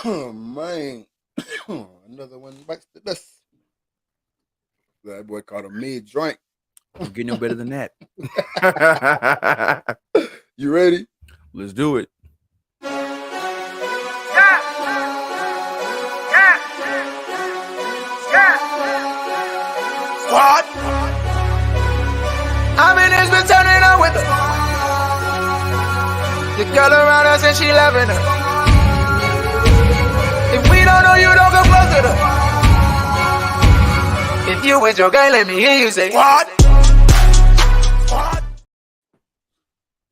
Man, another one bites the dust. That boy called a mid drink. You get no better than that. You ready? Let's do it. What? I mean, it's been turning up with her. The girl around us and she loving her. If we don't know you, don't come close to her. If you with your girl, let me hear you say what?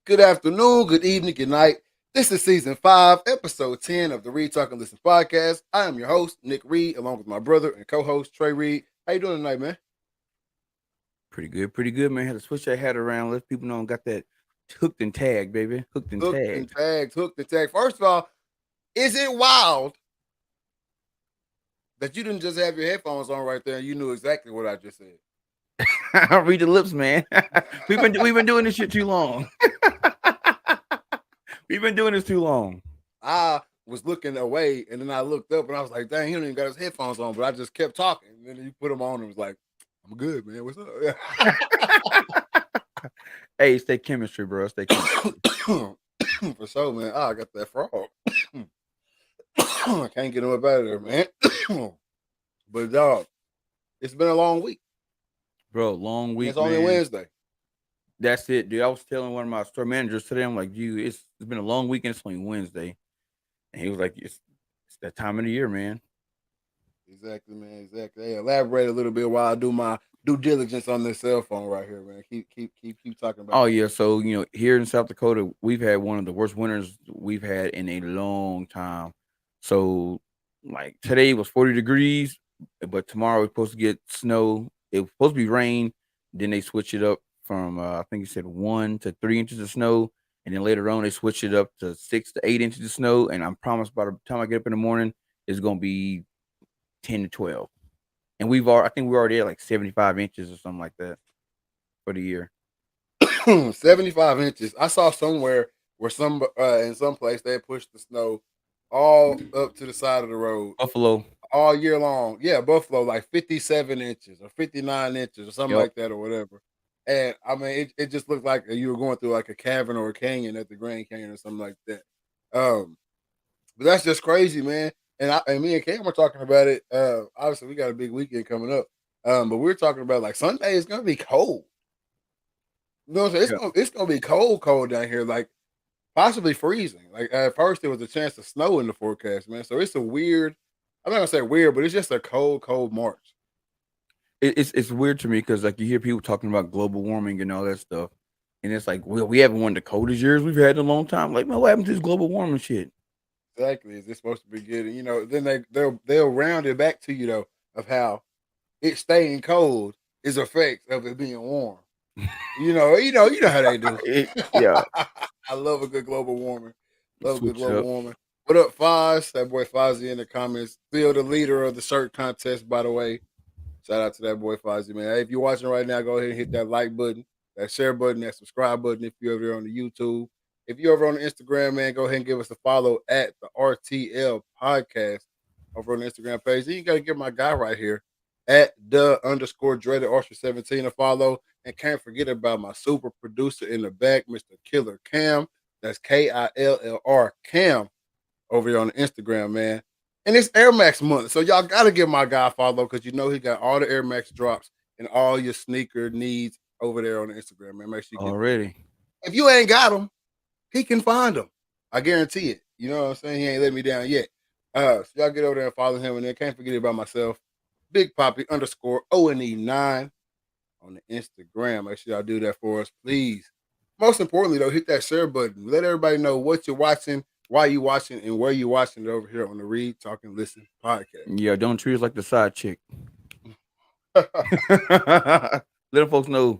Good afternoon, good evening, good night. This is season 5, episode 10 of the Read, Talk, and Listen podcast. I am your host, Nick Reed, along with my brother and co-host, Trey Reed. How you doing tonight, man? Pretty good, man. Had to switch that hat around. Let people know I got that hooked and tagged, baby. Hooked and tagged. Hooked and tagged. First of all, is it wild that you didn't just have your headphones on right there and you knew exactly what I just said? Read the lips, man. we've been doing this shit too long. We've been doing this too long. I was looking away and then I looked up and I was like, dang, he don't even got his headphones on, but I just kept talking. And then you put them on and was like, I'm good, man. What's up? Hey, stay chemistry, bro. Stay chemistry. For sure, man. Oh, I got that frog. I can't get him up out of there, man. But dog, it's been a long week. Bro, long week. It's only man. Wednesday. That's it, dude. I was telling one of my store managers today, I'm like, dude, it's been a long week and it's only Wednesday. And he was like, it's that time of the year, man. Exactly, man. Exactly. Hey, elaborate a little bit while I do my due diligence on this cell phone right here, man. Keep talking about. Oh yeah, so here in South Dakota, we've had one of the worst winters we've had in a long time. So like today was 40 degrees, but tomorrow we're supposed to get snow. It was supposed to be rain. Then they switch it up from I think you said 1 to 3 inches of snow, and then later on they switch it up to 6 to 8 inches of snow. And I'm promised by the time I get up in the morning, it's gonna be 10 to 12. And I think we're already at like 75 inches or something like that for the year. 75 inches. I saw somewhere where in some place they pushed the snow all up to the side of the road. Buffalo. All year long. Yeah, Buffalo, like 57 inches or 59 inches or something like that or whatever. And I mean, it just looked like you were going through like a cavern or a canyon at the Grand Canyon or something like that. But that's just crazy, man. And me and Cam were talking about it. Obviously, we got a big weekend coming up. But we're talking about like Sunday is gonna be cold. You know what I'm saying? It's gonna be cold down here, like possibly freezing. Like at first there was a chance of snow in the forecast, man. So it's a weird. I'm not gonna say weird, but it's just a cold March. It's weird to me because like you hear people talking about global warming and all that stuff, and it's like, well, we haven't one of the coldest years we've had in a long time. Like, man, what happened to this global warming shit? Exactly. Is this supposed to be good? Then they'll round it back to you though of how it staying cold is effects of it being warm. You know how they do. Yeah. I love a good global warming. Love good global warming. What up, Foz? That boy Fozzie in the comments. Still the leader of the shirt contest, by the way. Shout out to that boy Fozzie, man. Hey, if you're watching right now, go ahead and hit that like button, that share button, that subscribe button if you're over there on the YouTube. If you're over on the Instagram, man, go ahead and give us a follow at the RTL podcast over on the Instagram page. Then you got to give my guy right here at _dreaded Archer 17 a follow. And can't forget about my super producer in the back, Mr. Killer Cam. That's KILLR Cam over here on the Instagram, man. And it's Air Max month. So y'all got to give my guy a follow because he got all the Air Max drops and all your sneaker needs over there on the Instagram, man. Make sure you get already. Them. If you ain't got them, he can find them. I guarantee it. You know what I'm saying? He ain't let me down yet. So y'all get over there and follow him. And then can't forget about myself, Big Poppy _ONE9 on the Instagram. Make sure y'all do that for us, please. Most importantly, though, hit that share button. Let everybody know what you're watching, why you watching, and where you watching it over here on the Read, Talk, and Listen podcast. Yeah, don't treat us like the side chick. Let them folks know.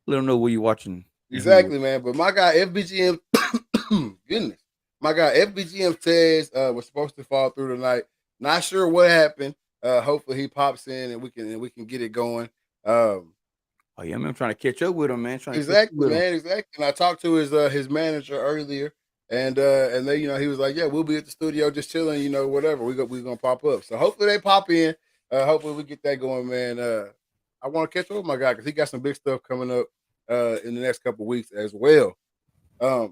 Let them know where you watching. Exactly, man. But my guy FBGM, goodness, my guy FBGM TEZZ was supposed to fall through tonight. Not sure what happened. Hopefully he pops in and we can get it going. Oh yeah, I'm trying to catch up with him, man. Exactly. And I talked to his manager earlier, And then he was like, yeah, we'll be at the studio just chilling, whatever. We're gonna pop up. So hopefully they pop in. Hopefully we get that going, man. I want to catch up with my guy because he got some big stuff coming up in the next couple weeks as well. But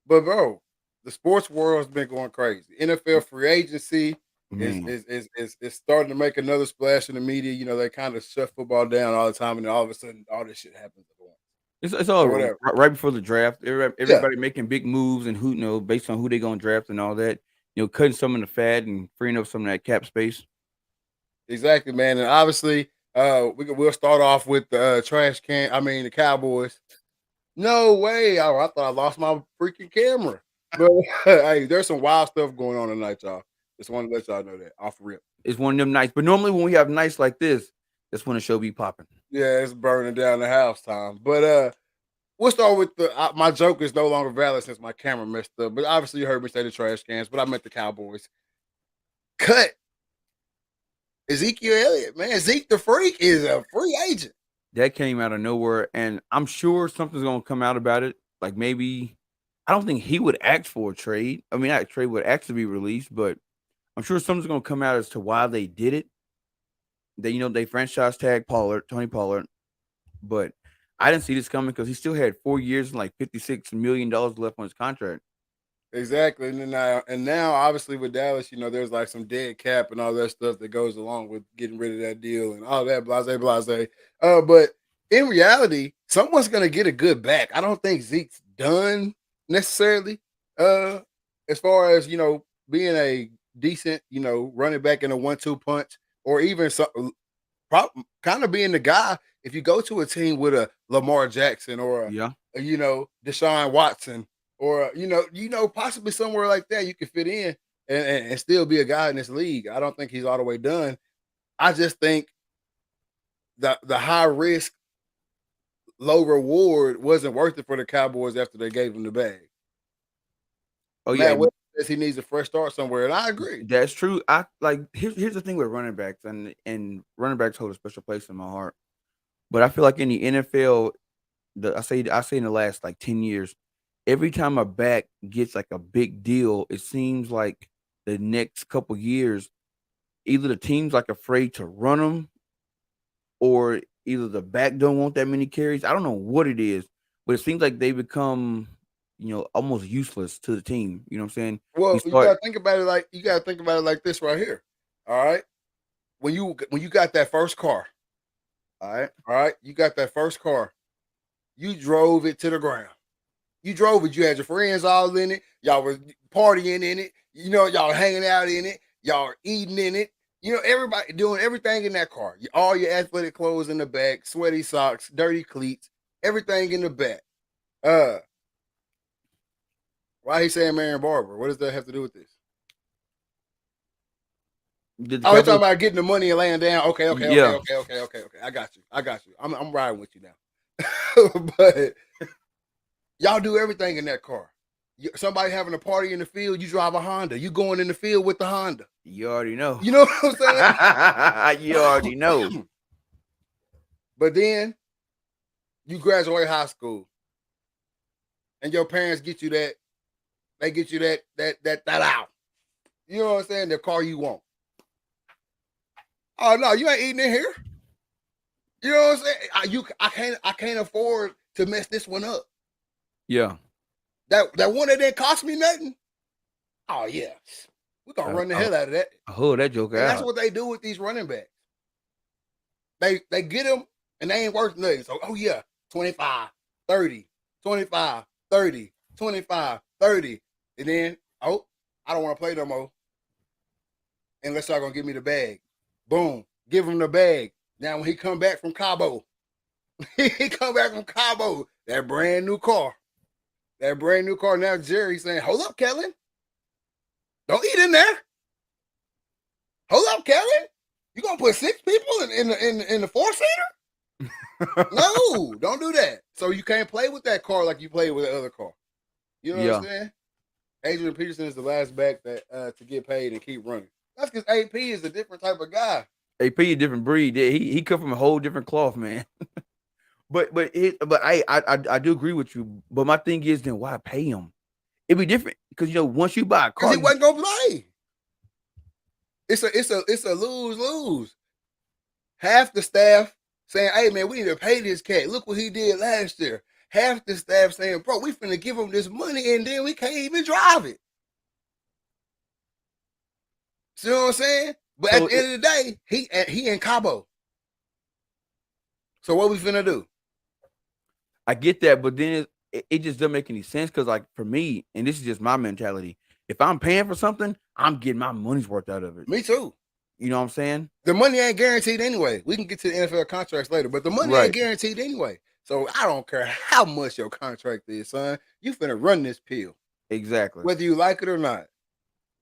bro, the sports world has been going crazy. NFL free agency is starting to make another splash in the media. They kind of shut football down all the time, and then all of a sudden, all this shit happens at once. It's all right before the draft. Everybody making big moves and who based on who they're gonna draft and all that. Cutting some of the fat and freeing up some of that cap space. Exactly, man. And obviously, we'll start off with the trash can. I mean, the Cowboys. No way! I thought I lost my freaking camera. But hey, there's some wild stuff going on tonight, y'all. Just want to let y'all know that off rip. It's one of them nights. But normally when we have nights like this, that's when the show be popping. Yeah, it's burning down the house time. But we'll start with my joke is no longer valid since my camera messed up. But obviously you heard me say the trash cans, but I meant the Cowboys. Cut Ezekiel Elliott, man. Zeke the Freak is a free agent. That came out of nowhere, and I'm sure something's gonna come out about it. Like maybe I don't think he would ask for a trade. I mean, that trade would actually be released, but I'm sure something's gonna come out as to why they did it. They franchise tag Tony Pollard, but I didn't see this coming because he still had 4 years and like $56 million left on his contract. Exactly, and now obviously with Dallas, there's like some dead cap and all that stuff that goes along with getting rid of that deal and all that blase. But in reality, someone's gonna get a good back. I don't think Zeke's done necessarily. As far as being a decent, running back in a 1-2 punch, or even kind of being the guy. If you go to a team with a Lamar Jackson or a Deshaun Watson. Or possibly somewhere like that, you could fit in and still be a guy in this league. I don't think he's all the way done. I just think the high risk, low reward wasn't worth it for the Cowboys after they gave him the bag. Oh yeah, Matt says he needs a fresh start somewhere, and I agree. That's true. Here's the thing with running backs, and running backs hold a special place in my heart. But I feel like in the NFL, I say in the last like 10 years. Every time a back gets like a big deal, it seems like the next couple years, either the team's like afraid to run them, or either the back don't want that many carries. I don't know what it is, but it seems like they become, almost useless to the team. You know what I'm saying? Well, you gotta think about it like this right here. All right, when you got that first car, all right, you got that first car, you drove it to the ground. You drove it. You had your friends all in it. Y'all were partying in it. Y'all hanging out in it. Y'all eating in it. Everybody doing everything in that car. All your athletic clothes in the back, sweaty socks, dirty cleats, everything in the back. Why he saying Marion Barber? What does that have to do with this? He's talking about getting the money and laying down. Okay. I got you. I'm riding with you now. But y'all do everything in that car. Somebody having a party in the field, you drive a Honda. You going in the field with the Honda. You already know. You know what I'm saying? You already know. But then you graduate high school, and your parents get you that. They get you that out. You know what I'm saying? The car you want. Oh no, you ain't eating in here. You know what I'm saying? I can't afford to mess this one up. Yeah. That one that didn't cost me nothing. Oh yeah, we're gonna run the hell out of that. Oh, that joke out. That's what they do with these running backs. They get them and they ain't worth nothing. So yeah, 25, 30, 25, 30, 25, 30. And then I don't want to play no more. Unless y'all gonna give me the bag. Boom. Give him the bag. Now when he come back from Cabo, that brand new car. Now Jerry's saying, hold up, Kellen. Don't eat in there. Hold up, Kellen. You gonna put 6 people in the 4-seater? No, don't do that. So you can't play with that car like you played with the other car. You know what I'm saying? Adrian Peterson is the last back that to get paid and keep running. That's because AP is a different type of guy. AP a different breed. He come from a whole different cloth, man. But I do agree with you. But my thing is, then why pay him? It'd be different because once you buy a car, Because he wasn't gonna play. It's a lose-lose. Half the staff saying, "Hey man, we need to pay this cat. Look what he did last year." Half the staff saying, "Bro, we finna give him this money and then we can't even drive it." See what I'm saying? But at the end of the day, he in Cabo. So what we finna do? I get that, but then it just doesn't make any sense because, like, for me, and this is just my mentality, if I'm paying for something, I'm getting my money's worth out of it. Me too. You know what I'm saying? The money ain't guaranteed anyway. We can get to the NFL contracts later, but the money ain't guaranteed anyway. So I don't care how much your contract is, son. You finna run this pill. Exactly. Whether you like it or not.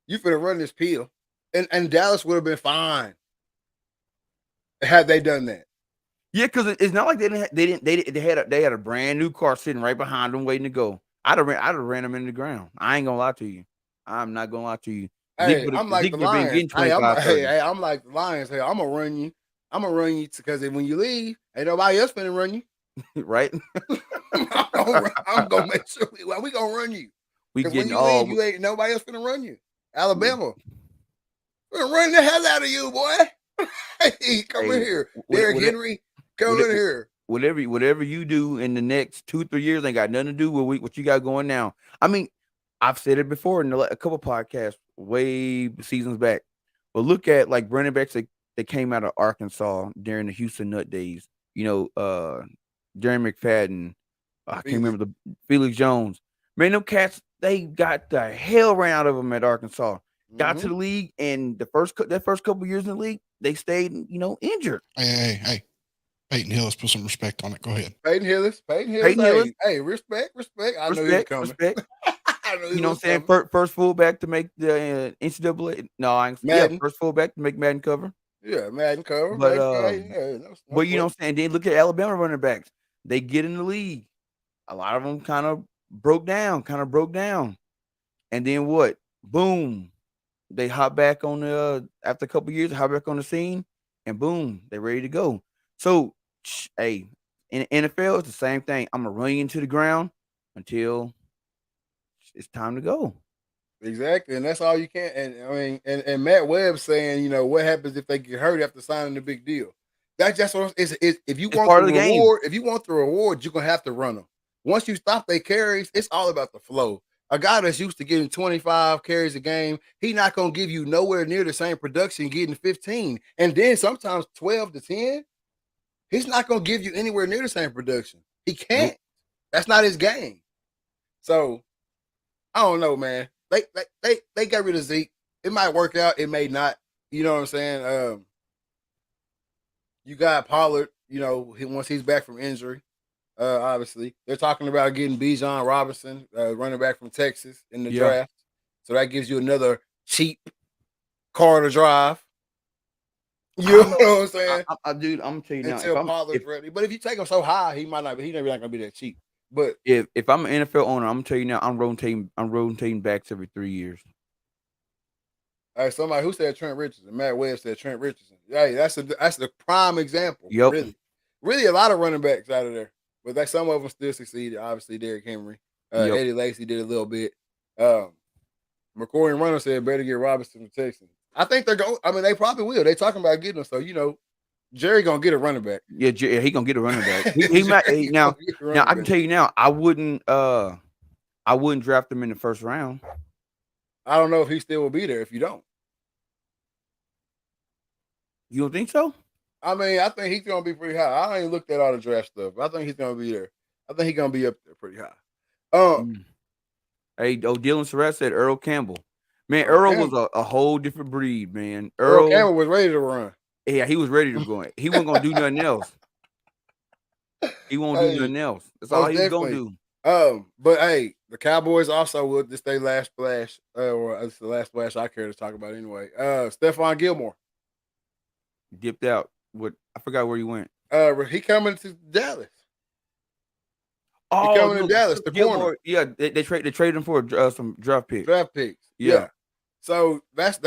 You finna run this pill. And Dallas would have been fine had they done that. Yeah, because it's not like they had a brand new car sitting right behind them waiting to go. I'd have ran them in the ground. I ain't gonna lie to you. I'm not gonna lie to you. Hey, I'm like the Lions. I'm like the Lions. Hey, I'm gonna run you. I'm gonna run you because when you leave, ain't nobody else finna run you. Right? I'm gonna make sure we gonna run you. Because when you leave, you ain't nobody else finna run you. Alabama, we're gonna run the hell out of you, boy. Hey, come in here, Derrick Henry. Come in here. Whatever you do in the next 2-3 years ain't got nothing to do with what you got going now. I mean, I've said it before in a couple podcasts way seasons back. But look at like running backs that came out of Arkansas during the Houston Nut days. Jerry McFadden. I can't remember Felix Jones. Man, them cats, they got the hell ran out of them at Arkansas. Got to the league, and that first couple of years in the league, they stayed, injured. Hey. Peyton Hillis, put some respect on it. Go ahead. Peyton Hillis. Hey, respect. I know he's coming. Respect. You know what I'm saying? First fullback to make the NCAA. No, first fullback to make Madden cover. Yeah, Madden cover. But but you know what I'm saying? Then look at Alabama running backs. They get in the league. A lot of them kind of broke down. And then what? Boom. They hop back on after a couple of years, hop back on the scene, and boom, they're ready to go. So, hey, in the NFL, it's the same thing. I'm gonna run you into the ground until it's time to go. Exactly, and that's all you can. And I mean, and Matt Webb saying, what happens if they get hurt after signing the big deal? That's just what it's if you want the reward, if you want the reward, you're gonna have to run them. Once you stop their carries, it's all about the flow. A guy that's used to getting 25 carries a game, he's not gonna give you nowhere near the same production getting 15, and then sometimes 12 to 10. He's not gonna give you anywhere near the same production. He can't. That's not his game. So I don't know, man. They got rid of Zeke. It might work out. It may not. You know what I'm saying? You got Pollard. Once he's back from injury, obviously they're talking about getting Bijan Robinson, running back from Texas, in the draft. So that gives you another cheap car to drive. You know what I'm saying? Dude, I'm gonna tell you now. Until Pollard's ready. But if you take him so high, he's not gonna be that cheap. But if I'm an NFL owner, I'm gonna tell you now, I'm rotating backs every 3 years. All right, somebody who said Trent Richardson, Matt Webb said Trent Richardson. Hey, that's the prime example. Yep. Really a lot of running backs out of there. But some of them still succeeded. Obviously, Derrick Henry. Eddie Lacy did a little bit. McCoy and Runner said better get Robinson from Texas. I think they're going. I mean, they probably will. They talking about getting him. So Jerry gonna get a running back. Yeah, he gonna get a running back. He might now. I can tell you now. I wouldn't draft him in the first round. I don't know if he still will be there if you don't. You don't think so? I mean, I think he's gonna be pretty high. I ain't looked at all the draft stuff. I think he's gonna be there. I think he's gonna be up there pretty high. Hey, Dylan Surratt said Earl Campbell. Man, Earl was a whole different breed, man. Earl Campbell was ready to run. Yeah, he was ready to go. He wasn't gonna do nothing else. He won't do nothing else. That's all he's gonna do. But hey, the Cowboys also will this their last splash, or it's the last splash I care to talk about anyway. Stephon Gilmore dipped out. I forgot where he went. He coming to Dallas. Oh, he coming to Dallas. The Gilmore, corner. Yeah, they traded him for some draft picks. Draft picks. Yeah. So that's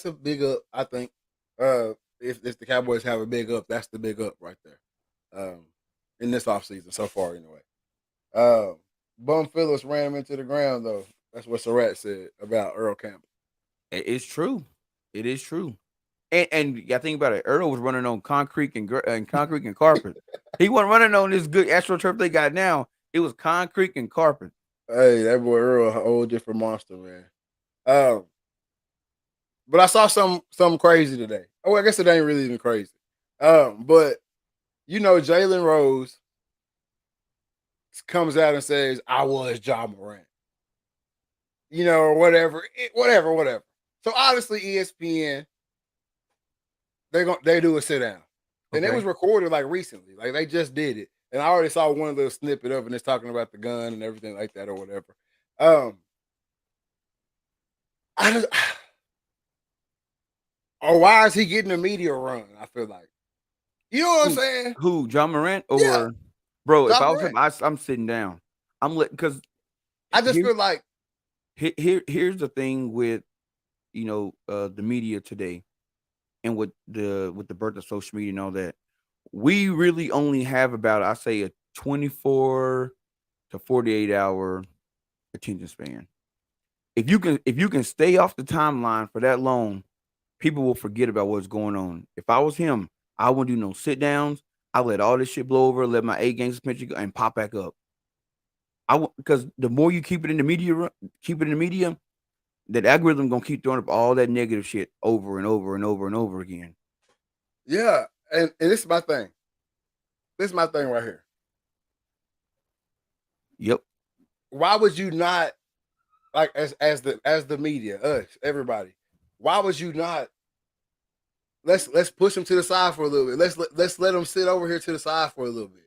a big up. I think. If the Cowboys have a big up, that's the big up right there. In this offseason so far, anyway. Bum Phillips ran him into the ground though. That's what Surratt said about Earl Campbell. It's true. It is true. And I think about it. Earl was running on concrete and concrete and carpet. He wasn't running on this good AstroTurf they got now. It was concrete and carpet. Hey, that boy Earl, a whole different monster, man. But I saw something crazy today. Oh, I guess it ain't really even crazy. But Jalen Rose comes out and says, "I was Ja Morant," or whatever, whatever. So obviously ESPN, they do a sit down, and it was recorded like recently, like they just did it, and I already saw one little snippet of it. And it's talking about the gun and everything like that or whatever. Or why is he getting a media run? I feel like, you know what I'm saying? Who, Ja Morant or Yeah. bro? Ja if I was Morant. him, I'm sitting down. Because I just feel like here's the thing with the media today, and with the birth of social media and all that. We really only have about, I say, a 24 to 48 hour attention span. If you can stay off the timeline for that long, people will forget about what's going on. If I was him, I wouldn't do no sit downs. I let all this shit blow over, let my 8-game suspension go and pop back up. Because the more you keep it in the media, that algorithm gonna keep throwing up all that negative shit over and over and over and over again. Yeah, and this is my thing. This is my thing right here. Yep. Why would you not, like, as the media, us, everybody? Why would you not? Let's push them to the side for a little bit. Let's let them sit over here to the side for a little bit.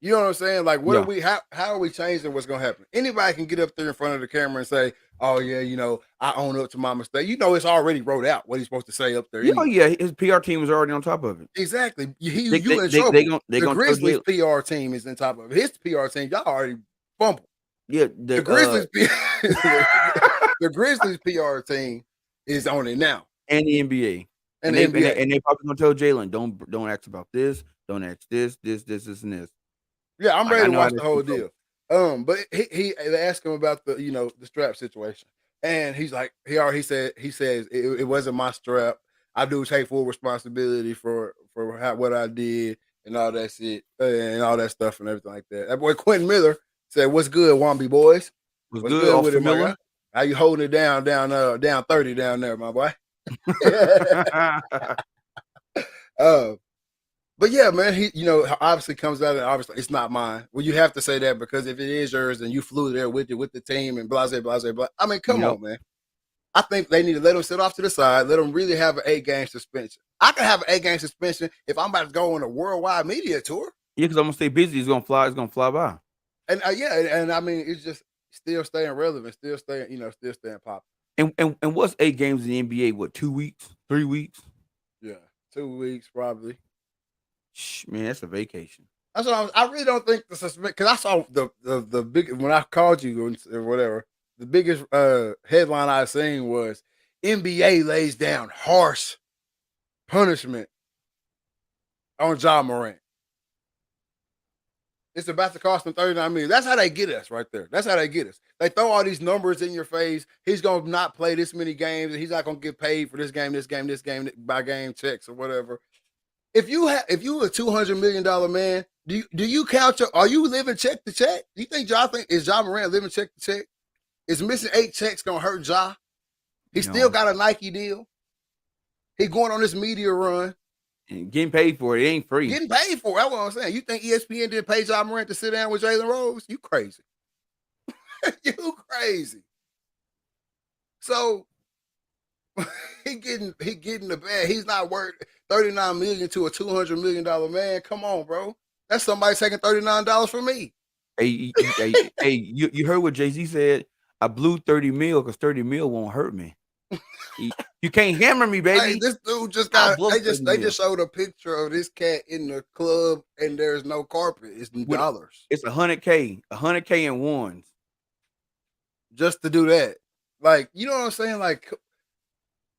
You know what I'm saying? Like, what are we? How are we changing what's gonna happen? Anybody can get up there in front of the camera and say, "Oh yeah, I own up to my mistake." It's already wrote out what he's supposed to say up there. Oh yeah, his PR team is already on top of it. Exactly. You in trouble. The Grizzlies PR team is on top of it. His PR team, y'all already fumbled. Yeah, the Grizzlies. The Grizzlies PR team is on it now, and the NBA. And they probably gonna tell Jalen, don't ask about this, don't ask this, and this. Yeah, I'm ready to watch the whole deal. But they asked him about the the strap situation, and he's like, he says it wasn't my strap. I do take full responsibility for what I did and all that shit and all that stuff and everything like that. That boy Quentin Miller said, "What's good, Wamby boys? What's good with it, Miller? How you holding it down 30 down there, my boy?" But yeah, man, he obviously comes out and obviously it's not mine. Well, you have to say that because if it is yours, then you flew there with the team and blah blah blah. I mean, come on, man. I think they need to let him sit off to the side, let him really have an 8-game suspension. I can have an 8-game suspension if I'm about to go on a worldwide media tour. Yeah, because I'm gonna stay busy. It's gonna fly by. And and I mean, it's just still staying relevant, still staying popular. And what's 8 games in the NBA? What, 2 weeks, 3 weeks? Yeah, 2 weeks probably. Man, that's a vacation. That's what I really don't think the suspension, because I saw the big, when I called you or whatever, the biggest headline I seen was NBA lays down harsh punishment on Ja Morant. It's about to cost them $39 million. That's how they get us right there. That's how they get us. They throw all these numbers in your face. He's gonna not play this many games, and he's not gonna get paid for this game by game checks or whatever. If you a $200 million man, do you count are you living check to check? Do you think is Ja Morant living check to check? Is missing 8 checks gonna hurt Ja? He still got a Nike deal. He going on this media run. And getting paid for it. It ain't free. Getting paid for it. That's what I'm saying. You think ESPN didn't pay Ja Morant to sit down with Jalen Rose? You crazy. You crazy. So he getting the bag. He's not worth $39 million to a $200 million man. Come on, bro. That's somebody taking $39 from me. Hey, you heard what Jay-Z said? I blew 30 mil because 30 mil won't hurt me. You can't hammer me, baby. Hey, this dude just got. They just showed a picture of this cat in the club, and there's no carpet. It's dollars. It's $100K in ones, just to do that. Like, you know what I'm saying? Like,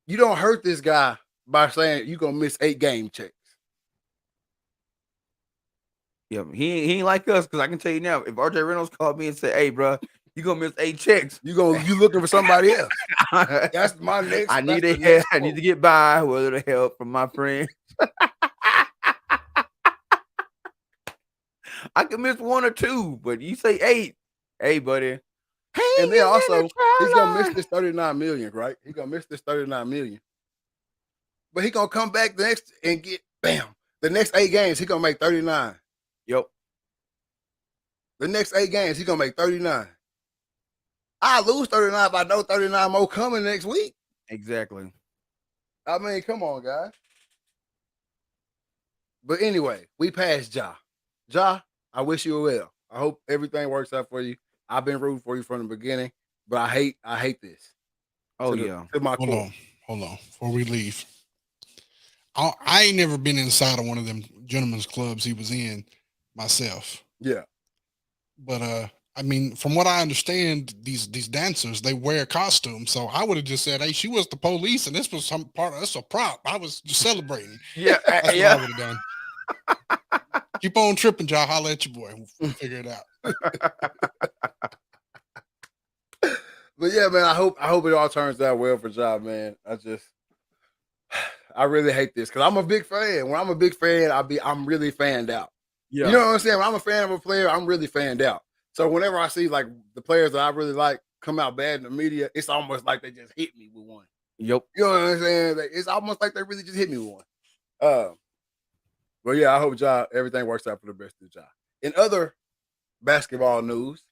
you don't hurt this guy by saying you're gonna miss 8 game checks. Yeah, he ain't like us, because I can tell you now, if RJ Reynolds called me and said, "Hey, bro, You gonna miss 8 checks. You looking for somebody else. That's my next. I need that's the help. next I need to get by with the help from my friends. I can miss 1 or 2, but you say 8. Hey, buddy. And then also, he's gonna miss this 39 million, right? He's gonna miss this 39 million. But he gonna come back next and get the next 8 games, he gonna make 39. Yep. The next 8 games, he gonna make 39. I lose 39 if I know 39 more coming next week. Exactly. I mean, come on, guys. But anyway, we passed Ja. Ja, I wish you well. I hope everything works out for you. I've been rooting for you from the beginning, but I hate this. Oh, To my core. Hold on. Before we leave, I ain't never been inside of one of them gentlemen's clubs he was in myself. Yeah. But I mean, from what I understand, these dancers, they wear costumes. So I would have just said, hey, she was the police, and this was some part of that's a prop. I was just celebrating. Yeah, That's what I would have done. Keep on tripping, y'all. Holla at your boy. We'll figure it out. But yeah, man, I hope it all turns out well for Ja, man. I really hate this because I'm a big fan. When I'm a big fan, I'm really fanned out. Yeah. You know what I'm saying? When I'm a fan of a player, I'm really fanned out. So whenever I see like the players that I really like come out bad in the media, it's almost like they just hit me with one. Yep. You know what I'm saying? It's almost like they really just hit me with one. But yeah, I hope everything works out for the best of Ja. In other basketball news,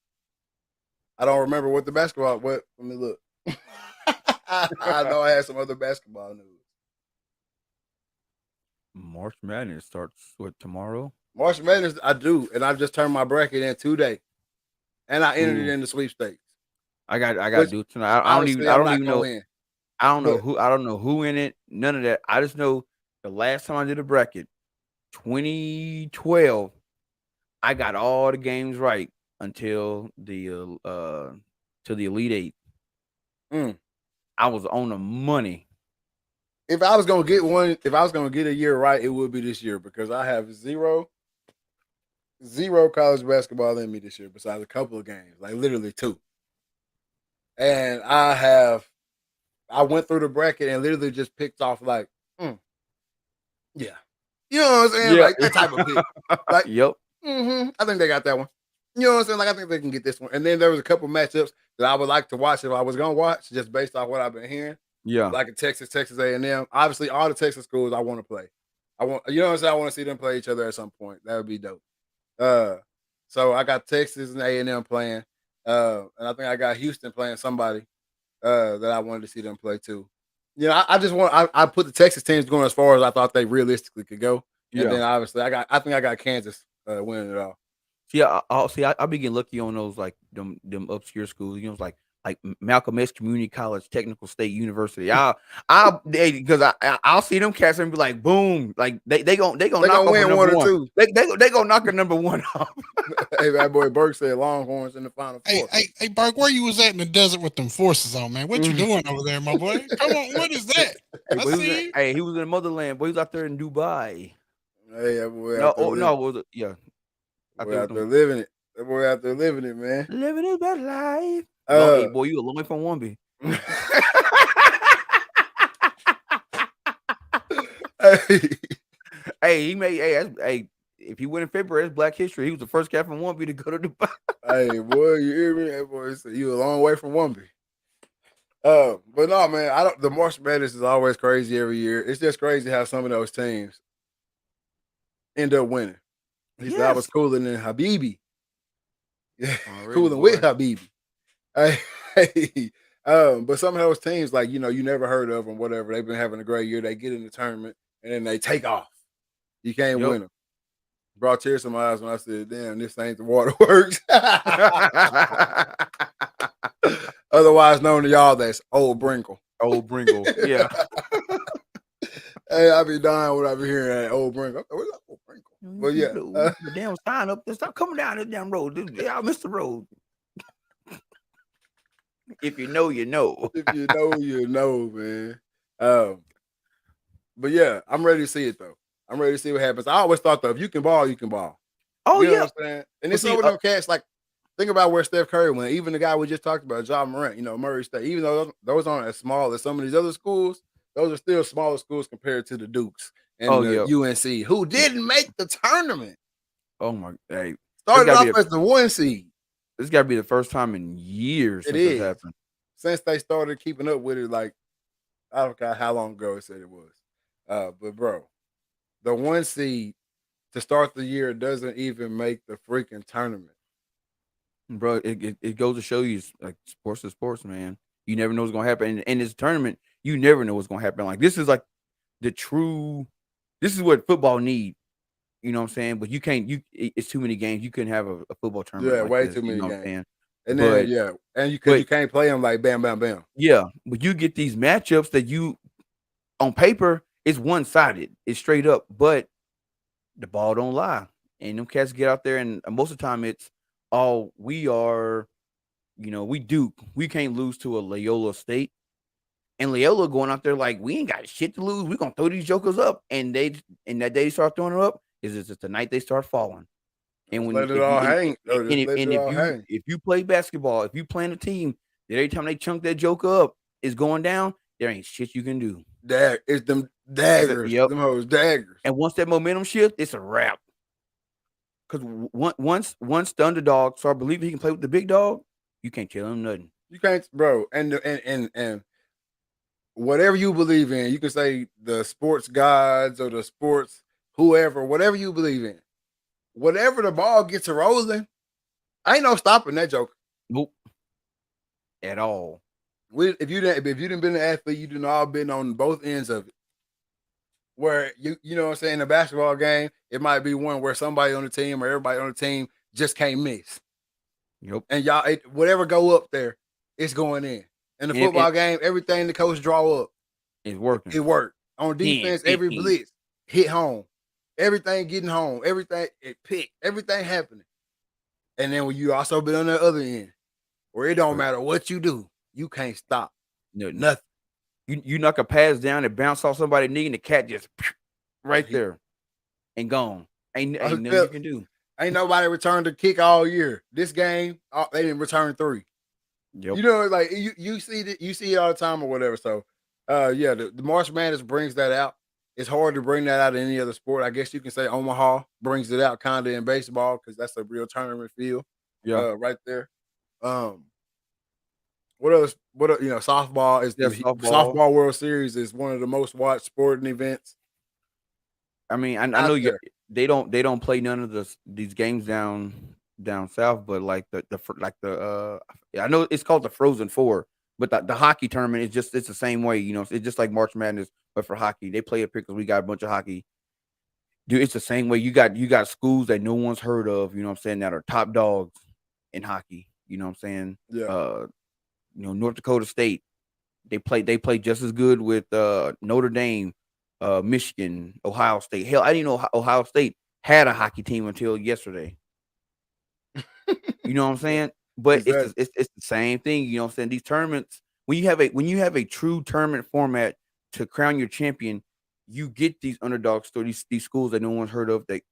I don't remember what let me look. I know I had some other basketball news. March Madness starts tomorrow? March Madness, I do, and I've just turned my bracket in today. And I entered it in the sweepstakes. I got to do it tonight. I don't even know. I don't know who in it. None of that. I just know the last time I did a bracket, 2012, I got all the games right until the Elite Eight. I was on the money. If I was gonna get a year right, it would be this year because I have zero college basketball in me this year, besides a couple of games, like literally 2. And I went through the bracket and literally just picked off like, yeah. You know what I'm saying? Yeah. Like that type of pick. Like, yep. I think they got that one. You know what I'm saying? Like I think they can get this one. And then there was a couple matchups that I would like to watch if I was gonna watch, just based off what I've been hearing. Yeah. Like a Texas A&M. Obviously, all the Texas schools I want to play. You know what I'm saying? I want to see them play each other at some point. That would be dope. So I got Texas and A&M playing. And I think I got Houston playing somebody that I wanted to see them play too. You know, I put the Texas teams going as far as I thought they realistically could go. And then obviously I think I got Kansas winning it all. Yeah, I be getting lucky on those like them obscure schools. You know, like Malcolm X Community College, Technical State University. Because I'll see them cats and be like, boom, like they gonna knock win one or two. They gonna knock a number 1 off. Hey, that boy Burke said Longhorns in the Final Four. Hey, Burke, where you was at in the desert with them forces on, man? What you doing over there, my boy? Come on, what is that? He was in the motherland, but he was out there in Dubai. Hey, that boy. Out there living it. That boy out there living it, man. Living his best life. Hey, boy, you a long way from Womby. If he went in February, it's Black History. He was the first cat from Womby to go to Dubai. Hey, boy, you hear me? That boy said you a long way from Womby. But no, man, the March Madness is always crazy every year. It's just crazy how some of those teams end up winning. He said I was cooler than Habibi. Yeah, cooling with Habibi. Hey, but some of those teams, like, you know, you never heard of them, whatever. They've been having a great year. They get in the tournament and then they take off. You can't win them. Brought tears to my eyes when I said, "Damn, this ain't the waterworks." Otherwise known to y'all, that's Old Brinkle. Old Brinkle, yeah. Hey, I be dying when I be hearing that Old Brinkle. Where's that Old Brinkle? But yeah, the damn sign up. Stop coming down this damn road. I missed the road. If you know, you know. If you know, you know, man. But yeah, I'm ready to see it though. I'm ready to see what happens. I always thought though, if you can ball, you can ball. Oh, you know yeah. what I'm saying? And it's some of them cats like think about where Steph Curry went. Even the guy we just talked about, John Morant, Murray State. Even though those aren't as small as some of these other schools, those are still smaller schools compared to the Dukes and the UNC, who didn't make the tournament. Oh my! Hey, started off as the 1 seed. This got to be the first time in years since this happened. Since they started keeping up with it, like I don't know how long ago it said it was. But bro, the 1 seed to start the year doesn't even make the freaking tournament. Bro, it goes to show you, like, sports is sports, man. You never know what's gonna happen. In this tournament, you never know what's gonna happen. Like, this is like this is what football need. You know what I'm saying? But you can't. It's too many games. You couldn't have a football tournament. Yeah, like way this, too many you know games. And then and you can't play them like bam, bam, bam. Yeah, but you get these matchups that you, on paper, it's one sided. It's straight up, but the ball don't lie. And them cats get out there, and most of the time it's we are, we Duke. We can't lose to a Loyola State. And Loyola going out there like, we ain't got shit to lose. We're gonna throw these jokers up. And that day they start throwing them up is just the night they start falling. And when if you play basketball, if you play in a team that every time they chunk that joker up is going down, there ain't shit you can do. It's them daggers. Them hoes daggers. And once that momentum shift, it's a wrap. Because once the underdog start believing he can play with the big dog, you can't tell him nothing. You can't, bro. And whatever you believe in, you can say the sports gods or the sports whoever, whatever you believe in. Whatever the ball gets rolling, ain't no stopping that joker. Nope. At all. If you didn't been an athlete, you done all been on both ends of it. Where you know what I'm saying, in a basketball game, it might be one where somebody on the team or everybody on the team just can't miss. Yep. And y'all, whatever go up there, it's going in. In the football game, everything the coach draw up, it's working. It worked. On defense, every blitz hit home. Everything getting home. Everything it picked. Everything happening. And then when you also been on the other end, where it don't matter what you do, you can't stop. Nothing. You knock a pass down and bounce off somebody's knee, and the cat just right there and gone. Ain't nothing you can do. Ain't nobody returned a kick all year. This game, they didn't return 3. Yep. You know, like you see it all the time or whatever. So, the March Madness brings that out. It's hard to bring that out in any other sport. I guess you can say Omaha brings it out kind of in baseball because that's a real tournament feel. Yeah, right there. What else? Softball is softball World Series is one of the most watched sporting events. I mean, I know they don't play none of these games down south, but like I know it's called the Frozen Four, but the hockey tournament it's the same way. It's just like March Madness, but for hockey. They play it because we got a bunch of hockey. Dude, it's the same way. You got schools that no one's heard of, that are top dogs in hockey. You know what I'm saying? Yeah. North Dakota State, they play just as good with Notre Dame, Michigan, Ohio State. Hell, I didn't know Ohio State had a hockey team until yesterday. You know what I'm saying? But exactly. it's the same thing. You know what I'm saying? These tournaments, when you have a true tournament format to crown your champion, you get these underdog stories, these schools that no one's heard of that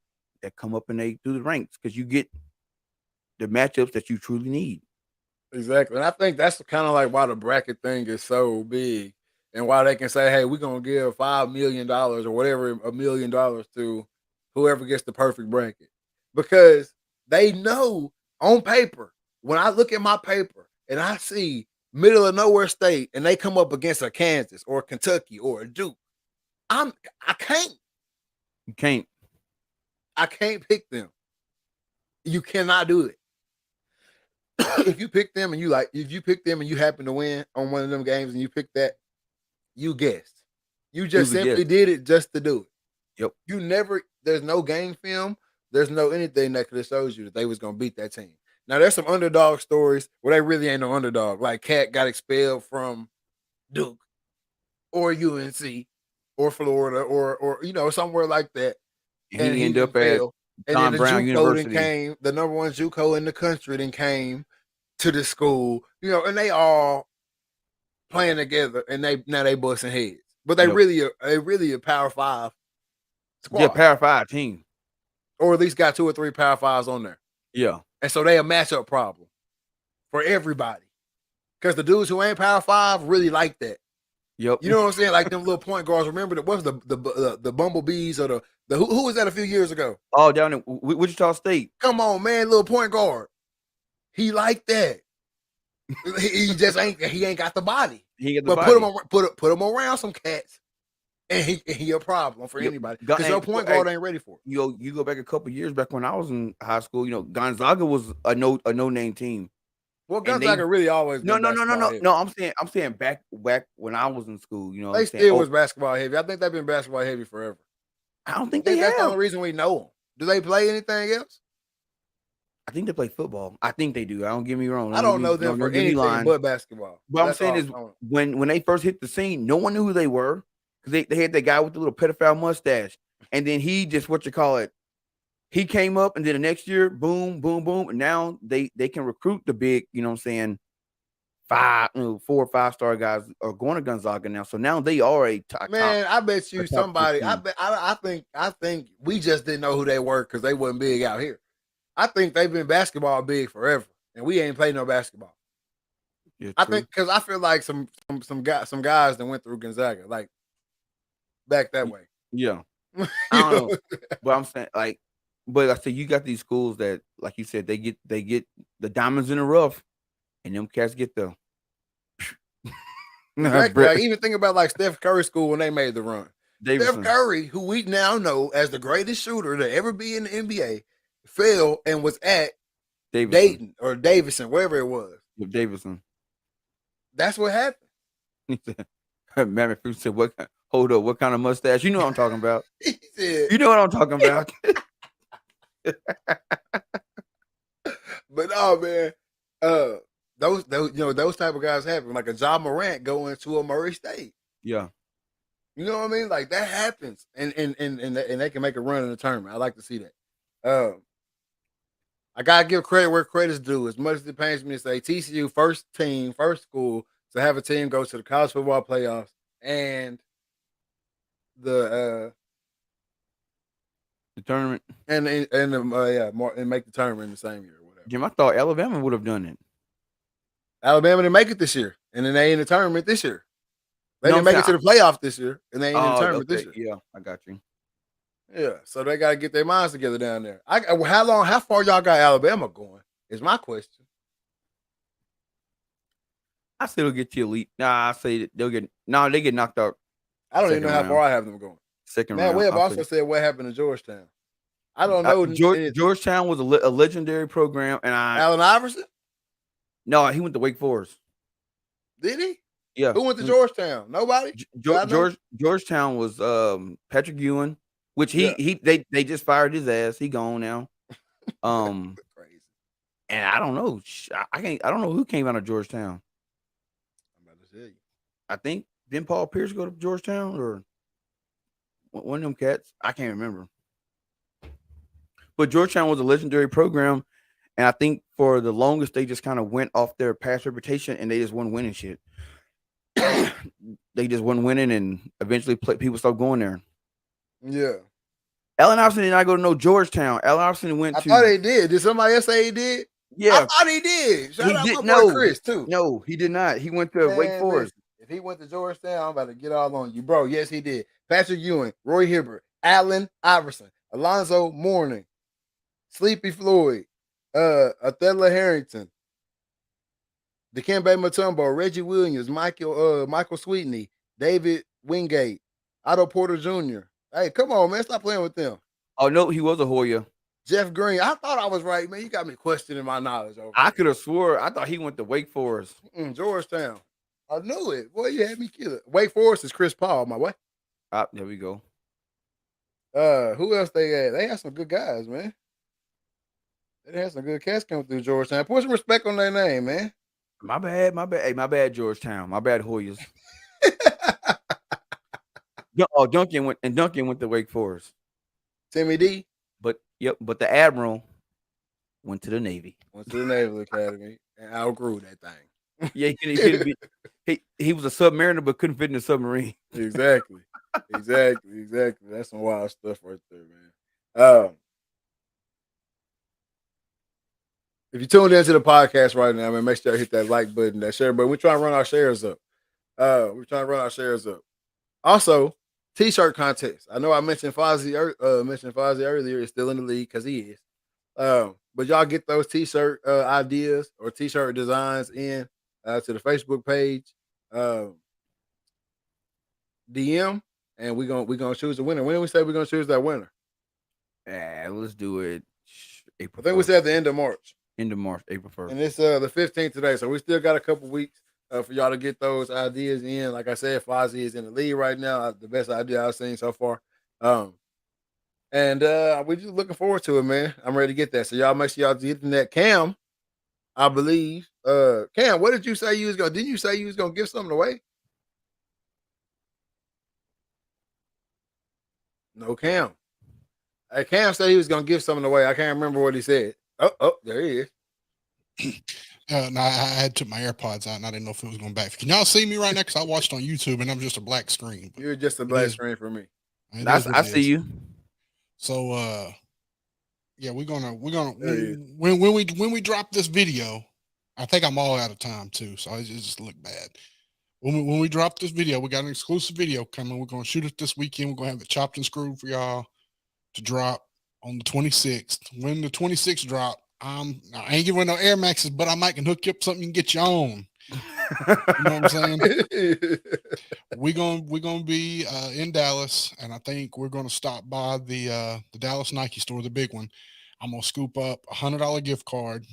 come up and they do the ranks because you get the matchups that you truly need. Exactly. And I think that's kind of like why the bracket thing is so big and why they can say, hey, we're going to give $5 million or whatever, $1 million to whoever gets the perfect bracket. Because they know on paper, when I look at my paper and I see middle of nowhere state and they come up against a Kansas or a Kentucky or a Duke, I can't. You can't. I can't pick them. You cannot do it. If you pick them and you happen to win on one of them games and you pick that, you guessed. You just simply did it just to do it. Yep. There's no game film. There's no anything that could have showed you that they was going to beat that team. Now, there's some underdog stories where they really ain't no underdog. Like Cat got expelled from Duke or UNC or Florida or somewhere like that. And he ended up at Tom Brown University. The number one JUCO in the country then came to the school, and they all playing together, and they busting heads. But they really a Power 5 squad. Yeah, Power 5 team. Or at least got 2 or 3 Power 5s on there. Yeah. And so they a matchup problem for everybody. Because the dudes who ain't Power 5 really like that. Yep. You know what I'm saying? Like them little point guards. Remember what was the Bumblebees or the who was that a few years ago? Oh, down in Wichita State. Come on, man, little point guard. He like that. he just ain't got the body. He got the but body. put him around some cats, and he a problem for anybody because your point guard ain't ready for it. You go back a couple years back when I was in high school. You know, Gonzaga was a no name team. Well, Gonzaga really always no. I'm saying back when I was in school. You know, they still was basketball heavy. I think they've been basketball heavy forever. I don't think they that's have. the only reason we know them. Do they play anything else? I think they play football. I think they do. I don't get me wrong. I don't know them for anything but basketball. What I'm saying is when they first hit the scene, no one knew who they were because they had that guy with the little pedophile mustache, and then he just he came up, and then the next year, boom, boom, boom, and now they can recruit the big, you know what I'm saying, 4 or 5 star guys are going to Gonzaga now. So now they are a top. Man, I bet you somebody. I think we just didn't know who they were because they wasn't big out here. I think they've been basketball big forever, and we ain't played no basketball. Yeah, I think because I feel like some guys that went through Gonzaga like back that way. Yeah, I don't know, but I'm saying but I say you got these schools that, like you said, they get the diamonds in the rough, and them cats get the. Exactly. Like, even think about like Steph Curry school when they made the run. Davidson. Steph Curry, who we now know as the greatest shooter to ever be in the NBA, fell and was at Dayton or Davidson, wherever it was. With Davidson. That's what happened. He said, Mammy Fruit said, hold up, what kind of mustache? You know what I'm talking about. He said, you know what I'm talking about. But no, man, those those type of guys happen. Like a Ja Morant going to a Murray State. Yeah. You know what I mean? Like that happens. And they can make a run in the tournament. I like to see that. I gotta give credit where credit's due. As much as it pains me to say, TCU first school to have a team go to the college football playoffs and the tournament and make the tournament in the same year or whatever. Jim, I thought Alabama would have done it. Alabama didn't make it this year, and then they in the tournament this year. They didn't make it to the playoff this year, and they ain't in the tournament this year. Yeah, I got you. Yeah, so they gotta get their minds together down there. How far y'all got Alabama going? Is my question. I say they'll get to elite. Nah, I say they get knocked out. I don't even know how far I have them going. Second round. Webb also said what happened to Georgetown. I don't know. Georgetown was a legendary program, and Allen Iverson. No, he went to Wake Forest. Did he? Yeah. Who went to Georgetown? Nobody. Georgetown was Patrick Ewing, which they just fired his ass. He gone now. Crazy. And I don't know. I don't know who came out of Georgetown. I'm about to tell you. I think didn't Paul Pierce go to Georgetown or one of them cats? I can't remember. But Georgetown was a legendary program, and I think for the longest they just kind of went off their past reputation, and they just wasn't winning shit. They just wasn't winning, and eventually people stopped going there. Yeah. Allen Iverson did not go to no Georgetown. Allen Iverson went to. I thought he did. Did somebody else say he did? Yeah. I thought he did. Shout out my boy Chris, too. No, he did not. He went to Wake Forest. If he went to Georgetown, I'm about to get all on you. Bro, yes, he did. Patrick Ewing, Roy Hibbert, Allen Iverson, Alonzo Mourning, Sleepy Floyd, Othello Harrington, Dikembe Mutombo, Reggie Williams, Michael Sweetney, David Wingate, Otto Porter Jr. Hey, come on, man. Stop playing with them. Oh, no, he was a Hoya. Jeff Green. I thought I was right, man. You got me questioning my knowledge over I could have swore. I thought he went to Wake Forest. Georgetown. I knew it. Boy, you had me kill it. Wake Forest is Chris Paul, my boy. There we go. Who else they had? They had some good guys, man. They had some good cats come through Georgetown. Put some respect on their name, man. My bad. Hey, my bad, Georgetown. My bad, Hoyas. Duncan went to Wake Forest. Timmy D. But the Admiral went to the Navy. Went to the Naval Academy and outgrew that thing. Yeah, he was a submariner but couldn't fit in the submarine. Exactly. That's some wild stuff right there, man. If you tuned into the podcast right now, man, make sure you hit that like button, that share button. We're trying to run our shares up. Also, t-shirt contest. I know I mentioned Fozzie earlier. Is still in the league because he is. But y'all get those t-shirt ideas or t-shirt designs in to the Facebook page. DM, and we're gonna choose a winner. When we say we're gonna choose that winner? Let's do it. April. I think we said the end of March. April 1st. And it's the 15th today, so we still got a couple weeks for y'all to get those ideas in. Like I said, Fozzie is in the lead right now. The best idea I've seen so far. And we're just looking forward to it, man. I'm ready to get that. So y'all make sure y'all getting that. Cam, I believe. Cam, what did you say you was gonna? Didn't you say you was gonna give something away? No, Cam. Hey, Cam said he was gonna give something away. I can't remember what he said. Oh, there he is. No, I had took my AirPods out and I didn't know if it was going back. Can y'all see me right now? Because I watched on YouTube and I'm just a black screen. You're just a black screen for me. I see you. So yeah, we're gonna when we drop this video, I think I'm all out of time too, so it just look bad. When we drop this video, we got an exclusive video coming. We're gonna shoot it this weekend. We're gonna have it chopped and screwed for y'all to drop on the 26th. When the 26th drop, I ain't giving no Air Maxes, but I might can hook you up something and get you on. You know what I'm saying? We're gonna be in Dallas, and I think we're gonna stop by the Dallas Nike store, the big one. I'm gonna scoop up $100 gift card,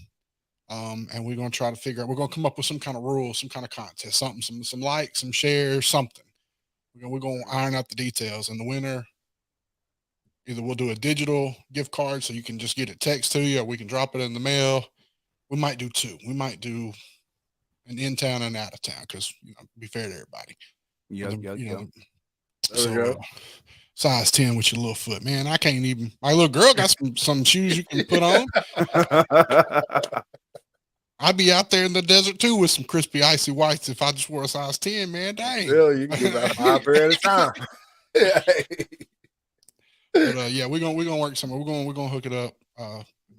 and we're gonna try to figure out. We're gonna come up with some kind of rules, some kind of contest, something, some likes, some shares, something. We're gonna iron out the details, and the winner. Either we'll do a digital gift card so you can just get it text to you, or we can drop it in the mail. We might do two. We might do an in town and out of town because be fair to everybody. Yeah. So size 10 with your little foot, man. I can't even. My little girl got some shoes you can put on. I'd be out there in the desert too with some crispy icy whites if I just wore a size 10, man. Dang. Really, you can get about 5 pair at a time. But yeah, we're gonna work somewhere. We're gonna hook it up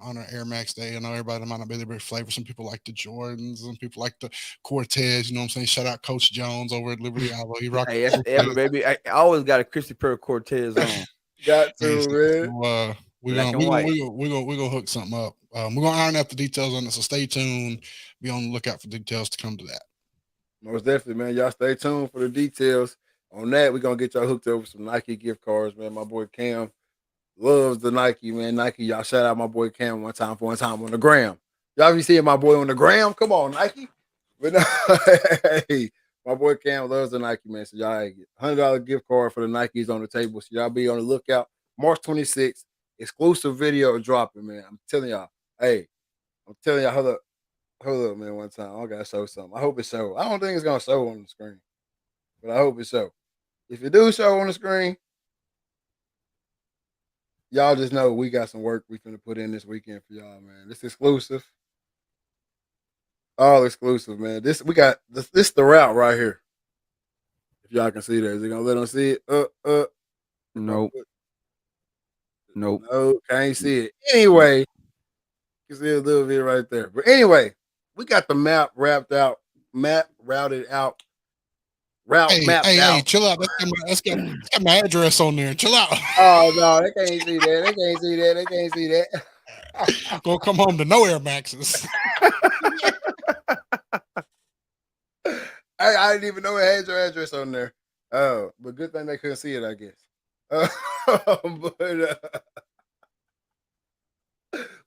on our Air Max Day. I know everybody might not be there flavor. Some people like the Jordans, some people like the Cortez. You know what I'm saying? Shout out Coach Jones over at Liberty Iowa. He rocked. Hey, that's baby. I always got a crispy pair of Cortez on. Got to, man. So, we're gonna hook something up. We're gonna iron out the details on it. So stay tuned. Be on the lookout for details to come to that. Most definitely, man. Y'all stay tuned for the details. On that, we're gonna get y'all hooked up with some Nike gift cards, man. My boy Cam loves the Nike, man. Nike, y'all shout out my boy Cam one time on the gram. Y'all be seeing my boy on the gram? Come on, Nike. But no, hey, my boy Cam loves the Nike, man. So y'all get $100 gift card for the Nikes on the table. So y'all be on the lookout. March 26th, exclusive video dropping, man. I'm telling y'all. Hey, hold up, man. One time, I gotta show something. I hope it shows. I don't think it's gonna show on the screen, but I hope it shows. If it do show on the screen, y'all just know we got some work we finna put in this weekend for y'all, man. This exclusive. All exclusive, man. This the route right here. If y'all can see that. Is it gonna let them see it? Nope. No, can't see it. Anyway, you can see a little bit right there. But anyway, we got the map routed out. Hey, chill out. Let's get my address on there. Chill out. Oh no, they can't see that. They can't see that. Go come home to no Air Maxes. I didn't even know it had your address on there. But good thing they couldn't see it, I guess.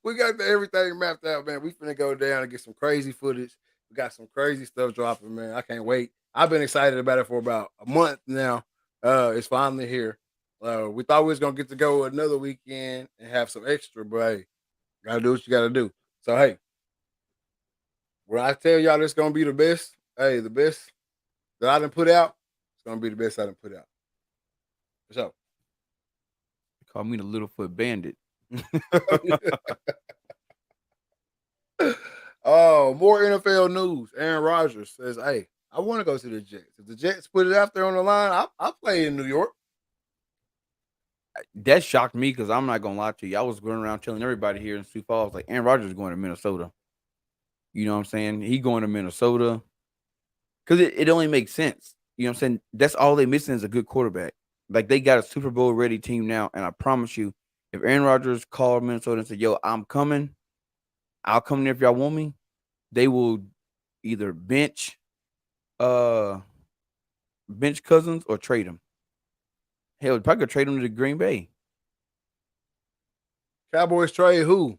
We got everything mapped out, man. We finna go down and get some crazy footage. We got some crazy stuff dropping, man. I can't wait. I've been excited about it for about a month now. It's finally here. We thought we was gonna get to go another weekend and have some extra, but hey, gotta do what you gotta do. So hey, when I tell y'all this gonna be the best, hey, the best that I done put out, it's gonna be the best I done put out. For sure. They call me the Littlefoot Bandit. Oh, more NFL news. Aaron Rodgers says, hey, I want to go to the Jets. If the Jets put it out there on the line, I'll play in New York. That shocked me because I'm not gonna lie to you. I was going around telling everybody here in Sioux Falls like Aaron Rodgers is going to Minnesota. You know what I'm saying? He going to Minnesota because it only makes sense. You know what I'm saying? That's all they missing is a good quarterback. Like they got a Super Bowl ready team now, and I promise you, if Aaron Rodgers called Minnesota and said, "Yo, I'm coming. I'll come there if y'all want me," they will either bench Cousins or trade him. Hell, probably could trade him to Green Bay. Cowboys trade who?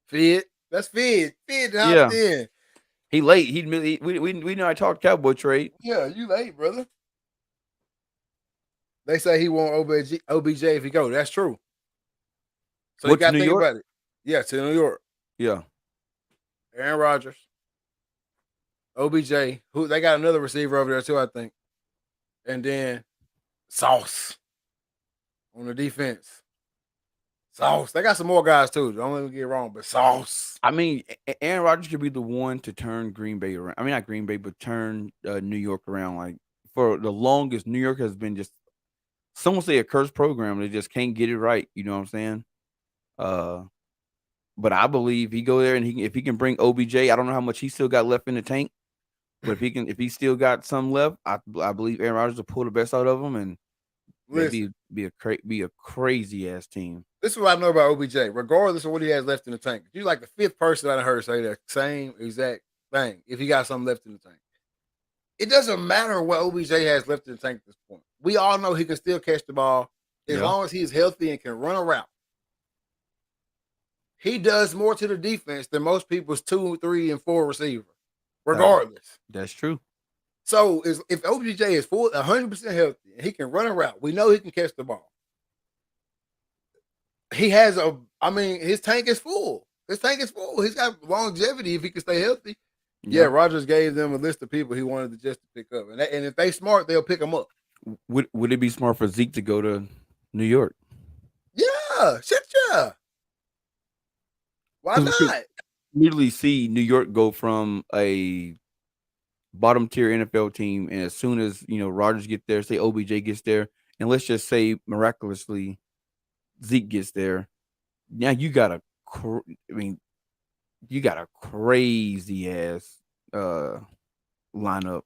Fid. That's Fid. Fid Yeah. hopped in. He late. We know I talked Cowboy trade. Yeah, you late, brother. They say he want OBJ if he go. That's true. So you got to think about it. Yeah, to New York. Yeah. Aaron Rodgers, OBJ. Who they got another receiver over there too, I think. And then Sauce on the defense. Sauce. They got some more guys too. Don't let me get wrong, but Sauce. I mean, Aaron Rodgers could be the one to turn Green Bay around. I mean, not Green Bay, but turn New York around. Like for the longest, New York has been just someone say a cursed program. They just can't get it right. You know what I'm saying? But I believe he go there and if he can bring OBJ, I don't know how much he still got left in the tank, but if he still got some left, I believe Aaron Rodgers will pull the best out of him and be a crazy ass team. This is what I know about OBJ. Regardless of what he has left in the tank, you're like the fifth person I heard say that same exact thing. If he got something left in the tank, it doesn't matter what OBJ has left in the tank at this point. We all know he can still catch the ball as long as he's healthy and can run a route. He does more to the defense than most people's 2, 3, and 4 receivers, regardless. That's true. So if OBJ is 100% healthy and he can run a route, we know he can catch the ball. He has his tank is full. His tank is full. He's got longevity if he can stay healthy. Yeah, Rodgers gave them a list of people he wanted to pick up. And if they smart, they'll pick them up. Would it be smart for Zeke to go to New York? Yeah, shit, yeah. Why not? Immediately see New York go from a bottom tier NFL team, and as soon as Rodgers get there, say OBJ gets there, and let's just say miraculously Zeke gets there. Now you got a crazy ass lineup,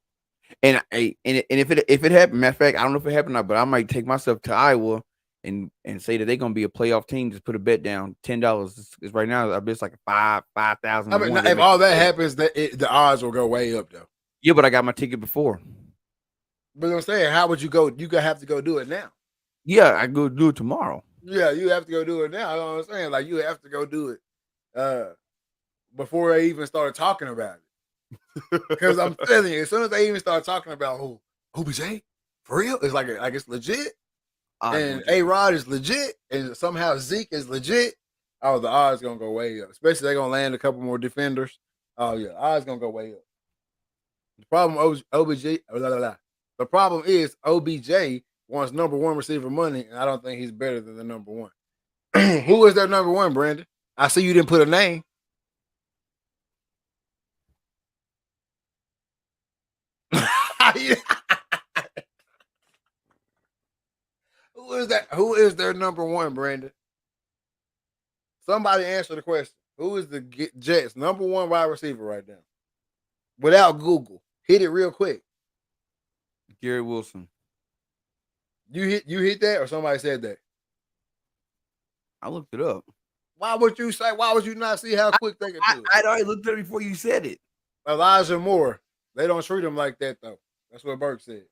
and if it happened, matter of fact, I don't know if it happened or not, but I might take myself to Iowa and say that they're gonna be a playoff team. Just put a bet down, $10. It's right now. I bet it's like 5,000. I mean, if all that happens, the odds will go way up though. Yeah, but I got my ticket before. But I'm saying, how would you go? You gonna have to go do it now. Yeah, I go do it tomorrow. Yeah, you have to go do it now. You know what I'm saying? Like you have to go do it before they even started talking about it. Because I'm telling you, as soon as they even start talking about OBJ for real, it's like it's legit. And A-Rod is legit, and somehow Zeke is legit. Oh, the odds gonna go way up. Especially they're gonna land a couple more defenders. Oh yeah, odds gonna go way up. The problem The problem is OBJ wants number one receiver money, and I don't think he's better than the number one. Who is their number one, Brandon? I see you didn't put a name. Who is that? Who is their number one, Brandon? Somebody answer the question. Who is the Jets' number one wide receiver right now? Without Google. Hit it real quick. Gary Wilson. You hit that, or somebody said that? I looked it up. Why would you not see how quick they can do it? I'd already looked at it before you said it. Elijah Moore. They don't treat him like that though. That's what Burke said.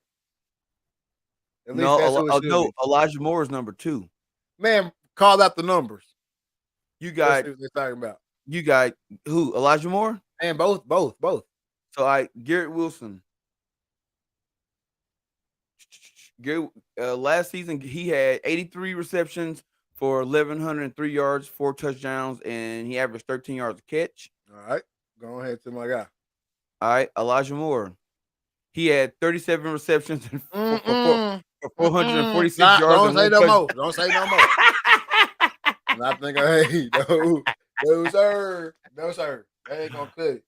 No, Elijah Moore is number 2. Man, call out the numbers. You got what they're talking about. You got who? Elijah Moore? And both. So Garrett Wilson. Last season he had 83 receptions for 1,103 yards, 4 touchdowns, and he averaged 13 yards a catch. All right, go ahead to my guy. All right, Elijah Moore. He had 37 receptions for 446 yards. Don't say no more. Don't say no more. And I think, hey, no, sir. That ain't gonna cut it.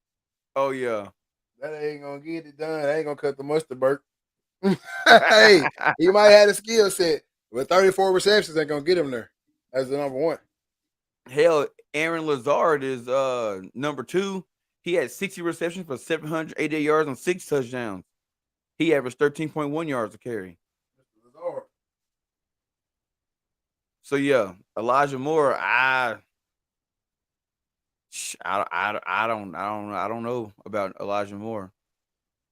Oh yeah, that ain't gonna get it done. That ain't gonna cut the mustard, Burt. Hey, he might have a skill set, but 34 receptions ain't gonna get him there as the number one. Hell, Aaron Lazard is number 2. He had 60 receptions for 788 yards and 6 touchdowns. He averaged 13.1 yards a carry. So yeah, Elijah Moore, I don't know about Elijah Moore.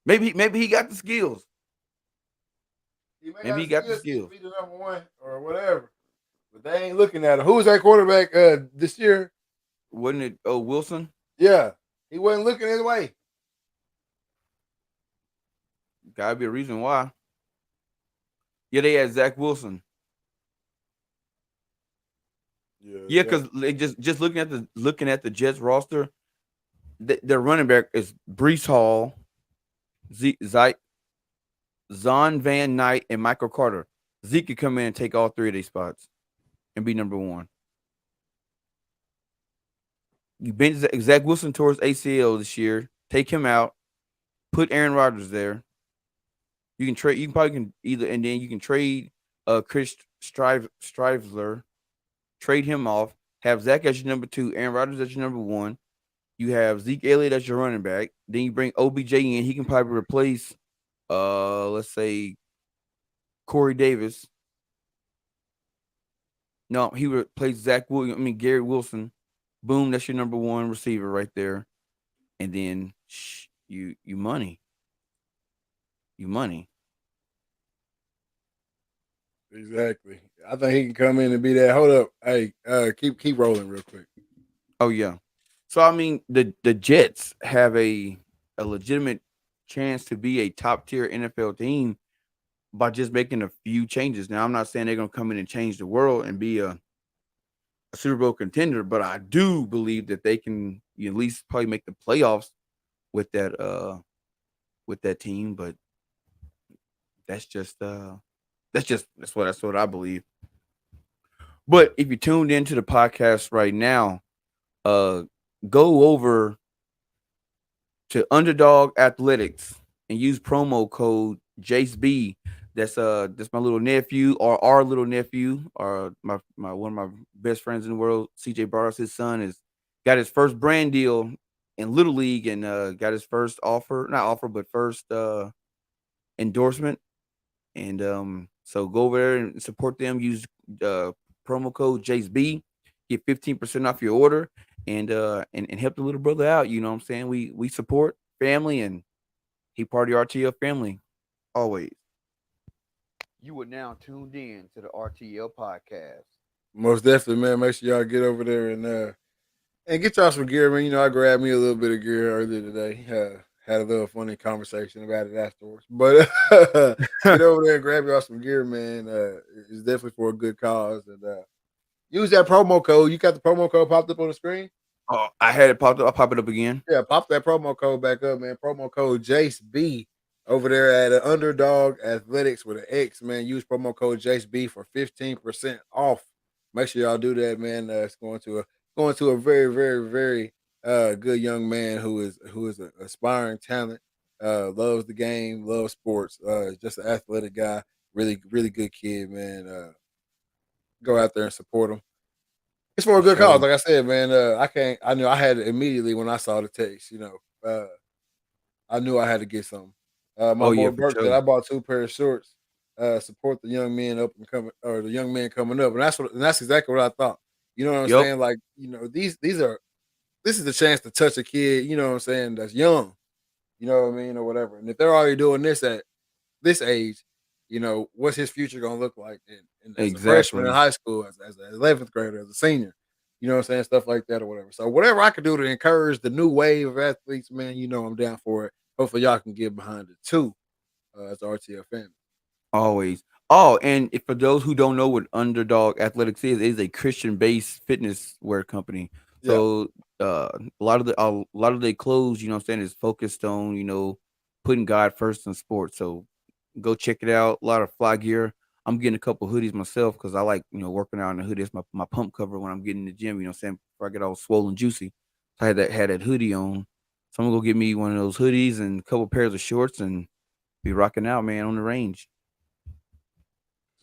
Maybe he got the skills. Maybe he got the skills. Be the number 1 or whatever. But they ain't looking at him. Who was that quarterback this year? Wasn't it Wilson? Yeah. He wasn't looking his way. Gotta be a reason why. Yeah, they had Zach Wilson. Yeah, because just looking at the Jets roster, their running back is Breece Hall, Zon Van Knight, and Michael Carter. Zeke could come in and take all 3 of these spots and be number 1. You bent Zach Wilson towards ACL this year. Take him out. Put Aaron Rodgers there. You can trade. You can trade Chris Strivler. Trade him off. Have Zach as your number 2. Aaron Rodgers as your number 1. You have Zeke Elliott as your running back. Then you bring OBJ in. He can probably replace, let's say, Corey Davis. No, he replaced Garrett Wilson. Boom, that's your number 1 receiver right there. And then you money. You money. Exactly. I think he can come in and be that. Hold up. Hey, keep rolling real quick. Oh yeah. So I mean the Jets have a legitimate chance to be a top tier NFL team by just making a few changes. Now I'm not saying they're gonna come in and change the world and be a Super Bowl contender, but I do believe that they can at least probably make the playoffs with that team. But that's what I believe. But if you tuned into the podcast right now, go over to Underdog Athletics and use promo code JaceB. That's my little nephew, or our little nephew, or my one of my best friends in the world, CJ Barros. His son got his first brand deal in Little League and got his first first endorsement. And so go over there and support them. Use promo code JaceB. Get 15% off your order and help the little brother out. You know what I'm saying? We support family, and he part of the RTL family always. You are now tuned in to the RTL podcast. Most definitely, man. Make sure y'all get over there and get y'all some gear, man. You know, I grabbed me a little bit of gear earlier today. Had a little funny conversation about it afterwards. But get over there and grab y'all some gear, man. It's definitely for a good cause. And use that promo code. You got the promo code popped up on the screen? Oh, I had it popped up. I'll pop it up again. Yeah, pop that promo code back up, man. Promo code JaceB over there at Underdog Athletics with an X, man. Use promo code JaceB for 15% off. Make sure y'all do that, man. It's going to a very, very, very good young man who is an aspiring talent, loves the game, loves sports, just an athletic guy, really, really good kid, man. Go out there and support him. It's for a good cause, like I said, man. I knew I had it immediately when I saw the text. You know, I knew I had to get something. My boy Burke said I bought 2 pairs of shorts. Support the young men up and coming, or the young man coming up, and that's exactly what I thought. You know what I'm saying? Like, you know, this is the chance to touch a kid. You know what I'm saying? That's young. You know what I mean, or whatever. And if they're already doing this at this age, you know, what's his future gonna look like as a freshman in high school, as an 11th grader, as a senior? You know what I'm saying? Stuff like that or whatever. So whatever I can do to encourage the new wave of athletes, man, you know I'm down for it. Hopefully y'all can get behind it too, as RTL family. Always. Oh, and for those who don't know what Underdog Athletics is, it is a Christian-based fitness wear company. So a lot of the clothes, you know what I'm saying, is focused on, you know, putting God first in sports. So go check it out. A lot of fly gear. I'm getting a couple hoodies myself because I like, you know, working out in the hoodie. It's my pump cover when I'm getting in the gym, you know what I'm saying, before I get all swollen juicy. So I had that hoodie on. So I'm gonna go get me one of those hoodies and a couple pairs of shorts and be rocking out, man, on the range.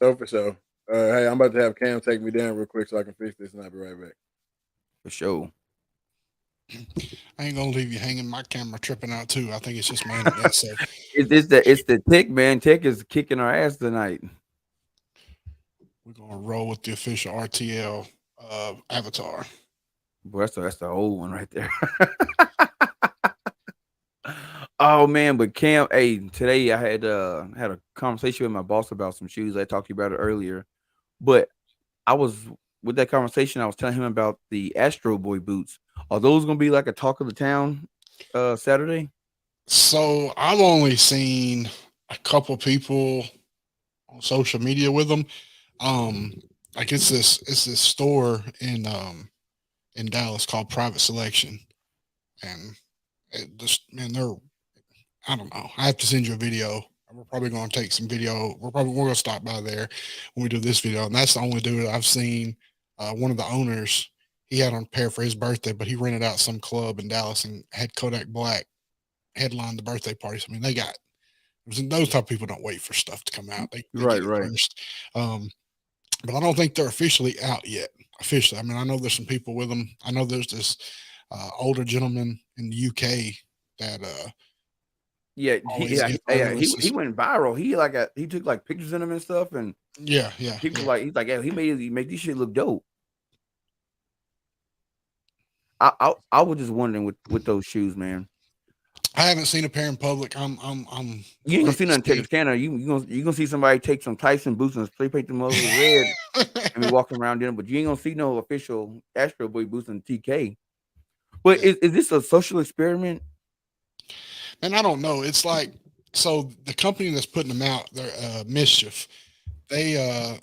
So for sure. Hey, I'm about to have Cam take me down real quick so I can fix this, and I'll be right back. For sure. I ain't gonna leave you hanging. My camera tripping out too. I think it's just my internet. So It's the tech, man. Tech is kicking our ass tonight. we're gonna roll with the official RTL avatar. Boy, that's the old one right there. Oh man, but Cam, hey, today I had a conversation with my boss about some shoes. I talked to you about it earlier, but I was with that conversation. I was telling him about the Astro Boy boots. Are those gonna be like a talk of the town Saturday? So I've only seen a couple people on social media with them. Like it's this store in Dallas called Private Selection, and it just man they're I don't know. I have to send you a video. We're probably going to take some video. We're going to stop by there when we do this video, and that's the only dude I've seen. One of the owners, he had on a pair for his birthday, but he rented out some club in Dallas and had Kodak Black headline the birthday party. So, I mean, they got those type of people don't wait for stuff to come out. They Right, get it right. first. But I don't think they're officially out yet. Officially, I mean, I know there's some people with them. I know there's this older gentleman in the UK that Yeah, always gets releases. he went viral. He took like pictures of them and stuff, and Yeah. people he's like, yeah, he make these shit look dope. I was just wondering with those shoes, man. I haven't seen a pair in public. I'm You ain't gonna see nothing in Texas, Canada. You gonna see somebody take some Tyson boots and spray paint them over red and be walking around in them, but you ain't gonna see no official Astro Boy boots in TK. But is this a social experiment? And I don't know. It's like so the company that's putting them out, they're Mischief. They've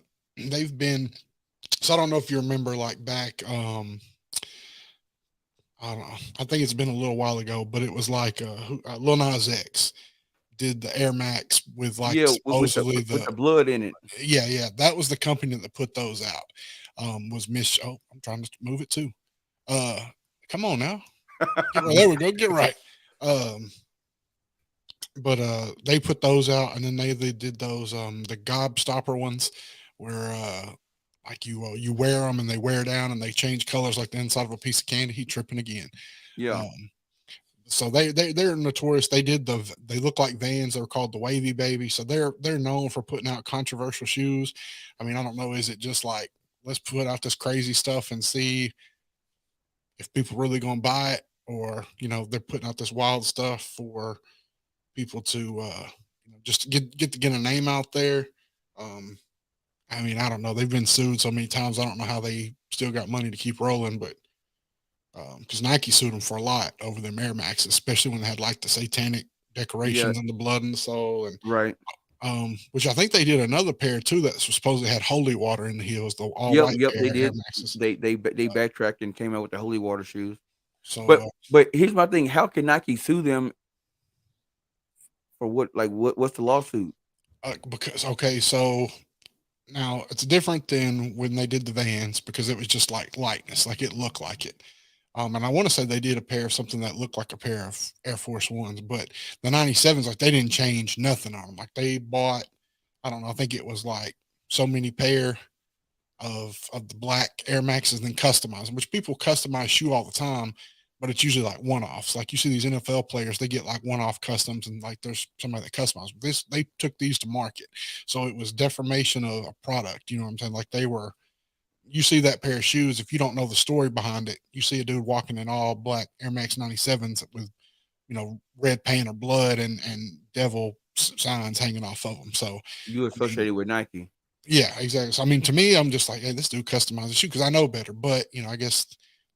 been so I don't know if you remember like back I don't know. I think it's been a little while ago, but it was like Lil Nas X did the Air Max with like Yeah, supposedly with the blood in it. yeah. That was the company that put those out. Was I'm trying to move it too. Come on now. There we go. Get right. But they put those out, and then they did those the Gobstopper ones, where like you wear them and they wear down and they change colors like the inside of a piece of candy. He tripping again. Yeah. So they're notorious. They look like Vans. They're called the Wavy Baby. So they're known for putting out controversial shoes. I mean, I don't know. Is it just like let's put out this crazy stuff and see if people really gonna buy it, or they're putting out this wild stuff for people to just get a name out there. I mean, I don't know. They've been sued so many times. I don't know how they still got money to keep rolling, but because Nike sued them for a lot over their Air Max, especially when they had like the satanic decorations and the blood and the soul, and Right. Which I think they did another pair too that supposedly had holy water in the heels, the all Yep, white pair they of did. Air Maxes. They backtracked and came out with the holy water shoes. So, But here's my thing: how can Nike sue them for what? Like what's the lawsuit? because okay, so now it's different than when they did the Vans because it was just like likeness, like it looked like it. And I want to say they did a pair of something that looked like a pair of Air Force Ones, but the 97s, like they didn't change nothing on them. Like they bought, I don't know, I think it was like so many pair of the black Air Maxes and then customize them, which people customize shoe all the time, but it's usually like one-offs. Like you see these NFL players, they get like one-off customs, and like there's somebody that customizes. This they took these to market, so it was deformation of a product. You know what I'm saying? Like they were. You see that pair of shoes, if you don't know the story behind it, you see a dude walking in all black Air Max 97s with, red paint or blood and devil signs hanging off of them. So You associated with Nike. yeah, exactly. So I mean, to me, I'm just like, hey, this dude customized the shoe because I know better. But I guess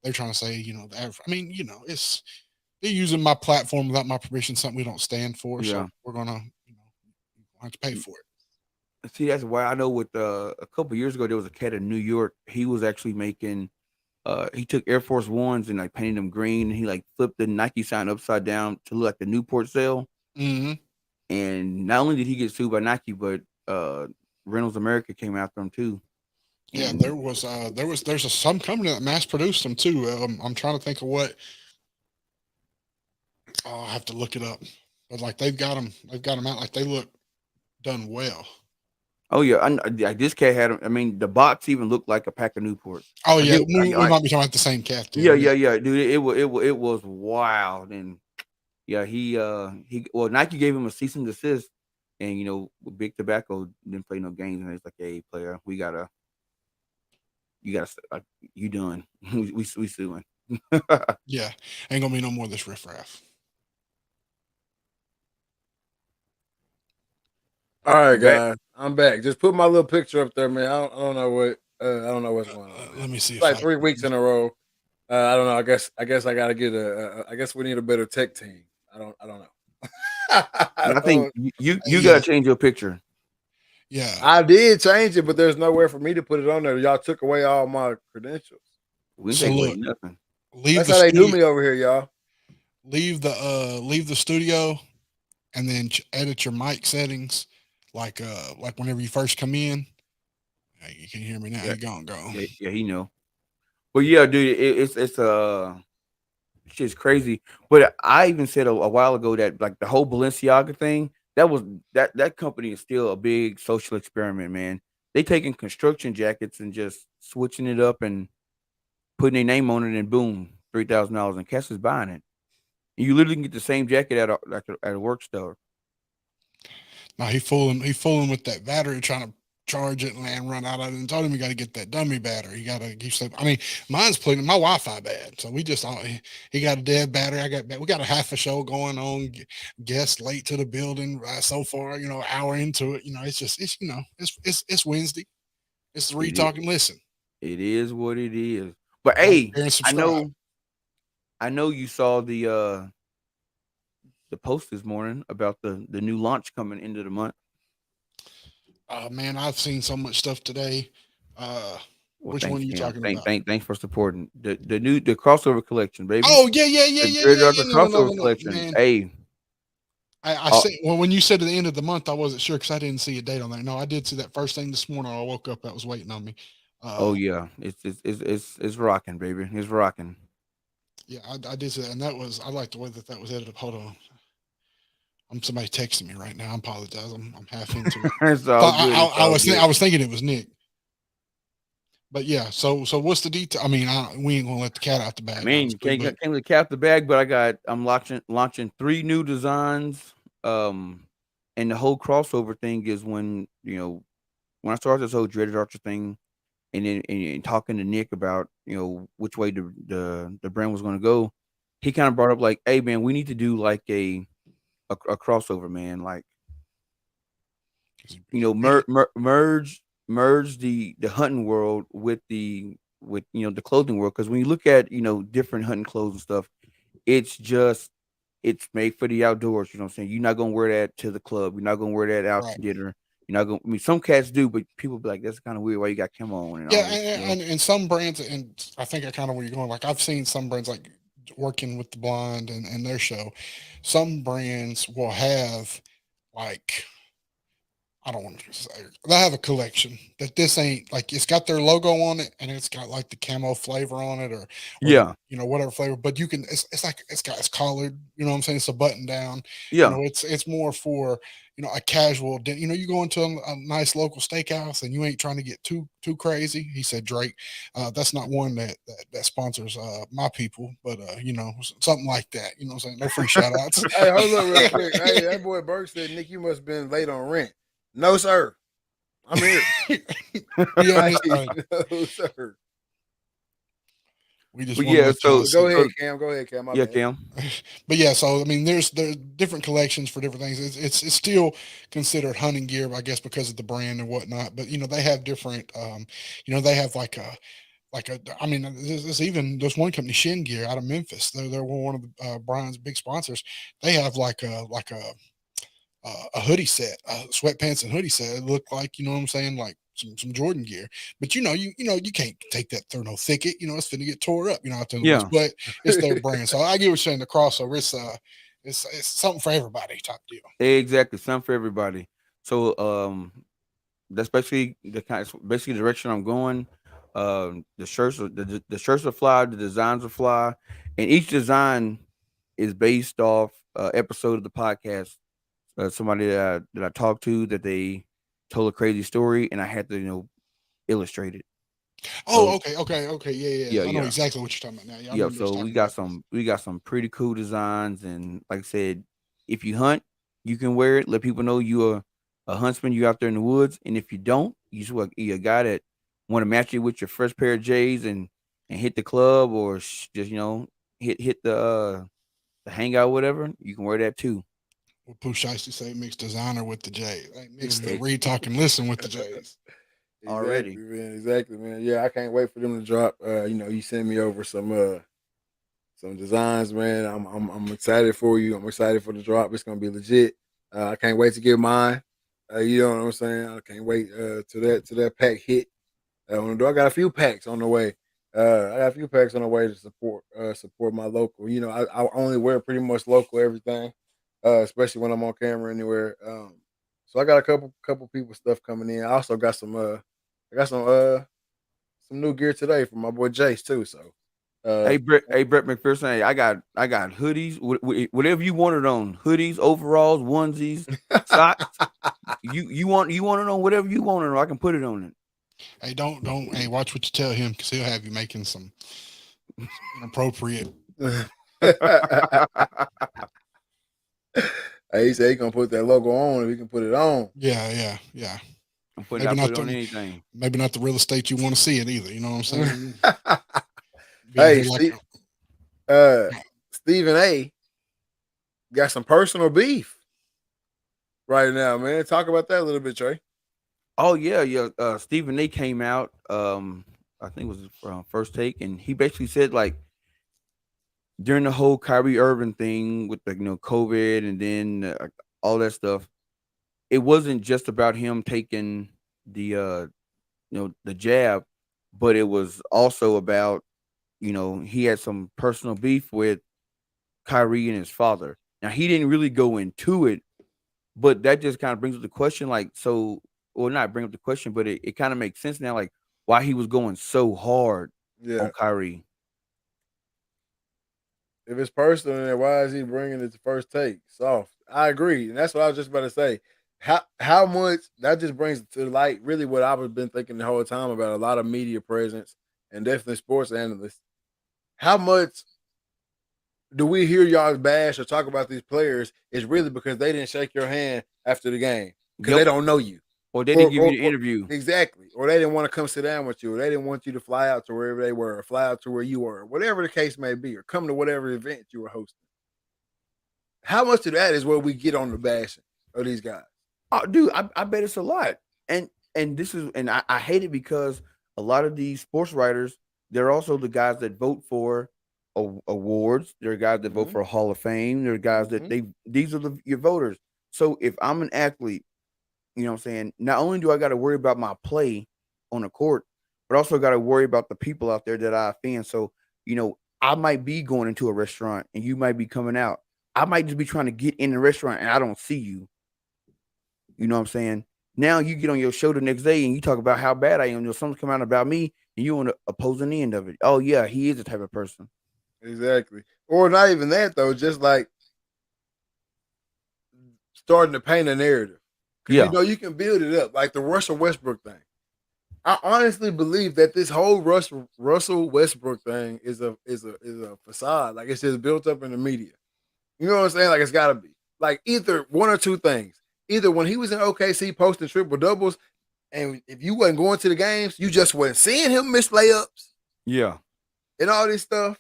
they're trying to say, it's they're using my platform without my permission, something we don't stand for. Yeah. So we're gonna, have to pay for it. See, that's why I know with a couple years ago there was a cat in New York. He was actually making he took Air Force Ones and like painted them green, and he like flipped the Nike sign upside down to look like the Newport sale. Mm-hmm. And not only did he get sued by Nike, but Reynolds America came after him too. Yeah, And there's some company that mass produced them too. I'm trying to think of what. Oh, I have to look it up. But like they've got them out like they look done well. Oh yeah, like this cat had. I mean, the box even looked like a pack of Newports. Oh Like yeah, it, we like, might be talking about the same cat yeah, then. yeah, yeah, dude. It was wild, and yeah, he well, Nike gave him a cease and desist, and Big Tobacco didn't play no games, and it's like, hey, player, you gotta, you done, we suing. Yeah, ain't gonna be no more of this riffraff. All right, You back? guys, I'm back. Just put my little picture up there, man. I don't know what I don't know what's going on, man. Let me see It's if like I 3 weeks can. in a row. I don't know. I guess I gotta get I guess we need a better tech team. I don't know. And I I think don't. you Yeah, gotta change your picture. yeah. I did change it, but there's nowhere for me to put it on there. Y'all took away all my credentials. We didn't So take away look, nothing. leave That's the how they do studio, me over here, y'all. leave the studio, and then edit your mic settings, like whenever you first come in. Hey, you can hear me now. Yeah, He gone, go. yeah, yeah. He know. But yeah, dude, it's shit's crazy. But I even said a while ago that like the whole Balenciaga thing, that company is still a big social experiment, man. They taking construction jackets and just switching it up and putting their name on it, and boom, $3,000, and Cass is buying it. And you literally can get the same jacket at a work store. Now he fooling with that battery, trying to charge it and run out of it. And told him you got to get that dummy battery. You got to keep sleeping. I mean, mine's plugged. My Wi-Fi bad, so we just he got a dead battery. We got a half a show going on. Guests late to the building so far. Hour into it. It's Wednesday. It's the Read It is, Talk and Listen. it is what it is. But Like, hey, share, and I subscribe. know I know you saw the post this morning about the new launch coming into the month. Man, I've seen so much stuff today. Well, Which one thanks, are you Cam. talking about? Thanks for supporting the crossover collection, baby. Oh yeah, yeah, yeah, The yeah, Dread yeah, Doctor yeah. No, no, no, crossover no, no, collection. man. Hey, I uh, said, well, when you said at the end of the month, I wasn't sure because I didn't see a date on there. No, I did see that first thing this morning. I woke up, that was waiting on me. oh Uh, yeah, it's rocking, baby. It's rocking. yeah, I did see that, and I like the way that was edited. Hold on, somebody texting me right now. I apologize. I'm half into it. It's I all thought good. It's I all was good. I was thinking it was Nick, but yeah. So what's the detail? I mean, we ain't gonna let the cat out the I bag, mean, obviously, but can't really cap the bag, but I'm launching 3 new designs. And the whole crossover thing is when I started this whole Dreaded Archer thing, and then and talking to Nick about which way the brand was going to go, he kind of brought up like, hey man, we need to do like a crossover, man, like merge the hunting world with the clothing world, because when you look at different hunting clothes and stuff, it's just it's made for the outdoors. You know what I'm saying? You're not gonna wear that to the club. You're not gonna wear that out right. to dinner. You're not gonna. I mean, some cats do, but people be like, "That's kind of weird. Why you got camo on and Yeah, all this?" and some brands, and I think I kind of where you're going. Like I've seen some brands like working with the blind and their show. Some brands will have like I don't want to say they have a collection that this ain't like it's got their logo on it and it's got like the camo flavor on it or the Yeah, whatever flavor, but you can it's like it's collared, what I'm saying? It's a button down, yeah, it's more for a casual you go into a nice local steakhouse and you ain't trying to get too crazy. He said Drake. That's not one that sponsors my people, but something like that. You know what I'm saying? No free shout outs. Hey, hold up real quick. Hey, that boy Burke said, Nick, you must have been late on rent. No, sir. I'm here. Be on Hey, this side. no, sir. We just but want to yeah. let y'all So, But go see. ahead, so Cam. Go ahead, Cam. My yeah, bad. Cam. But yeah, so I mean, there's different collections for different things. It's still considered hunting gear, I guess, because of the brand and whatnot. But they have different. They have like a. I mean, there's one company, Shin Gear, out of Memphis. They're one of the Brian's big sponsors. They have like a hoodie set, sweatpants and hoodie set. It looked like what I'm saying, like some Jordan gear. But you can't take that through no thicket. It's gonna get tore up. Out there in the woods. Yeah, But it's their brand, so I get what you're saying. The crossover, it's something for everybody. Type deal. exactly. Something for everybody. So, that's basically the direction I'm going. The shirts are fly. The designs are fly, and each design is based off episode of the podcast. Somebody that I talked to that they told a crazy story, and I had to illustrate it. Oh, So okay. Yeah. I know yeah. exactly what you're talking about now. Yeah, I Yep. remember us So talking about this. we got some pretty cool designs, and like I said, if you hunt, you can wear it. Let people know you are a huntsman. You out there in the woods, and if you don't, you a guy that want to match it with your fresh pair of J's and hit the club or just hit the hangout, whatever. You can wear that too. What Pooh Shiesty say, mix designer with the J's. Like, mix the Mhm. read, talk, and listen with the J's. Already. Exactly, man. Yeah, I can't wait for them to drop. You send me over some designs, man. I'm excited for you. I'm excited for the drop. It's gonna be legit. I can't wait to get mine. You know what I'm saying? I can't wait to that pack hit. On the door. I got a few packs on the way. I got a few packs on the way to support my local. I only wear pretty much local everything, especially when I'm on camera anywhere. So I got a couple people stuff coming in. I also got some new gear today from my boy Jace too. So uh Hey Brett McPherson. Hey, I got hoodies, whatever you wanted on hoodies, overalls, onesies, socks. You want it on whatever you want it on. I can put it on it. Hey, don't. Hey, watch what you tell him because he'll have you making some inappropriate. he said he gonna put that logo on if he can put it on. Yeah. I'm Maybe put not it on the anything. maybe not the real estate you want to see it either. You know what I'm saying? Be out Hey, here like Stephen A got some personal beef right now, man. Talk about that a little bit, Trey. Oh yeah. Stephen A came out. I think it was First Take, and he basically said like during the whole Kyrie Irving thing with the COVID and then all that stuff, it wasn't just about him taking the the jab, but it was also about he had some personal beef with Kyrie and his father. Now he didn't really go into it, but that just kind of brings up the question, like, so, well, not bring up the question, but it kind of makes sense now, like why he was going so hard Yeah. on Kyrie. If it's personal, then why is he bringing it to First Take? Soft. I agree, and that's what I was just about to say. How much that just brings to light really what I've been thinking the whole time about a lot of media presence and definitely sports analysts. How much do we hear y'all bash or talk about these players is really because they didn't shake your hand after the game because they Yep. don't know you, Or they didn't give you the interview. exactly, or they didn't want to come sit down with you, or they didn't want you to fly out to wherever they were, or fly out to where you were, whatever the case may be, or come to whatever event you were hosting. How much of that is what we get on the bashing of these guys? Oh, dude, I bet it's a lot. And this is, and I hate it because a lot of these sports writers, they're also the guys that vote for awards. They're guys that vote Mhm. for a Hall of Fame. They're guys that these are your voters. So if I'm an athlete, you know what I'm saying, not only do I got to worry about my play on the court, but also got to worry about the people out there that I offend. So, I might be going into a restaurant and you might be coming out. I might just be trying to get in the restaurant and I don't see you. You know what I'm saying? Now you get on your show the next day and you talk about how bad I am. Something's come out about me and you on the opposing end of it. Oh yeah, he is the type of person. Exactly. Or not even that though, just like starting to paint a narrative. Because Yeah. you can build it up. Like the Russell Westbrook thing. I honestly believe that this whole Russell Westbrook thing is a facade. Like it's just built up in the media. You know what I'm saying? Like it's gotta be. Like either one or two things. Either when he was in OKC posting triple doubles, and if you wasn't going to the games, you just wasn't seeing him miss layups Yeah. and all this stuff.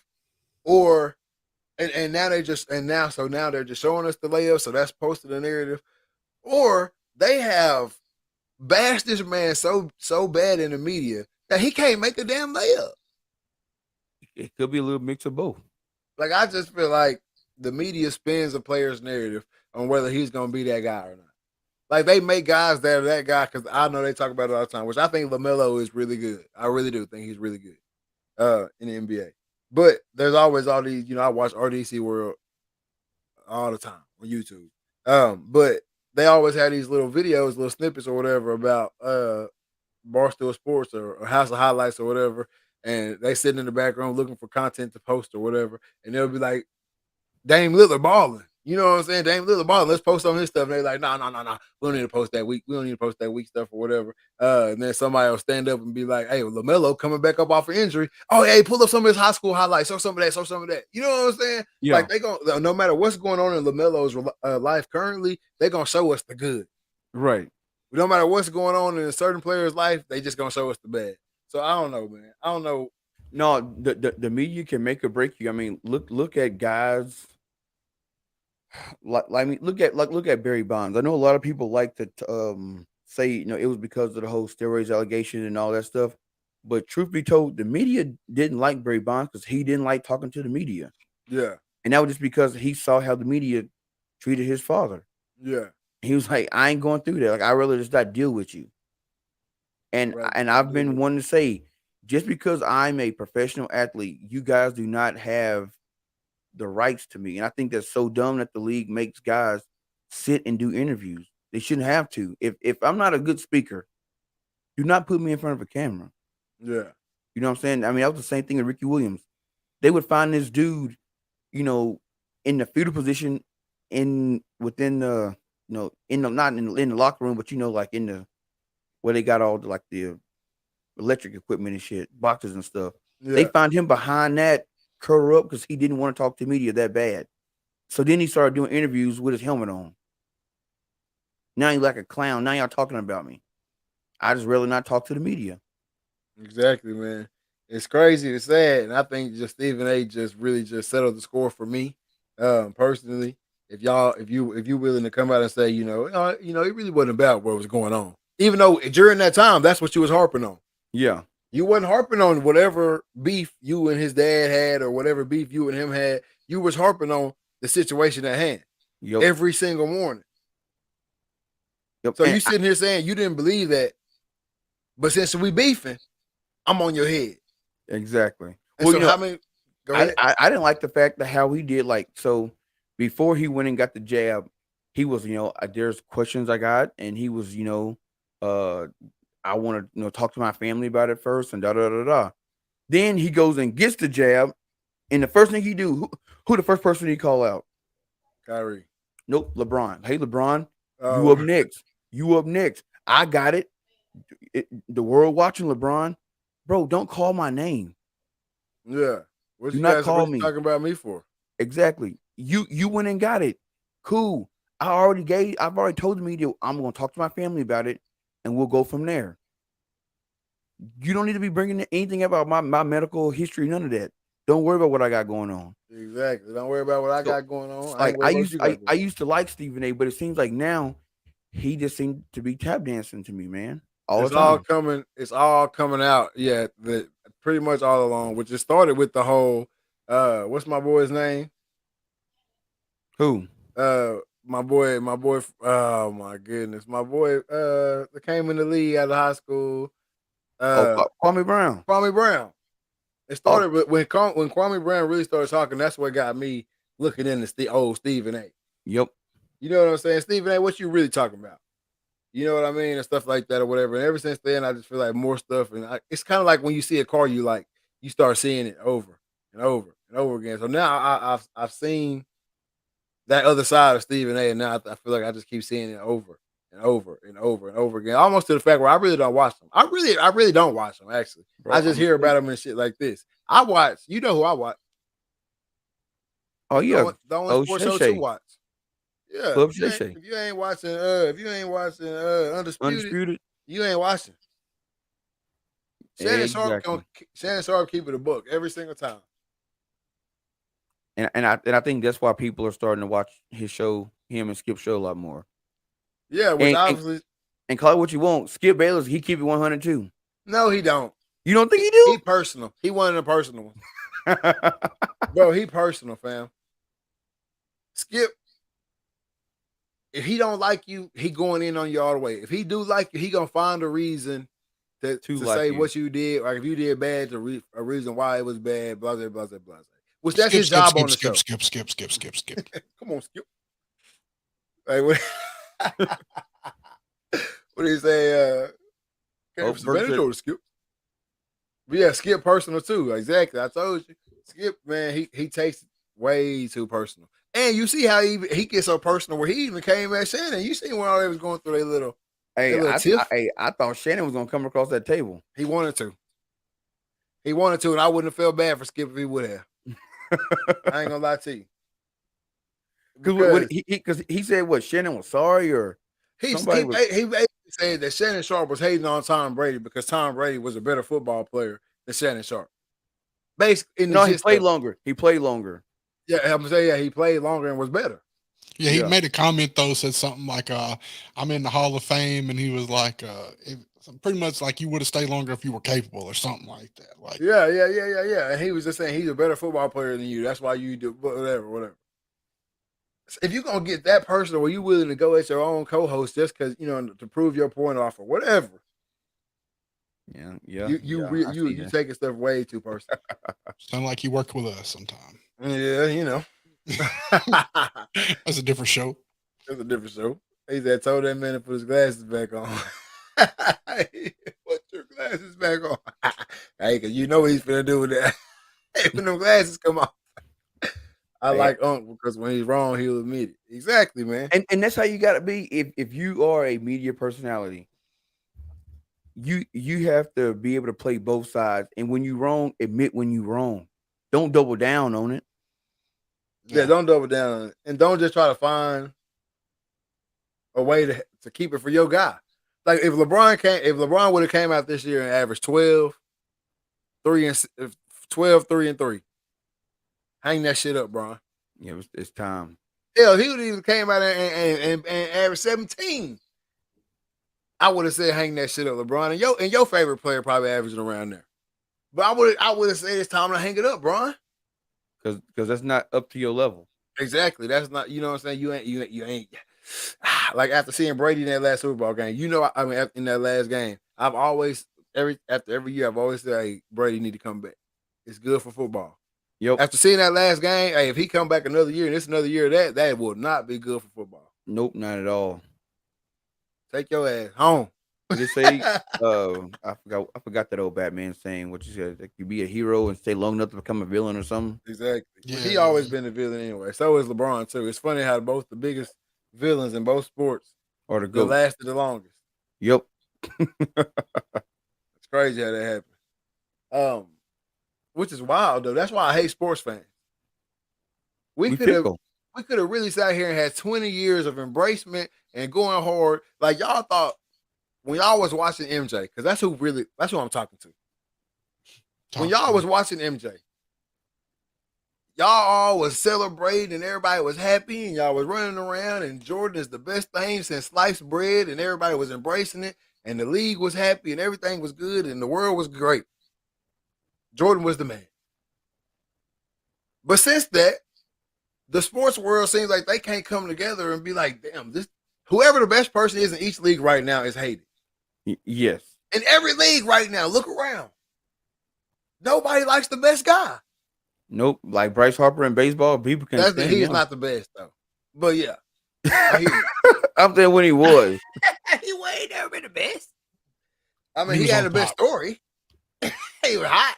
Or and now now they're just showing us the layups, so that's posted a narrative. Or they have bashed this man so bad in the media that he can't make a damn layup. It could be a little mix of both. Like I just feel like the media spins a player's narrative on whether he's gonna be that guy or not. Like they make guys that are that guy because I know they talk about it all the time, which I think LaMelo is really good. I really do think he's really good in the NBA. But there's always all these, I watch RDC World all the time on YouTube. But they always have these little videos, little snippets or whatever about Barstool Sports or House of Highlights or whatever. And they sitting in the background looking for content to post or whatever. And they'll be like, Dame Lillard balling. You know what I'm saying? Dame Lillard balling. Let's post on his stuff. And they're like, no. We don't need to post that week. We don't need to post that week stuff or whatever. And then somebody will stand up and be like, hey, LaMelo coming back up off an injury. Oh, hey, pull up some of his high school highlights. Show some of that. You know what I'm saying? Yeah. Like, they gonna, no matter what's going on in LaMelo's life currently, they're going to show us the good. Right. No matter what's going on in a certain player's life, they just going to show us the bad. So I don't know, man. I don't know. No, the media can make or break you. I mean, look at guys look at Barry Bonds. I know a lot of people like to say, you know, it was because of the whole steroids allegation and all that stuff. But truth be told, the media didn't like Barry Bonds because he didn't like talking to the media. Yeah. And that was just because he saw how the media treated his father. Yeah. He was like, I ain't going through that. Like, I'd rather just not deal with you. And I've been wanting to say, just because I'm a professional athlete, you guys do not have the rights to me. And I think that's so dumb that the league makes guys sit and do interviews. They shouldn't have to. If I'm not a good speaker, do not put me in front of a camera. Yeah. You know what I'm saying? I mean, that was the same thing with Ricky Williams. They would find this dude, you know, in the fetal position within the, you know, not in the locker room, but, you know, like in the, where they got all the, like the electric equipment and shit, boxes and stuff. Yeah. They find him behind that, curl up, because he didn't want to talk to media that bad. So then he started doing interviews with his helmet on. Now he's like a clown. Now y'all talking about me. I just rather not talk to the media. Exactly, man. It's crazy. It's sad. And I think just Stephen A just really just settled the score for me, personally. If you willing to come out and say, you know, it really wasn't about what was going on. Even though during that time, that's what you was harping on. Yeah. You wasn't harping on whatever beef you and his dad had or whatever beef you and him had. You was harping on the situation at hand. Yep. Every single morning. Yep. So you sitting here saying you didn't believe that, but since we beefing, I'm on your head. Exactly. And well, so how many? Go ahead. I didn't like the fact that how he did, like, so before he went and got the jab, he was, you know, there's questions I got, and he was, you know, I want to, you know, talk to my family about it first, and da. Then he goes and gets the jab, and the first thing he do, who the first person he call out? Kyrie. Nope, LeBron. Hey, LeBron, you up next. You up next. I got it. The world watching, LeBron. Bro, don't call my name. Yeah. Do not call me. Talking about me for? Exactly. You went and got it. Cool. I've already told the media I'm going to talk to my family about it, and we'll go from there. You don't need to be bringing anything about my medical history, none of that. Don't worry about what I got going on. Exactly. Don't worry about what I got going on. Like I used to like Stephen A, but it seems like now he just seemed to be tap dancing to me, man. It's all coming out. Yeah, pretty much all along, which it started with the whole what's my boy's name? Who? My boy, oh my goodness. My boy that came in the league out of high school. Kwame Brown. Kwame Brown. It started with when Kwame Brown really started talking, that's what got me looking into the old Stephen A. Yep. You know what I'm saying? Stephen A, what you really talking about? You know what I mean? And stuff like that or whatever. And ever since then, I just feel like more stuff. And it's kind of like when you see a car, you start seeing it over and over and over again. So now I've seen that other side of Stephen A. And now I feel like I just keep seeing it over and over and over and over again. Almost to the fact where I really don't watch them. I really don't watch them, actually. Bro, I just hear about them and shit like this. I watch. You know who I watch. Oh, yeah. The only sports show to watch. Yeah, if you ain't watching Undisputed, you ain't watching. Shannon Sharp keep it a book every single time. And I think that's why people are starting to watch his show, him and Skip show a lot more. Yeah, which obviously. And call it what you want. Skip Bayless, he keep it 100 too. No, he don't. You don't think he do? He personal. He one of the personal ones. Bro, he personal, fam. Skip. If he don't like you, he going in on you all the way. If he do like you, he gonna find a reason to like say what you did. Like if you did bad, a reason why it was bad. Blah blah blah blah. Which that's his job on the show. Skip. Come on, Skip. Hey, what? What do you say? Or Skip. But yeah, Skip personal too. Exactly. I told you, Skip, man, he takes it way too personal. And you see how he gets so personal where he even came at Shannon. You see when they was going through their little tiff. I thought Shannon was gonna come across that table. He wanted to. And I wouldn't have felt bad for Skip if he would have. I ain't gonna lie to you. Because he said what Shannon was sorry or he basically said that Shannon Sharp was hating on Tom Brady because Tom Brady was a better football player than Shannon Sharp. Basically, he played longer. He played longer. Yeah, I'm saying he played longer and was better. Yeah, he made a comment though, said something like, "I'm in the Hall of Fame," and he was like, pretty much like you would have stayed longer if you were capable or something like that. Like, yeah. And he was just saying he's a better football player than you. That's why you do whatever. If you're gonna get that personal, where you willing to go at your own co-host just because to prove your point off or whatever. Yeah. You taking stuff way too personal. Sound like you worked with us sometime. Yeah, That's a different show. That's a different show. He said, told that man to put his glasses back on. Put your glasses back on. Hey, because you know what he's finna do with that. Hey, when them glasses come off. I like Uncle because when he's wrong, he'll admit it. Exactly, man. And that's how you gotta be. If you are a media personality, you have to be able to play both sides. And when you're wrong, admit when you're wrong. Don't double down on it. Yeah, don't double down on it. And don't just try to find a way to keep it for your guy. Like if LeBron would have came out this year and averaged 12, 3 and 3. Hang that shit up, Bron. Yeah, it's time. Hell, he would even came out and averaged 17. I would have said hang that shit up, LeBron. And your favorite player probably averaging around there. But I would have said it's time to hang it up, Bron. Because that's not up to your level. Exactly. That's not, you know what I'm saying? You ain't like after seeing Brady in that last Super Bowl game, I mean in that last game, I've always after every year I've always said, hey, Brady need to come back. It's good for football. Yep. After seeing that last game, hey, if he come back another year and it's another year of that will not be good for football. Nope, not at all. Take your ass home. Just say, I forgot that old Batman saying what you said. Like you be a hero and stay long enough to become a villain or something. Exactly. Yeah. He always been a villain anyway. So is LeBron too. It's funny how both the biggest villains in both sports are the that lasted the longest. Yep. It's crazy how that happened. Which is wild though. That's why I hate sports fans. We could have really sat here and had 20 years of embracement and going hard. Like y'all thought when y'all was watching MJ, because that's who I'm talking to. When y'all was watching MJ, y'all all was celebrating and everybody was happy and y'all was running around and Jordan is the best thing since sliced bread and everybody was embracing it and the league was happy and everything was good and the world was great. Jordan was the man. But since that, the sports world seems like they can't come together and be like, damn, whoever the best person is in each league right now is hated. Yes. In every league right now, look around. Nobody likes the best guy. Nope. Like Bryce Harper in baseball, people can stand him. He's not the best though. But yeah. I'm saying when he was. He ain't never been the best. I mean, he had the best story. He was hot.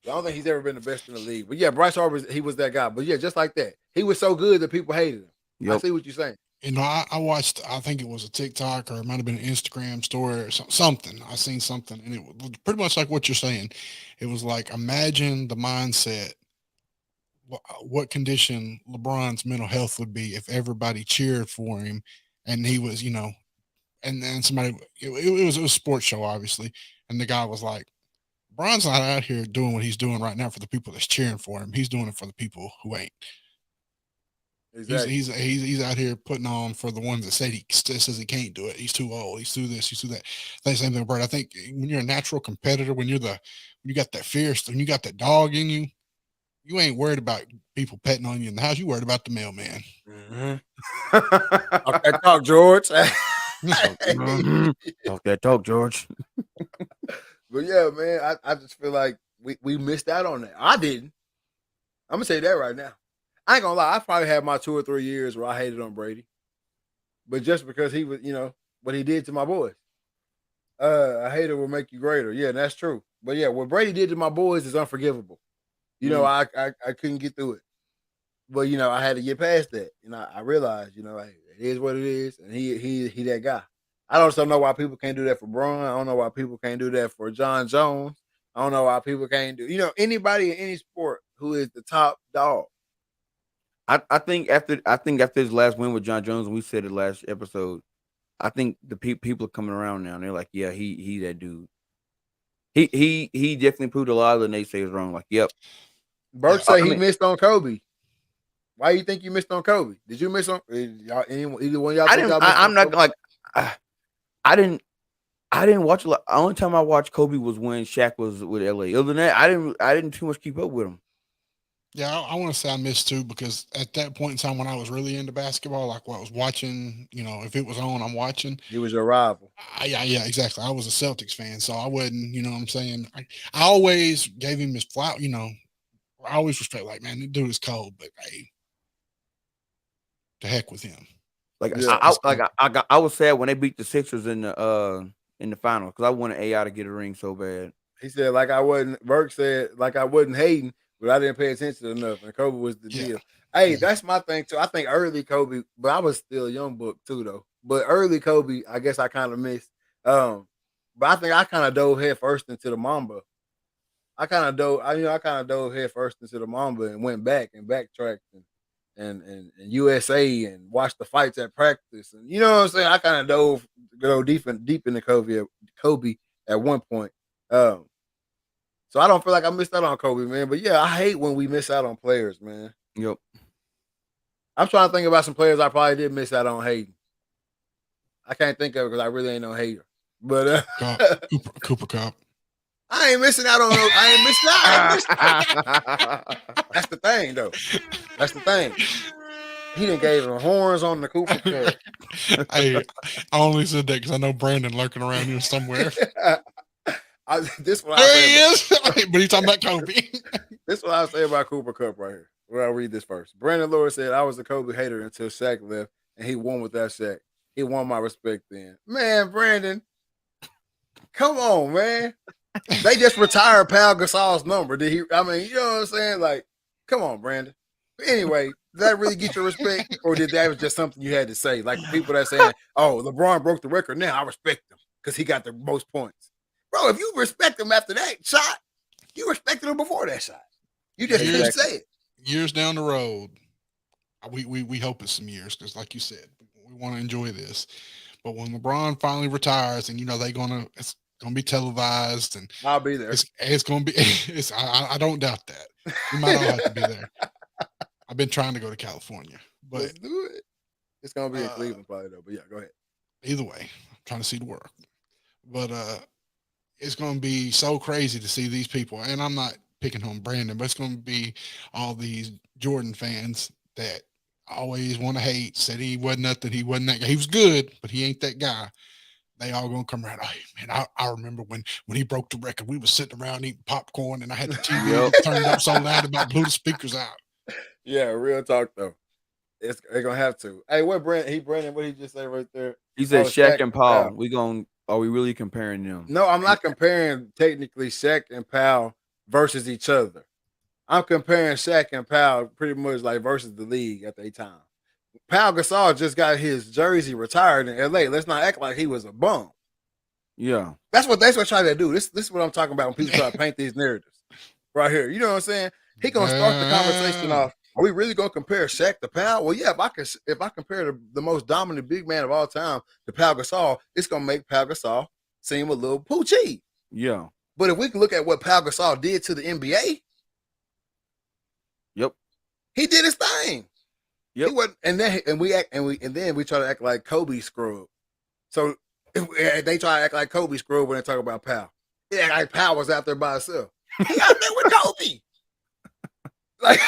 I don't think he's ever been the best in the league. But yeah, Bryce Harper, he was that guy. But yeah, just like that. He was so good that people hated him. Yep. I see what you're saying. I watched, I think it was a TikTok or it might have been an Instagram story or something. I seen something and it was pretty much like what you're saying. It was like, imagine the mindset, what condition LeBron's mental health would be if everybody cheered for him and he was, and then somebody, it was a sports show, obviously. And the guy was like, LeBron's not out here doing what he's doing right now for the people that's cheering for him. He's doing it for the people who ain't. Exactly. He's out here putting on for the ones that says he can't do it. He's too old. He's too this. He's too that. That's the same thing, Bert. I think when you're a natural competitor, when you got that fierce, when you got that dog in you, you ain't worried about people petting on you in the house. You worried about the mailman. Mm-hmm. Talk that talk, George. Talk that talk, George. But yeah, man, I just feel like we missed out on that. I didn't. I'm gonna say that right now. I ain't gonna lie. I probably had my 2 or 3 years where I hated on Brady, but just because he was, what he did to my boys, a hater will make you greater. Yeah, that's true. But yeah, what Brady did to my boys is unforgivable. I couldn't get through it. But I had to get past that. I realized, like, it is what it is, and he that guy. I don't know why people can't do that for Braun. I don't know why people can't do that for John Jones. I don't know why people can't do anybody in any sport who is the top dog. I think after his last win with John Jones, and we said it last episode, I think the people are coming around now. And they're like, yeah, he that dude. He definitely proved a lot of the naysayers wrong. Like, yep. Burke say he missed on Kobe. Why do you think you missed on Kobe? Did you miss on y'all? Either one of y'all? I didn't. I'm not like. I didn't watch a lot. The only time I watched Kobe was when Shaq was with LA. Other than that, I didn't too much keep up with him. Yeah, I want to say I missed too, because at that point in time when I was really into basketball, like what I was watching, if it was on, I'm watching. He was your rival. Yeah, exactly. I was a Celtics fan, so I wasn't, what I'm saying? I always gave him his flout, I always respect, like, man, the dude is cold, but hey, to heck with him. Like, yeah, I was sad when they beat the Sixers in the final, because I wanted AI to get a ring so bad. He said, Burke said, like I wasn't hating, but I didn't pay attention enough, and Kobe was the deal. Hey, that's my thing too. I think early Kobe, but I was still a young book too, though. But early Kobe, I guess I kind of missed. But I think I kind of dove head first into the Mamba. I kind of dove head first into the Mamba and went back and backtracked and USA and watched the fights at practice, and you know what I'm saying. I kind of dove deep into Kobe at one point. So I don't feel like I missed out on Kobe, man. But yeah, I hate when we miss out on players, man. Yep. I'm trying to think about some players I probably did miss out on hating. I can't think of it because I really ain't no hater. But Cooper Cup. I ain't missing out on no. I ain't missing out. That's the thing, though. That's the thing. He done gave him horns on the Cooper Cup. Hey, I only said that because I know Brandon lurking around here somewhere. This one there he is. But he's talking about Kobe. This is what I say about Cooper Cup right here. Well, I'll read this first. Brandon Lewis said, I was a Kobe hater until Shaq left, and he won with that Shaq. He won my respect then. Man, Brandon, come on, man. They just retired Pau Gasol's number. Did he? I mean, you know what I'm saying? Like, come on, Brandon. But anyway, did that really get your respect? Or did that was just something you had to say? Like the people that saying, oh, LeBron broke the record. Now I respect him because he got the most points. Bro, if you respect him after that shot, you respected him before that shot. You just couldn't say it. Years down the road, we hope it's some years because, like you said, we want to enjoy this. But when LeBron finally retires, and it's gonna be televised, and I'll be there. It's gonna be. I don't doubt that. We might all have to be there. I've been trying to go to California, but let's do it. It's gonna be in Cleveland probably though. But yeah, go ahead. Either way, I'm trying to see the work. But it's gonna be so crazy to see these people, and I'm not picking on Brandon, but it's gonna be all these Jordan fans that always want to hate, said he wasn't nothing, he wasn't that guy. He was good, but he ain't that guy. They all gonna come around. Oh, man, I remember when he broke the record, we was sitting around eating popcorn, and I had the TV turned up so loud about blew the speakers out. Yeah, real talk though. They're gonna have to. Hey, Brandon, what he just say right there? He said Shaq and Paul. Are we really comparing them? No, I'm not comparing technically Shaq and Pau versus each other. I'm comparing Shaq and Pau pretty much like versus the league at the time. Pau Gasol just got his jersey retired in LA. Let's not act like he was a bum. Yeah. That's what trying to do. This is what I'm talking about when people try to paint these narratives right here. You know what I'm saying? He gonna start the conversation off. Are we really gonna compare Shaq to Pau? Well, yeah, if I compare the most dominant big man of all time to Pau Gasol, it's gonna make Pau Gasol seem a little poochie. Yeah. But if we can look at what Pau Gasol did to the NBA, yep, he did his thing. Yep. He wasn't, and then we try to act like Kobe scrub. So if they try to act like Kobe scrub when they talk about Pau. Yeah, like Pau was out there by himself. He out there with Kobe. Like,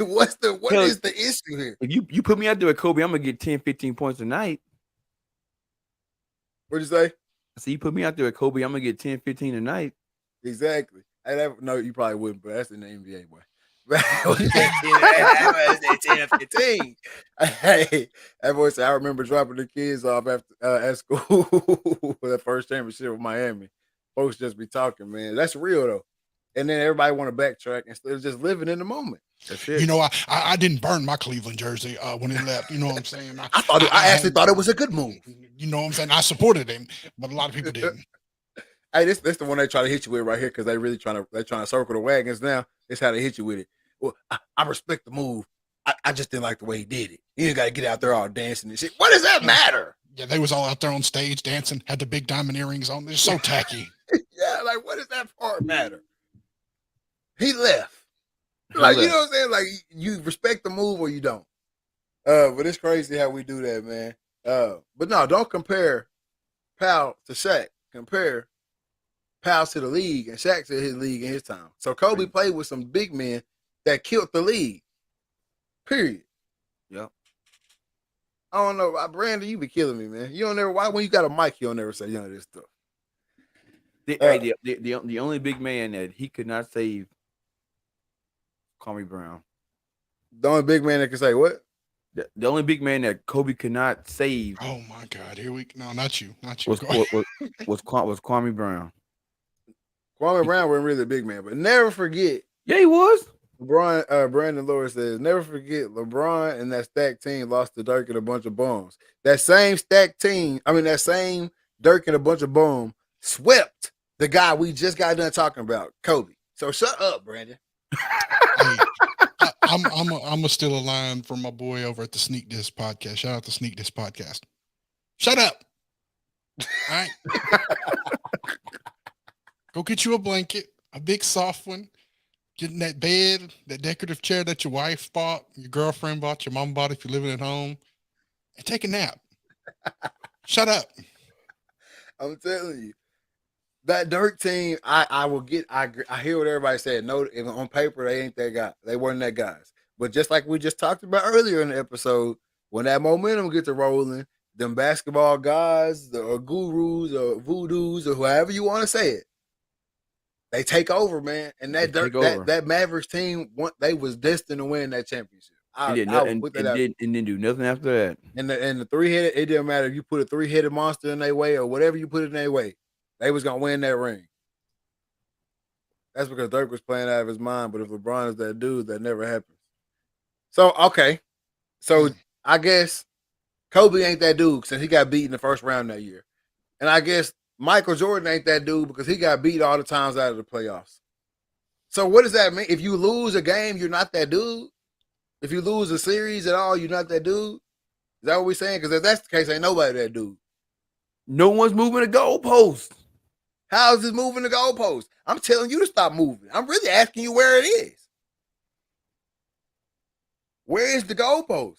what is the issue here? If you put me out there with Kobe, I'm gonna get 10, 15 points a night. What'd you say? I said, you put me out there with Kobe, I'm gonna get 10, 15 a night. Exactly. No, you probably wouldn't, but that's in the NBA, boy. 10 or 15. Hey, that boy said, I remember dropping the kids off after at school for that first championship with Miami. Folks just be talking, man. That's real though. And then everybody want to backtrack instead of just living in the moment. That's it. You know, I didn't burn my Cleveland jersey when he left. You know what I'm saying? I actually thought it was a good move. You know what I'm saying? I supported him, but a lot of people didn't. Hey, this the one they try to hit you with right here because they really trying to circle the wagons now. It's how they hit you with it. Well, I respect the move. I just didn't like the way he did it. You ain't got to get out there all dancing and shit. What does that matter? Yeah, they was all out there on stage dancing, had the big diamond earrings on. They're so tacky. Yeah, like what does that part matter? He left. Like, you know what I'm saying? Like, you respect the move or you don't. But it's crazy how we do that, man. But no, don't compare Powell to Shaq. Compare Powell to the league and Shaq to his league in his time. So Kobe played with some big men that killed the league. Period. Yep. I don't know. Brandon, you be killing me, man. You don't never, why when you got a mic, you don't never say none of this stuff. The only big man that he could not save, Kwame Brown. The only big man that can say what? The only big man that Kobe could not save. Oh my God! No, not you. Was Kwame Brown. Kwame Brown wasn't really a big man, but never forget. Yeah, he was. Brandon Lewis says, never forget LeBron and that stacked team lost to Dirk and a bunch of bums. That same stacked team, that same Dirk and a bunch of bums swept the guy we just got done talking about, Kobe. So shut up, Brandon. Hey, I'm gonna steal a line from my boy over at the Sneak Diss podcast. Shout out to Sneak Diss podcast. Shut up. All right. Go get you a blanket, a big soft one. Get in that bed, that decorative chair that your wife bought, your girlfriend bought, your mom bought if you're living at home, and take a nap. Shut up. I'm telling you. That Dirk team, I hear what everybody said. No, on paper, they ain't that guy. They weren't that guys. But just like we just talked about earlier in the episode, when that momentum gets to rolling, them basketball guys, or gurus, or voodoos, or however you want to say it, they take over, man. And that Mavericks team, they was destined to win that championship. And didn't do nothing after that. And the three-headed, it didn't matter if you put a three-headed monster in their way or whatever you put in their way. They was going to win that ring. That's because Dirk was playing out of his mind. But if LeBron is that dude, that never happens. So, okay. So, I guess Kobe ain't that dude since he got beat in the first round that year. And I guess Michael Jordan ain't that dude because he got beat all the times out of the playoffs. So, what does that mean? If you lose a game, you're not that dude? If you lose a series at all, you're not that dude? Is that what we're saying? Because if that's the case, ain't nobody that dude. No one's moving the goalpost. How is it moving the goalpost? I'm telling you to stop moving. I'm really asking you where it is. Where is the goalpost?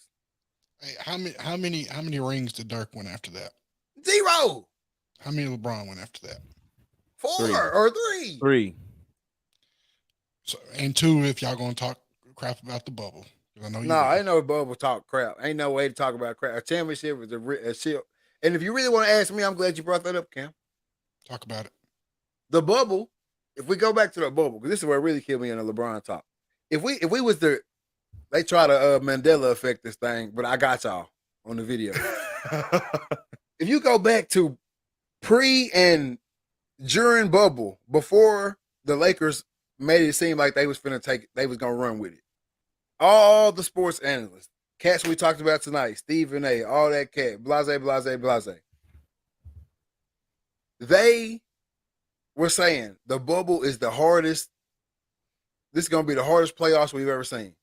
Hey, how many rings did Dirk win after that? 0. How many LeBron went after that? 4 or 3. 3. So, and 2 if y'all gonna talk crap about the bubble. I know ain't no bubble talk crap. Ain't no way to talk about crap. A championship is a shit. And if you really want to ask me, I'm glad you brought that up, Cam. Talk about it. The bubble, if we go back to the bubble, because this is where it really killed me in the LeBron talk. If we was they try to Mandela effect this thing, but I got y'all on the video. If you go back to pre and during bubble, before the Lakers made it seem like they was gonna run with it. All the sports analysts, cats we talked about tonight, Stephen A, all that cat, blase. They were saying the bubble is the hardest. This is going to be the hardest playoffs we've ever seen.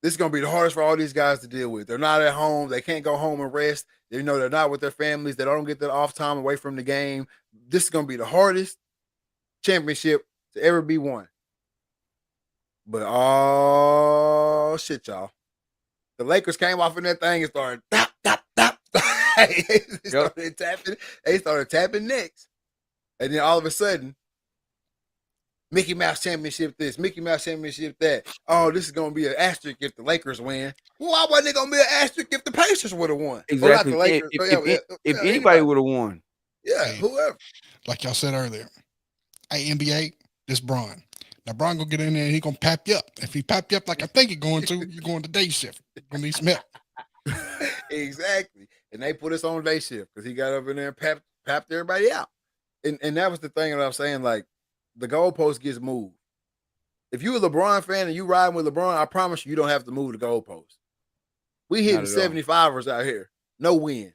This is going to be the hardest for all these guys to deal with. They're not at home. They can't go home and rest. They're not with their families. They don't get that off time away from the game. This is going to be the hardest championship to ever be won. But, oh, shit, y'all. The Lakers came off in that thing and started They started tapping necks. And then all of a sudden, Mickey Mouse Championship this, Mickey Mouse Championship that. Oh, this is going to be an asterisk if the Lakers win. Well, why wasn't it going to be an asterisk if the Pacers would have won? Exactly. If anybody would have won. Yeah, whoever. Like y'all said earlier. Hey, NBA, this Bron. Now, Bron going to get in there and he's going to pap you up. If he pap you up like I think he's going to, you're going to day shift. You're going to need some help. Exactly. And they put us on day shift because he got up in there and papped everybody out. And that was the thing that I was saying, like, the goalpost gets moved. If you're a LeBron fan and you riding with LeBron, I promise you don't have to move the goalpost. We hitting 75ers out here. No win.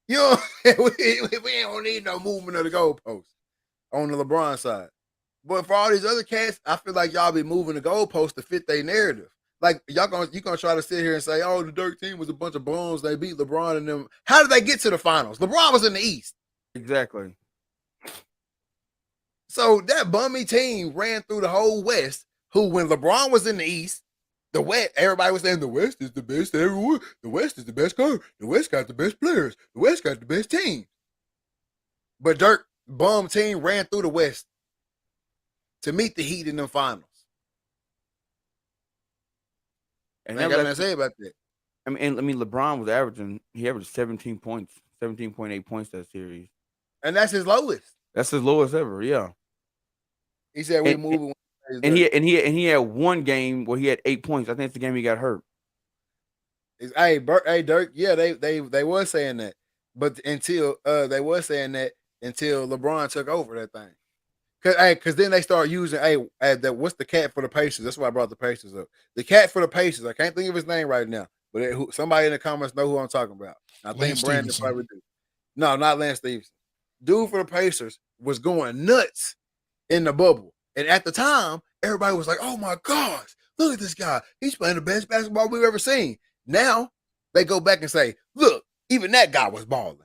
You know, we don't need no movement of the goalpost on the LeBron side. But for all these other cats, I feel like y'all be moving the goalpost to fit their narrative. Like you gonna try to sit here and say, "Oh, the Dirk team was a bunch of bums. They beat LeBron and them." How did they get to the finals? LeBron was in the East. Exactly. So that bummy team ran through the whole West. Who, when LeBron was in the East, the West, everybody was saying the West is the best everywhere. The West is the best color. The West got the best players. The West got the best team. But Dirk bum team ran through the West to meet the Heat in the finals. And I got nothing to say about that. I mean, LeBron was he averaged 17 points, 17.8 points that series. And that's his lowest. That's his lowest ever, yeah. He said we're moving. And he had one game where he had 8 points. I think it's the game he got hurt. Hey, Dirk, yeah, they was saying that. But until LeBron took over that thing. Cause then they start using what's the cat for the Pacers? That's why I brought the Pacers up. The cat for the Pacers. I can't think of his name right now, but somebody in the comments know who I'm talking about. I think Brandon probably do. No, not Lance Stevenson. Dude for the Pacers was going nuts in the bubble, and at the time, everybody was like, "Oh my gosh, look at this guy! He's playing the best basketball we've ever seen." Now they go back and say, "Look, even that guy was balling."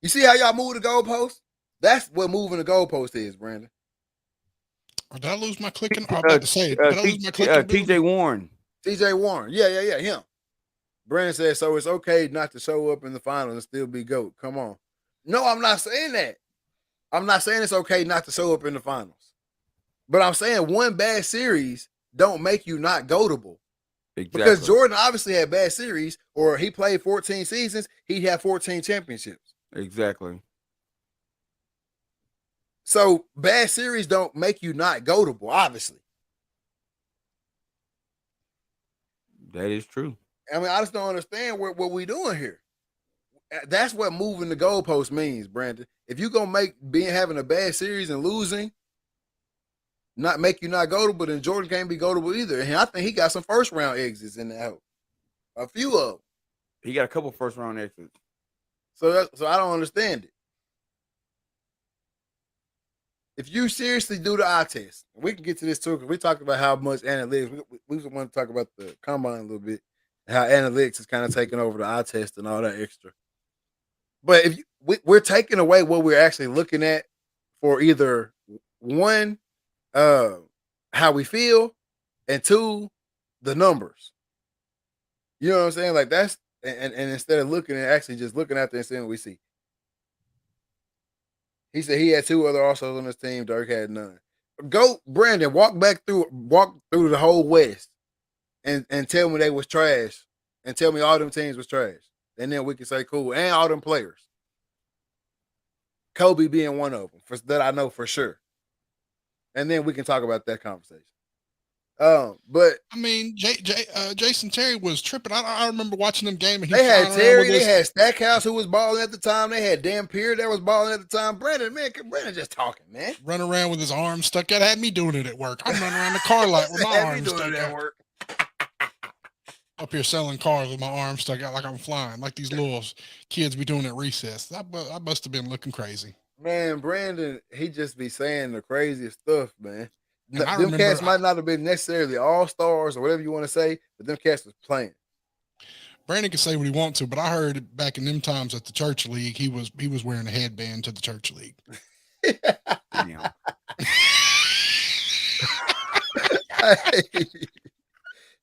You see how y'all move the goalpost? That's what moving the goalpost is, Brandon. Did I lose my clicking? I'm about to say it. Did I lose my clicking? TJ Warren. TJ Warren. Yeah, him. Brandon said, so it's okay not to show up in the finals and still be GOAT. Come on. No, I'm not saying that. I'm not saying it's okay not to show up in the finals. But I'm saying one bad series don't make you not GOATable. Exactly. Because Jordan obviously had bad series, or he played 14 seasons, he'd have 14 championships. Exactly. So bad series don't make you not GOATable, obviously. That is true. I mean, I just don't understand what we doing here. That's what moving the goalpost means, Brandon. If you're gonna make having a bad series and losing not make you not GOATable, then Jordan can't be GOATable either. And I think he got some first round exits in that. A few of them. He got a couple first round exits. So I don't understand it. If you seriously do the eye test, we can get to this too, because we talked about how much analytics. We want to talk about the combine a little bit, how analytics is kind of taking over the eye test and all that extra. But if we're taking away what we're actually looking at for either one, how we feel, and two, the numbers. You know what I'm saying? Like that's and instead of looking and actually just looking at there and seeing what we see. He said he had two other All-Stars on his team. Dirk had none. Go, Brandon, walk through the whole West and tell me they was trash. And tell me all them teams was trash. And then we can say cool. And all them players. Kobe being one of them that I know for sure. And then we can talk about that conversation. But I mean, Jason Terry was tripping. I remember watching them game. And they had Terry, they had Stackhouse who was balling at the time. They had Dan Pierre that was balling at the time. Brandon just talking, man. Running around with his arms stuck out. Had me doing it at work. I'm running around the car lot with my arms stuck out. Work. Up here selling cars with my arms stuck out like I'm flying, like these little kids be doing at recess. I must have been looking crazy. Man, Brandon, he just be saying the craziest stuff, man. Them cats might not have been necessarily all-stars or whatever you want to say, but them cats was playing. Brandon can say what he wants to, but I heard back in them times at the church league, he was wearing a headband to the church league.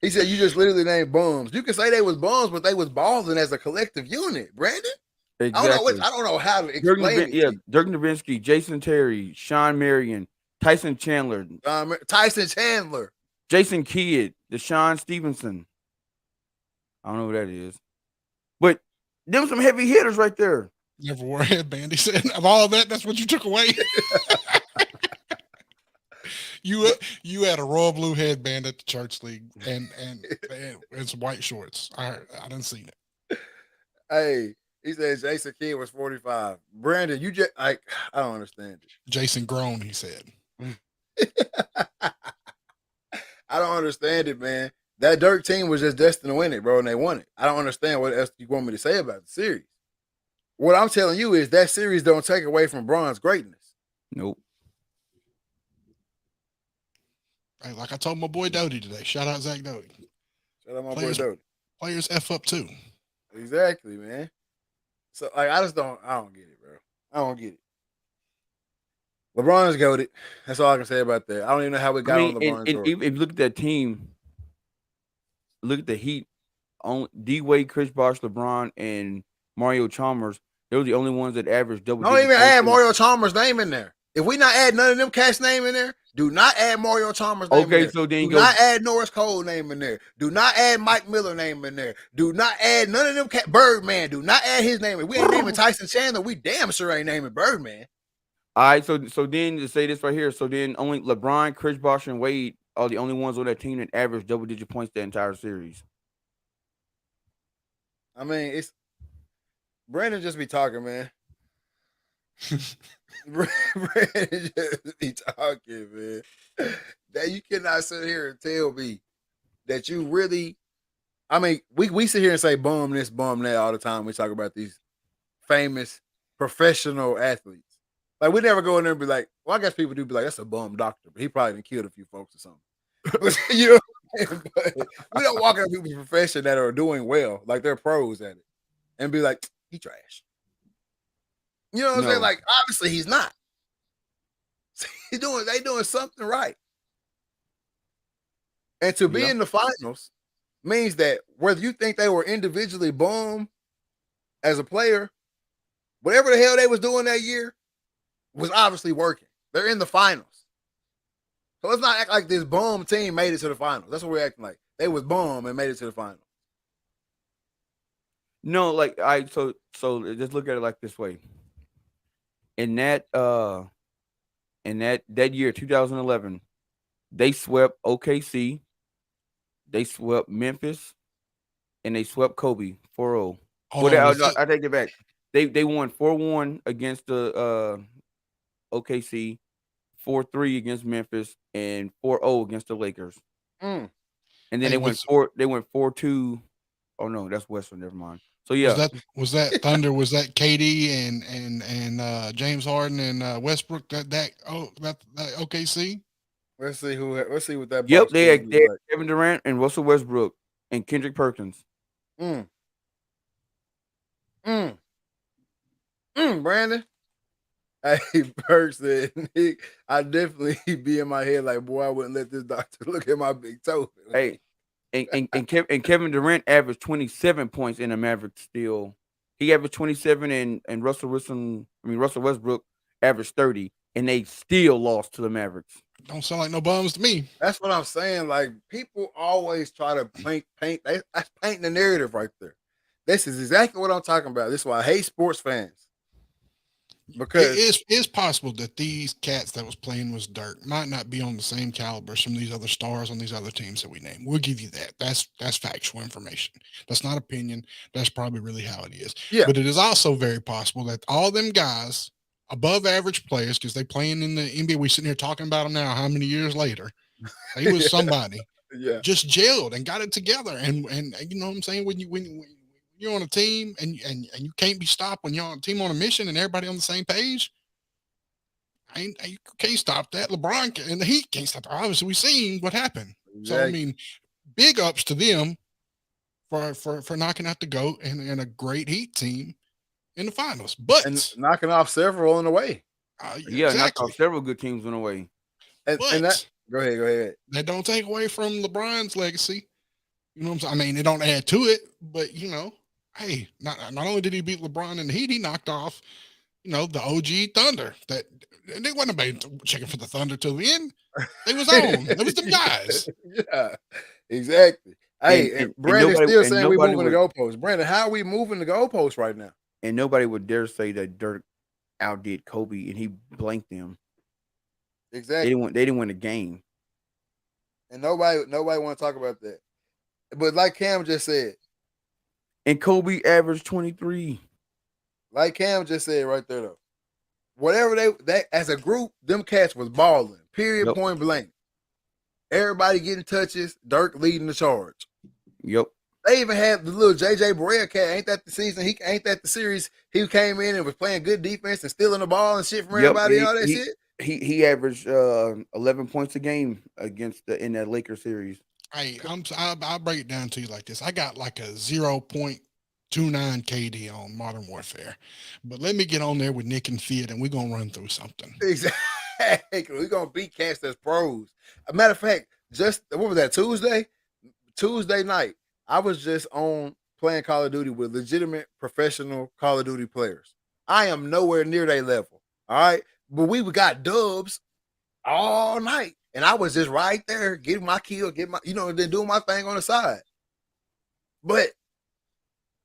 He said you just literally named bums. You can say they was bums, but they was balling as a collective unit, Brandon. Exactly. I don't know how to explain it. Yeah, Dirk Nowitzki, Jason Terry, Sean Marion, Tyson Chandler, Jason Kidd, Deshaun Stevenson. I don't know who that is, but them some heavy hitters right there. Never wore a headband. He said, of all that, that's what you took away. You had a royal blue headband at the church league and some white shorts. I didn't see it. Hey, he said Jason Kidd was 45. Brandon, you just I don't understand it. Jason grown, he said. I don't understand it, man. That Dirk team was just destined to win it, bro, and they won it. I don't understand what else you want me to say about the series. What I'm telling you is that series don't take away from Bron's greatness. Nope. Hey, like I told my boy Doty today. Shout out Zach Doty. Shout out my boy Doty. Players F up too. Exactly, man. So like I don't get it, bro. I don't get it. LeBron's goated. That's all I can say about that. I don't even know how we got on LeBron's and if you look at that team, look at the Heat. On D-Wade, Chris Bosh, LeBron, and Mario Chalmers. They were the only ones that averaged double. Don't even add Mario Chalmers' name in there. If we not add none of them cats' name in there, do not add Mario Chalmers' name in there. So then do not add Norris Cole name in there. Do not add Mike Miller name in there. Do not add none of them Birdman. Do not add his name. If we ain't naming Tyson Chandler, we damn sure ain't naming Birdman. All right, so then to say this right here, so then only LeBron, Chris Bosh, and Wade are the only ones on that team that averaged double-digit points the entire series. I mean, it's Brandon just be talking, man. Brandon just be talking, man. That you cannot sit here and tell me that you really. I mean, we sit here and say bum this, bum that all the time. We talk about these famous professional athletes. Like we never go in there and be like, well, I guess people do be like, that's a bum doctor, but he probably done killed a few folks or something. You know. But we don't walk in people's profession that are doing well, like they're pros at it, and be like, he trash. You know what I'm saying? Like, obviously he's not. They doing something right. And to be in the finals means that whether you think they were individually bum as a player, whatever the hell they was doing that year was obviously working. They're in the finals. So let's not act like this bum team made it to the finals. That's what we're acting like. They was bum and made it to the finals. No, like so just look at it like this way. In that year, 2011, they swept OKC, they swept Memphis, and they swept Kobe 4-0. I take it back. They won 4-1 against the OKC. 4-3 against Memphis and 4-0 against the Lakers. And then they went 4-2. Oh no, that's Western. Never mind. So yeah, was that Thunder? Was that KD and James Harden and Westbrook? That OKC. Let's see what that. Yep, they had Kevin Durant and Russell Westbrook and Kendrick Perkins. Brandon. Hey, person, I definitely be in my head like, boy, I wouldn't let this doctor look at my big toe. Hey, and Kevin Durant averaged 27 points in the Mavericks. Still, he averaged 27, and Russell Westbrook averaged 30, and they still lost to the Mavericks. Don't sound like no bums to me. That's what I'm saying. Like people always try to paint. That's painting the narrative right there. This is exactly what I'm talking about. This is why I hate sports fans. Because it's possible that these cats that was playing was dirt might not be on the same caliber as some of these other stars on these other teams that we name. We'll give you that. That's factual information. That's not opinion. That's probably really how it is. Yeah. But it is also very possible that all them guys, above average players, because they playing in the NBA, we sitting here talking about them now. How many years later? He was somebody. Just gelled and got it together. And you know what I'm saying? When you're on a team and you can't be stopped when you're on a team on a mission and everybody on the same page. You can't stop that. LeBron and the Heat can't stop that. Obviously, we've seen what happened. Exactly. So I mean, big ups to them for knocking out the GOAT and a great Heat team in the finals. But and knocking off several on the way. Knocked off several good teams on the way. And that go ahead. That don't take away from LeBron's legacy. You know what I'm saying? I mean, it don't add to it, but you know. Hey, not only did he beat LeBron in the Heat, he knocked off, the OG Thunder. That they wasn't about checking for the Thunder till the end. They was on. It was the guys. Yeah, exactly. Hey, and Brandon's still saying we moving the goalposts. Brandon, how are we moving the goalposts right now? And nobody would dare say that Dirk outdid Kobe and he blanked them. Exactly. They didn't win a game. And nobody want to talk about that. But like Cam just said. And Kobe averaged 23. Like Cam just said right there, though. whatever they as a group, them cats was balling. Period. Yep. Point blank. Everybody getting touches. Dirk leading the charge. Yep. They even had the little JJ Barea cat. Ain't that the season? Ain't that the series? He came in and was playing good defense and stealing the ball and shit from everybody. And all that shit. He averaged 11 points a game in that Lakers series. Hey, I'll break it down to you like this. I got like a 0.29 KD on Modern Warfare, but let me get on there with Nick and Fiat, and we're gonna run through something. Exactly. We're gonna beat cats as pros. A matter of fact, just what was that Tuesday night? I was just on playing Call of Duty with legitimate professional Call of Duty players. I am nowhere near their level. All right. But we got dubs all night. And I was just right there getting my kill, then doing my thing on the side. But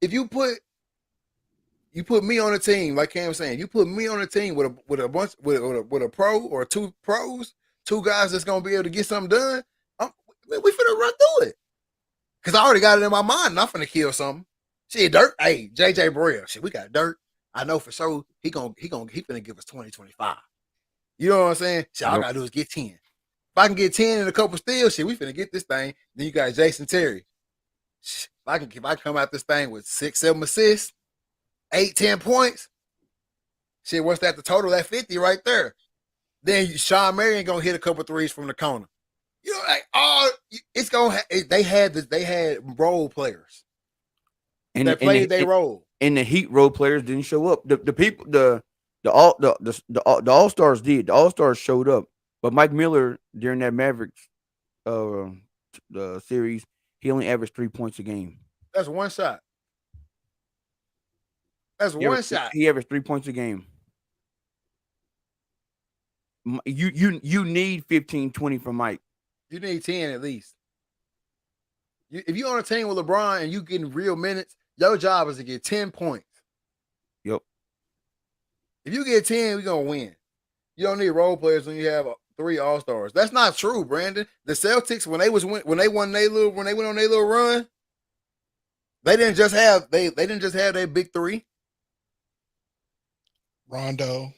if you put me on a team, like Cam was saying, you put me on a team with a pro or two pros, two guys that's gonna be able to get something done, we finna run through it. Cause I already got it in my mind and I'm finna kill something. Shit, Dirk. Hey, JJ Barea. Shit, we got Dirk. I know for sure he finna give us 20, 25. You know what I'm saying? Shit, all I gotta do is get 10. If I can get 10 and a couple steals, shit, we finna get this thing. Then you got Jason Terry. Shit, if I come out this thing with 6, 7 assists, 8, 10 points, shit, what's that? The total at 50 right there. Then Sean Marion gonna hit a couple threes from the corner. You know, like they had role players that played their role. And the Heat role players didn't show up. The All-Stars did. The All-Stars showed up. But Mike Miller during that Mavericks the series, he only averaged 3 points a game. That's one shot. Shot. He averaged 3 points a game. You need 15, 20 from Mike. You need 10 at least. If you're on a team with LeBron and you getting real minutes, your job is to get 10 points. Yep. If you get 10, we're gonna win. You don't need role players when you have 3 All-Stars. That's not true, Brandon. The Celtics, when they went on their little run, they didn't just have their big 3. Rondo,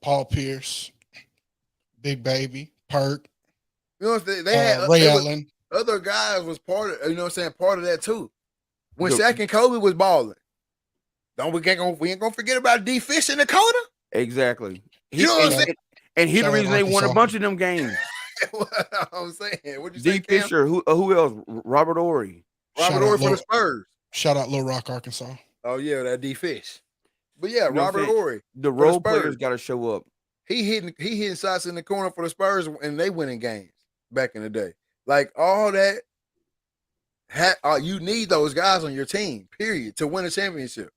Paul Pierce, Big Baby, Perk. You know what they had Ray Allen. Other guys was part of part of that too. When Shaq and Kobe was balling. We ain't gonna forget about D Fish in the corner. Exactly. You know what I'm saying? And he's the reason they won a bunch of them games. What I'm saying. What'd you say, D Fisher, who else? Robert Ory. Robert Ory for the Spurs. Shout out Little Rock, Arkansas. Oh yeah, that D Fish. But yeah, Robert Ory. The role players got to show up. He hitting shots in the corner for the Spurs, and they winning games back in the day. Like all that, you need those guys on your team. Period, to win a championship.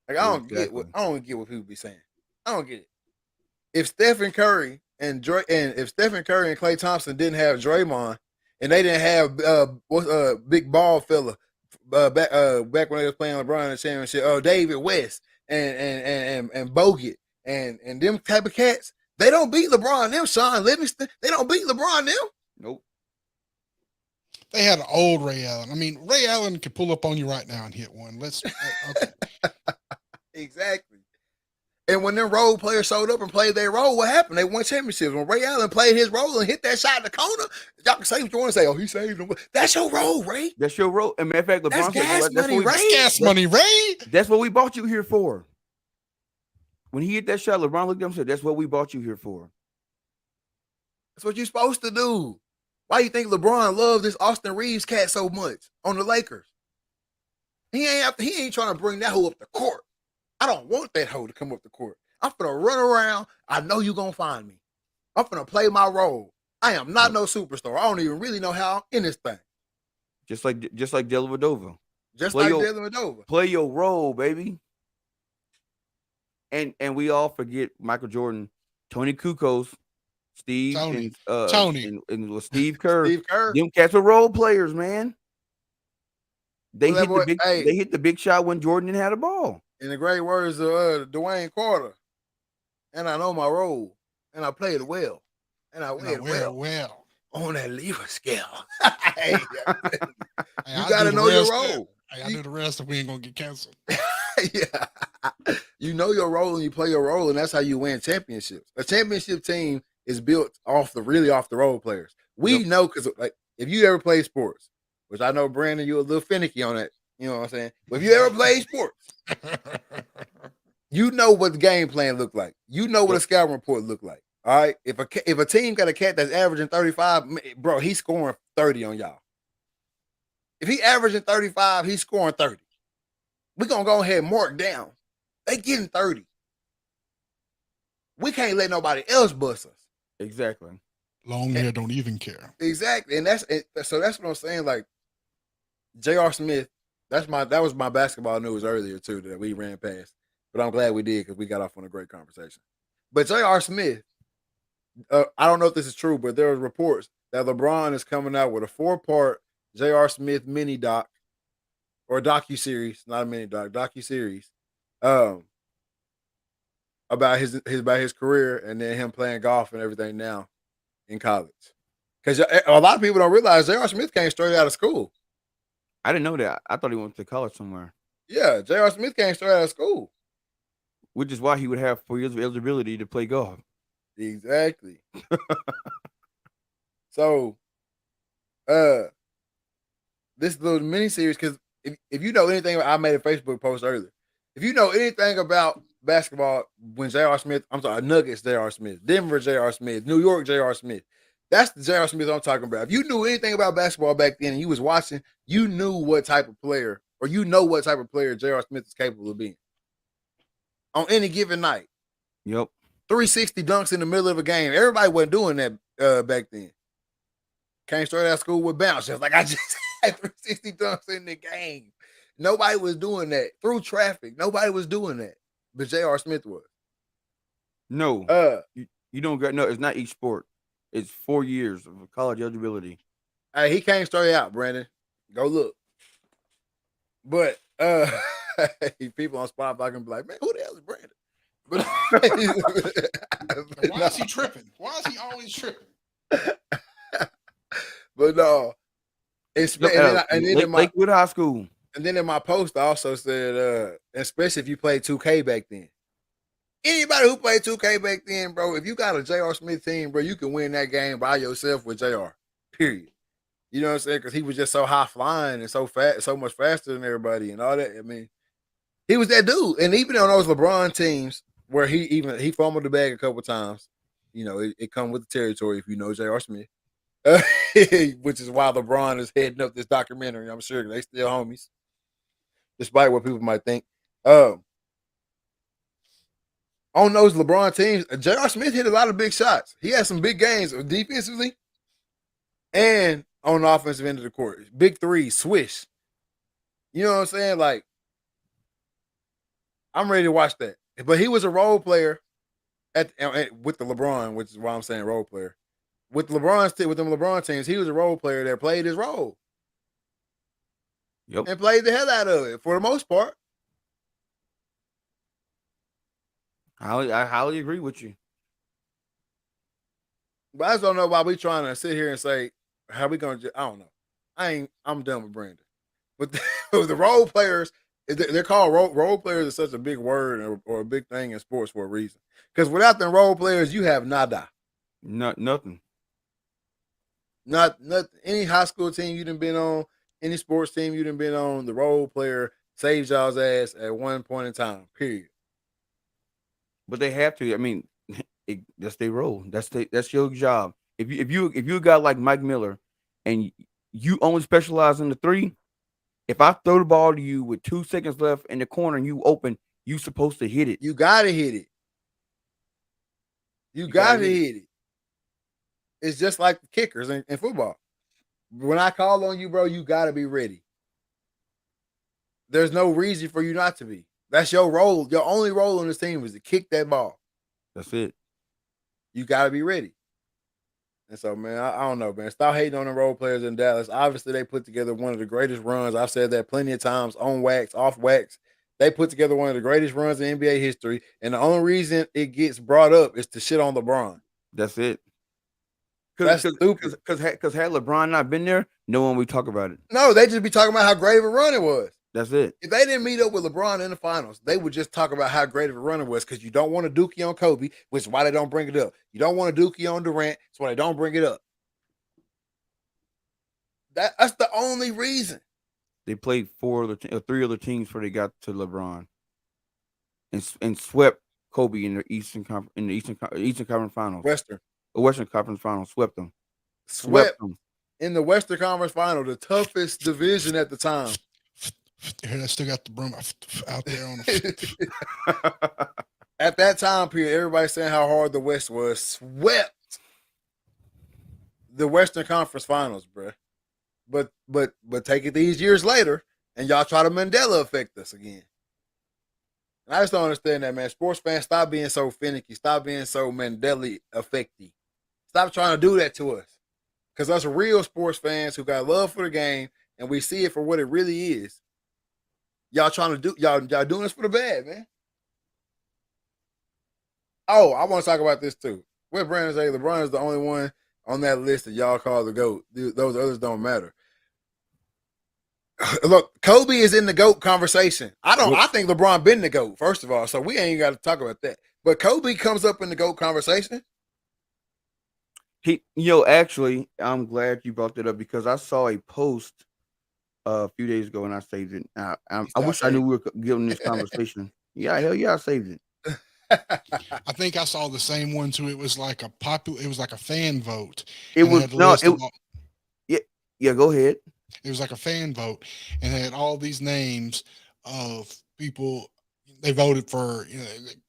Like I don't get what people be saying. I don't get it. If Stephen Curry and Klay Thompson didn't have Draymond, and they didn't have big ball fella back when they was playing LeBron in the championship, David West and Bogut and them type of cats, they don't beat LeBron them. Sean Livingston, they don't beat LeBron them. Nope. They had an old Ray Allen. I mean, Ray Allen could pull up on you right now and hit one. Okay. Exactly. And when them role players showed up and played their role, what happened? They won championships. When Ray Allen played his role and hit that shot in the corner, y'all can say what you want to say. Oh, he saved him. That's your role, Ray. That's your role. As a matter of fact, LeBron gas money, Ray. That's what we bought you here for. When he hit that shot, LeBron looked at him and said, "That's what we bought you here for." That's what you're supposed to do. Why you think LeBron loves this Austin Reeves cat so much on the Lakers? He ain't trying to bring that hoe up the court. I don't want that hoe to come up the court. I'm finna run around. I know you gonna find me. I'm finna play my role. I am not no superstar. I don't even really know how I'm in this thing. Just like Dellavedova. Dellavedova. Play your role, baby. And we all forget Michael Jordan, Tony Kukoc, Steve, Tony. and Steve Kerr. Steve Kerr. Them cats are role players, man. They hit the big shot when Jordan didn't have the ball. In the great words of Dwayne Carter, and I know my role, and I played well, and I went well on that lever scale. Hey, you got to know your role. Hey, I do the rest if we ain't gonna get canceled. Yeah. You know your role and you play your role, and that's how you win championships. A championship team is built off the role players. We know because like if you ever play sports, which I know Brandon, you're a little finicky on that. You know what I'm saying? But if you ever play sports, you know what the game plan look like. You know what a scouting report look like. All right. If a team got a cat that's averaging 35, bro, he's scoring 30 on y'all. If he averaging 35, he's scoring 30. We're gonna go ahead and mark down. They getting 30. We can't let nobody else bust us. Exactly. Long hair don't even care. Exactly. And that's what I'm saying. Like J.R. Smith, that was my basketball news earlier too that we ran past. But I'm glad we did because we got off on a great conversation. But J.R. Smith, I don't know if this is true, but there are reports that LeBron is coming out with a 4-part J.R. Smith mini doc or docu-series, not a mini doc, docu-series, about his career and then him playing golf and everything now in college. Because a lot of people don't realize J.R. Smith came straight out of school. I didn't know that. I thought he went to college somewhere. Yeah, J.R. Smith came straight out of school. Which is why he would have 4 years of eligibility to play golf. Exactly. So, this little mini series, because if you know anything, I made a Facebook post earlier. If you know anything about basketball, when J.R. Smith, I'm sorry, Nuggets J.R. Smith, Denver J.R. Smith, New York J.R. Smith, that's the J.R. Smith I'm talking about. If you knew anything about basketball back then and you was watching, you knew what type of player, or you know what type of player J.R. Smith is capable of being on any given night. Yep. 360 dunks in the middle of a game. Everybody wasn't doing that back then. Came straight out of school with bounce. Just like I just had 360 dunks in the game. Nobody was doing that. Through traffic. Nobody was doing that. But J.R. Smith was. No. You don't get no, it's not each sport. It's 4 years of college eligibility. Hey, he came straight out, Brandon. Go look. But people on Spotify can be like, man, who the hell is Brandon? But why is he tripping? Why is he always tripping? But no, Lakewood High School. And then in my post, I also said, especially if you played 2K back then. Anybody who played 2K back then, bro, if you got a J.R. Smith team, bro, you can win that game by yourself with J.R. Period. You know what I'm saying? Because he was just so high flying and so fast, so much faster than everybody and all that. I mean, he was that dude. And even on those LeBron teams where he fumbled the bag a couple times, you know, it come with the territory if you know J.R. Smith. Which is why LeBron is heading up this documentary. I'm sure they still homies, despite what people might think. On those LeBron teams, J.R. Smith hit a lot of big shots. He had some big games defensively and on the offensive end of the court. Big threes, swish. You know what I'm saying? Like, I'm ready to watch that. But he was a role player with the LeBron, which is why I'm saying role player. With them LeBron teams, he was a role player that played his role. Yep. And played the hell out of it for the most part. I highly agree with you. But I just don't know why we trying to sit here and say, how we going to, I don't know. I'm done with Brandon. But the role players, they're called role players is such a big word or a big thing in sports for a reason. Because without them role players, you have nada. Nothing. Not any high school team you done been on, any sports team you done been on, the role player saves y'all's ass at one point in time, period. But they have to. I mean, that's their role. That's your job. If you a guy like Mike Miller and you only specialize in the three, if I throw the ball to you with 2 seconds left in the corner and you open, you supposed to hit it. You gotta hit it. You gotta hit it. It's just like the kickers in football. When I call on you, bro, you gotta be ready. There's no reason for you not to be. That's your role. Your only role on this team is to kick that ball. That's it. You gotta be ready. And so, man, I don't know, man. Stop hating on the role players in Dallas. Obviously, they put together one of the greatest runs. I've said that plenty of times, on wax, off wax. They put together one of the greatest runs in NBA history. And the only reason it gets brought up is to shit on LeBron. That's it. That's stupid. Because had LeBron not been there, no one would talk about it. No, they just be talking about how great of a run it was. That's it. If they didn't meet up with LeBron in the finals, they would just talk about how great of a runner was because you don't want to dookie on Kobe, which is why they don't bring it up. You don't want to dookie on Durant, that's why they don't bring it up. That's the only reason. They played three other teams before they got to LeBron, and swept Kobe in the Eastern Conference Finals. Western Conference Finals, swept them. Swept them in the Western Conference Final, the toughest division at the time. I still got the broom out there on the At that time period, everybody saying how hard the West was. Swept the Western Conference Finals, bro. But take it these years later, and y'all try to Mandela effect us again. And I just don't understand that, man. Sports fans, stop being so finicky. Stop being so Mandela effecty. Stop trying to do that to us. Because us real sports fans who got love for the game, and we see it for what it really is, y'all trying to do, y'all doing this for the bad, man. Oh, I want to talk about this too. What Brandon say? LeBron is the only one on that list that y'all call the GOAT. Those others don't matter. Look, Kobe is in the GOAT conversation. I think LeBron been the GOAT, first of all, so we ain't got to talk about that. But Kobe comes up in the GOAT conversation. Actually, I'm glad you brought that up because I saw a post a few days ago and I saved it. I wish I knew we were giving this conversation. Yeah, hell yeah, I saved it. I think I saw the same one too. It was like a fan vote. It was go ahead. It was like a fan vote, and it had all these names of people they voted for.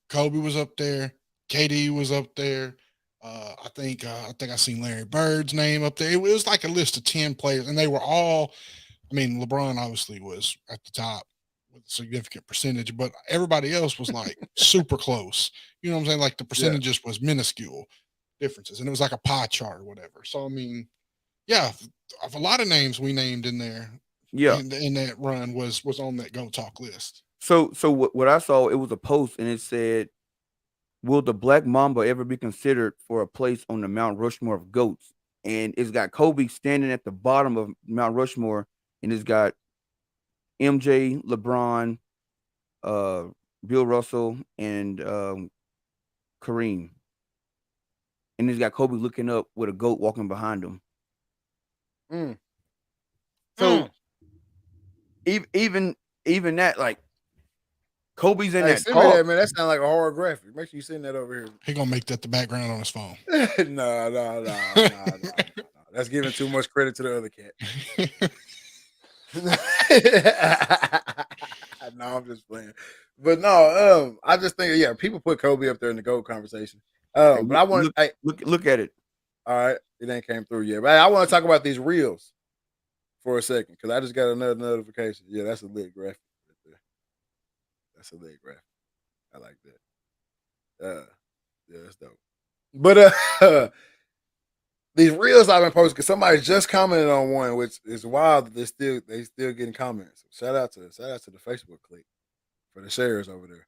Kobe was up there, KD was up there. I think I seen Larry Bird's name up there. It was like a list of 10 players, and they were all. I mean, LeBron obviously was at the top with a significant percentage, but everybody else was like super close. You know what I'm saying? Like the percentages was minuscule differences, and it was like a pie chart or whatever. So I mean, yeah, a lot of names we named in there. Yeah, in that run was on that Go Talk list. So what I saw, it was a post, and it said, "Will the Black Mamba ever be considered for a place on the Mount Rushmore of GOATs?" And it's got Kobe standing at the bottom of Mount Rushmore, and it's got MJ, LeBron, Bill Russell, and Kareem. And it's got Kobe looking up with a GOAT walking behind him. So even that, like, Kobe's in that. Send me that, man. That sounds like a horror graphic. Make sure you send that over here. He gonna make that the background on his phone. No. That's giving too much credit to the other cat. No, I'm just playing. But no, I just think people put Kobe up there in the GOAT conversation. But I want to look at it. All right, it ain't came through yet. But I want to talk about these reels for a second because I just got another notification. Yeah, that's a lit graphic right there. That's a lit graphic. I like that. Yeah, that's dope. But these reels I've been posting because somebody just commented on one, which is wild that they still getting comments. Shout out to the Facebook click for the shares over there.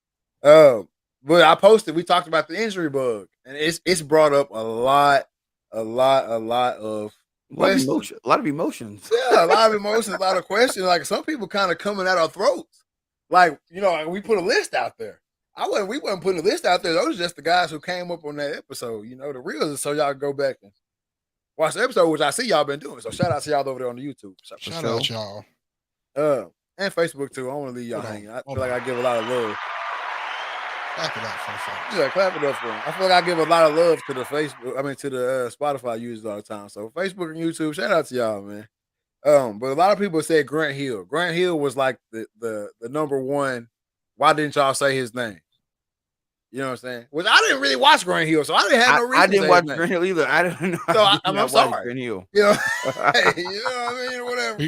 But I posted. We talked about the injury bug, and it's brought up a lot of questions. A lot of emotions. Yeah, a lot of emotions, a lot of questions. Like some people kind of coming at our throats. Like, we put a list out there. We wasn't putting a list out there. Those are just the guys who came up on that episode. The reels is so y'all can go back and watch the episode, which I see y'all been doing. So shout out to y'all over there on the YouTube. Shout out y'all. And Facebook too. I don't want to leave y'all hanging. I feel like I give a lot of love. Clap it up for the folks. Yeah, clap it up for them. I feel like I give a lot of love to the Spotify users all the time. So Facebook and YouTube, shout out to y'all, man. But a lot of people said Grant Hill. Grant Hill was like the number one. Why didn't y'all say his name? You know what I'm saying? Which I didn't really watch Grant Hill, so I didn't have no reason. I didn't watch Grant Hill either. I don't know. So I'm sorry. Grant Hill. Hey, you know what I mean? Whatever.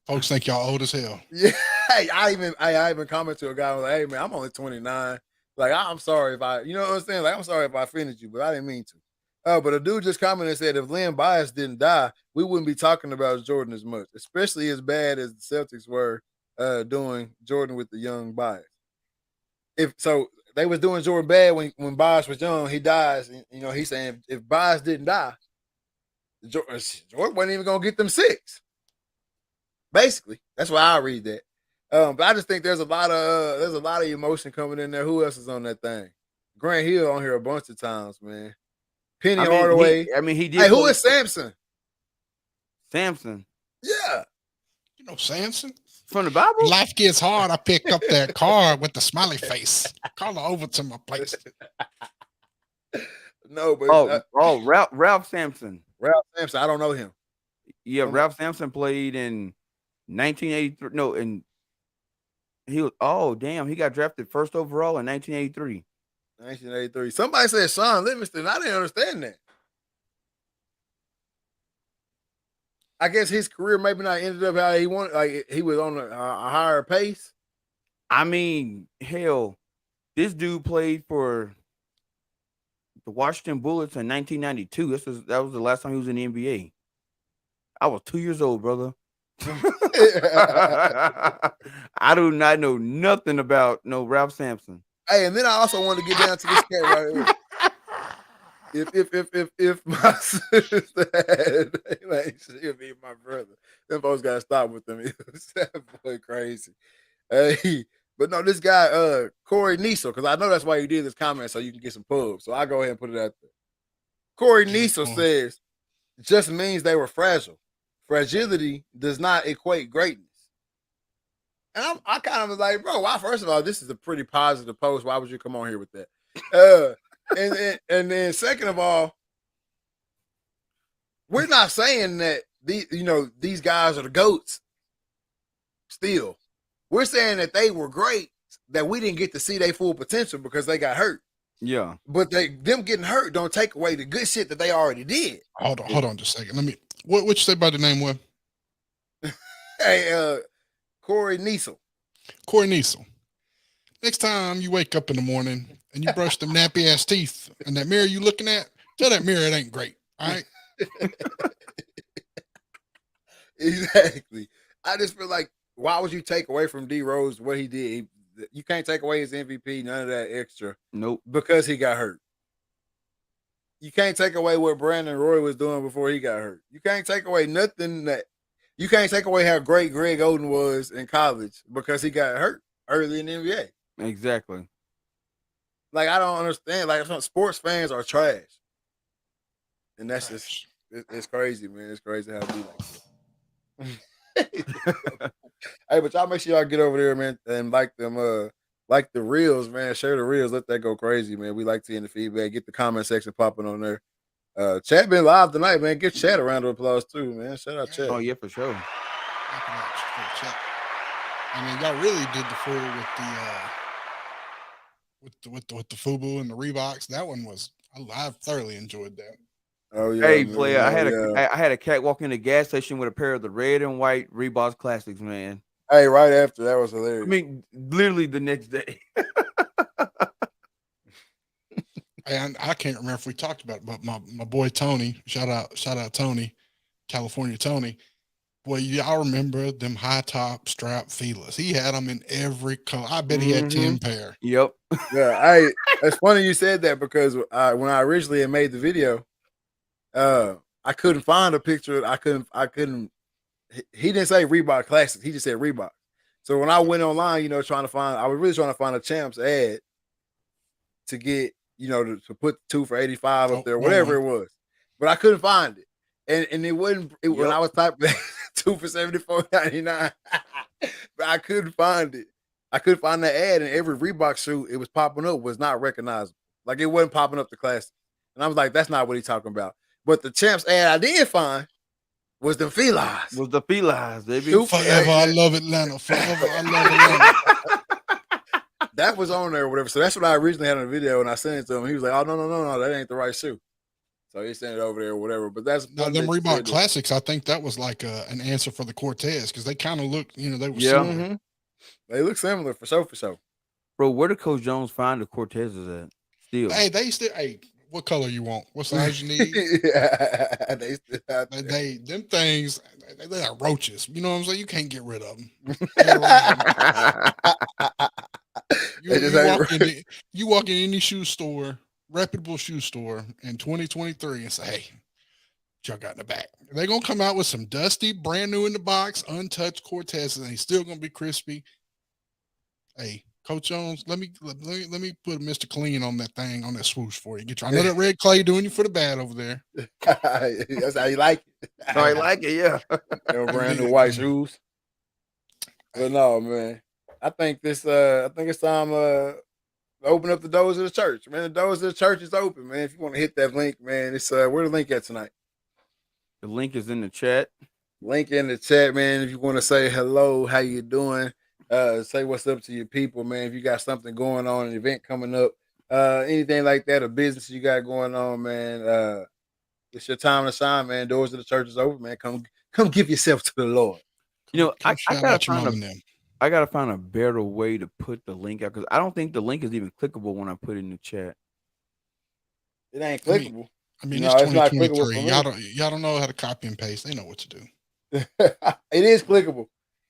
Folks think y'all old as hell. Yeah. Hey, I even commented to a guy. I was like, "Hey man, I'm only 29. Like, I'm sorry if I, you know what I'm saying? Like, I'm sorry if I offended you, but I didn't mean to." But a dude just commented and said, if Len Bias didn't die, we wouldn't be talking about Jordan as much, especially as bad as the Celtics were doing Jordan with the young Bias. If so, they was doing Jordan bad when Bias was young. He dies, and he's saying if Bias didn't die, Jordan wasn't even gonna get them 6. Basically, that's why I read that. But I just think there's a lot of emotion coming in there. Who else is on that thing? Grant Hill on here a bunch of times, man. Penny Hardaway. He did. Hey, who is Samson? Samson. Yeah. You know Samson? From the Bible? Life gets hard. I pick up that card with the smiley face. Call her over to my place. No, but Ralph Sampson. Ralph Sampson. I don't know him. Yeah, Ralph Sampson played in 1983. No, and he got drafted first overall in 1983. 1983. Somebody said Sean Livingston. I didn't understand that. I guess his career maybe not ended up how he wanted. Like he was on a higher pace. I mean, hell, this dude played for the Washington Bullets in 1992. That was the last time he was in the NBA. I was 2 years old, brother. I do not know nothing about no Ralph Sampson. Hey, and then I also want to get down to this cat right here. If my sister had like she'd be my brother, them folks gotta stop with them. That boy crazy. Hey, but no, this guy, Corey Niesel, because I know that's why you did this comment so you can get some pubs. So I go ahead and put it out there. Corey Niesel says, just means they were fragile. Fragility does not equate greatness. And I kind of was like, bro, why? First of all, this is a pretty positive post. Why would you come on here with that? And then second of all, we're not saying that these guys are the GOATs. Still, we're saying that they were great, that we didn't get to see their full potential because they got hurt. Yeah, but them getting hurt don't take away the good shit that they already did. Hold on just a second. Let me. What you say about the name was? Hey, Corey Niesel. Corey Niesel. Next time you wake up in the morning and you brush them nappy ass teeth in that mirror you looking at, tell that mirror it ain't great. All right. Exactly. I just feel like, why would you take away from D Rose what he did? You can't take away his MVP, none of that extra. Nope. Because he got hurt. You can't take away what Brandon Roy was doing before he got hurt. You can't take away nothing you can't take away how great Greg Oden was in college because he got hurt early in the NBA. Exactly. Like, I don't understand. Like, some sports fans are trash. And that's just, it's crazy, man. It's crazy how it be like that. Hey, but y'all make sure y'all get over there, man, and like them, like the reels, man. Share the reels. Let that go crazy, man. We like seeing the feedback. Get the comment section popping on there. Chat been live tonight, man. Give Chat a round of applause too, man. Shout out Chat. Oh yeah, for sure. I mean, y'all really did the fool with the FUBU and the Reeboks. That one was I thoroughly enjoyed that. Oh yeah. Hey, man. player, I had a cat walk in the gas station with a pair of the red and white Reeboks Classics, man. Hey, right after that was hilarious. I mean, literally the next day. And I can't remember if we talked about it, but my boy Tony, shout out Tony, California Tony. Boy, y'all remember them high top strap feelers? He had them in every color. I bet he had 10 pair. Yep. Yeah, it's funny you said that because when I originally had made the video, I couldn't find a picture. I couldn't. He didn't say Reebok Classics. He just said Reebok. So when I went online, I was really trying to find a Champs ad to get, to put 2 for $85 up there, whatever it was. But I couldn't find it. And it wasn't when I was typing 2 for $74.99. But I couldn't find it. I couldn't find that ad, and every Reebok shoe it was popping up was not recognizable. Like, it wasn't popping up the Classic. And I was like, that's not what he's talking about. But the Champs ad I did find was the felines. Baby. Forever, I love Atlanta. Forever, I love Atlanta. That was on there or whatever. So that's what I originally had in the video, and I sent it to him. He was like, oh, no, that ain't the right shoe. So he sent it over there or whatever. But that's them Reebok Classics. I think that was like an answer for the Cortez because they kind of look, they were similar. Mm-hmm. They look similar for sure. Bro, where did Coach Jones find the Cortezes at? Still. Hey, what color you want? What size you need? Yeah, them things, they are roaches. You know what I'm saying? You can't get rid of them. You walk in any shoe store, reputable shoe store in 2023 and say, hey, what y'all got in the back? They're going to come out with some dusty, brand new in the box, untouched Cortezes, and he's still going to be crispy Hey, Coach Jones, let me put Mr. Clean on that thing on that swoosh for you. I know that red clay doing you for the bad over there. That's how you like it. So I like it, yeah. Brand new white shoes. But no, man. I think it's time to open up the doors of the church, man. The doors of the church is open, man. If you want to hit that link, man, it's where the link at tonight. The link is in the chat. Link in the chat, man. If you want to say hello, how you doing? Say what's up to your people, man. If you got something going on, an event coming up, anything like that, a business you got going on, man. It's your time to shine, man. Doors of the church is open, man. Come give yourself to the Lord. You know, I gotta find a better way to put the link out, because I don't think the link is even clickable when I put it in the chat. It ain't clickable. I mean, it's 2023. Y'all don't know how to copy and paste. They know what to do. It is clickable.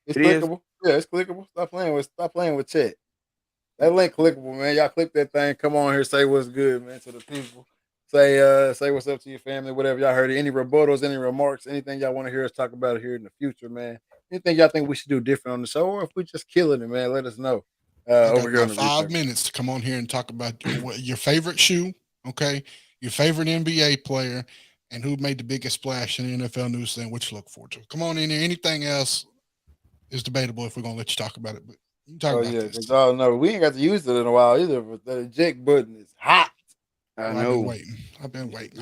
It's clickable. Yeah, it's clickable. Stop playing with chat. That link clickable, man. Y'all click that thing. Come on here, say what's good, man, to the people. Say what's up to your family, whatever y'all heard. Any rebuttals, any remarks, anything y'all want to hear us talk about here in the future, man. Anything y'all think we should do different on the show, or if we just killing it, man, let us know. Over here in 5 minutes to come on here and talk about your favorite shoe, okay, your favorite NBA player, and who made the biggest splash in the NFL news thing, which you look forward to. Come on in here. Anything else is debatable if we're gonna let you talk about it, but you can talk about this. Oh no, we ain't got to use it in a while either. But the eject button is hot. I know. I've been waiting.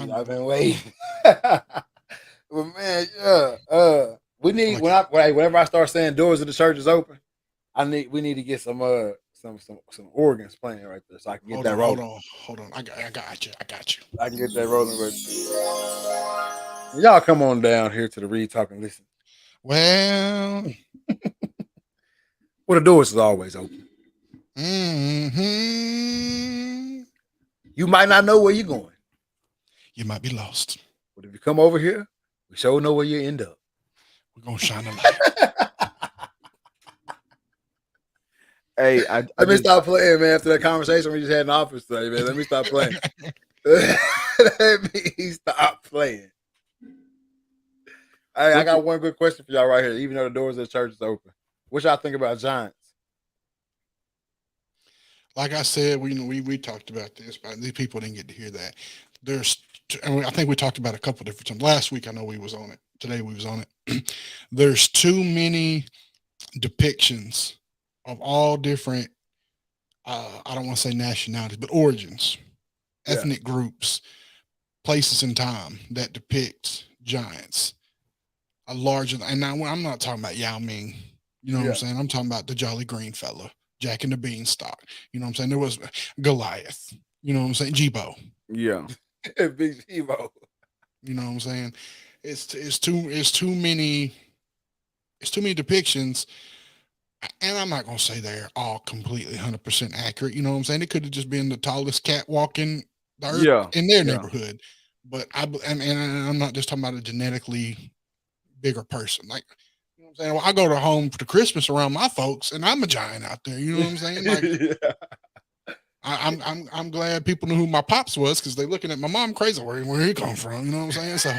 Well, man, yeah. We need whenever I start saying doors of the church is open, we need to get some organs playing right there, so I can get that rolling. Hold on. I got you. I can get that rolling right there. Y'all come on down here to the Read, Talk, and Listen. Well, the doors is always open. Mm-hmm. You might not know where you're going. You might be lost. But if you come over here, we sure know where you end up. We're gonna shine a light. Hey, let me stop playing, man. After that conversation we just had in the office today, man. Let me stop playing. Let me stop playing. Hey, I got one good question for y'all right here. Even though the doors of the church is open, what y'all think about Giants? Like I said, we talked about this, but these people didn't get to hear that. I think we talked about a couple different times. Last week, I know we was on it. Today we was on it. There's too many depictions of all different, I don't want to say nationalities, but origins, ethnic groups, places in time that depict Giants. A larger, and now I'm not talking about Yao Ming. You know what I'm saying? I'm talking about the Jolly Green fella, Jack and the Beanstalk. You know what I'm saying? There was Goliath. You know what I'm saying? Jibo. Yeah. Big Jibo. You know what I'm saying? It's too many depictions, and I'm not gonna say they're all completely 100% accurate. You know what I'm saying? It could have just been the tallest cat walking the earth in their neighborhood. But I'm not just talking about a genetically bigger person. Like, you know what I'm saying? Well, I go to home for Christmas around my folks, and I'm a giant out there. You know what I'm saying? Like, I'm glad people knew who my pops was, because they looking at my mom crazy where he come from. You know what I'm saying? So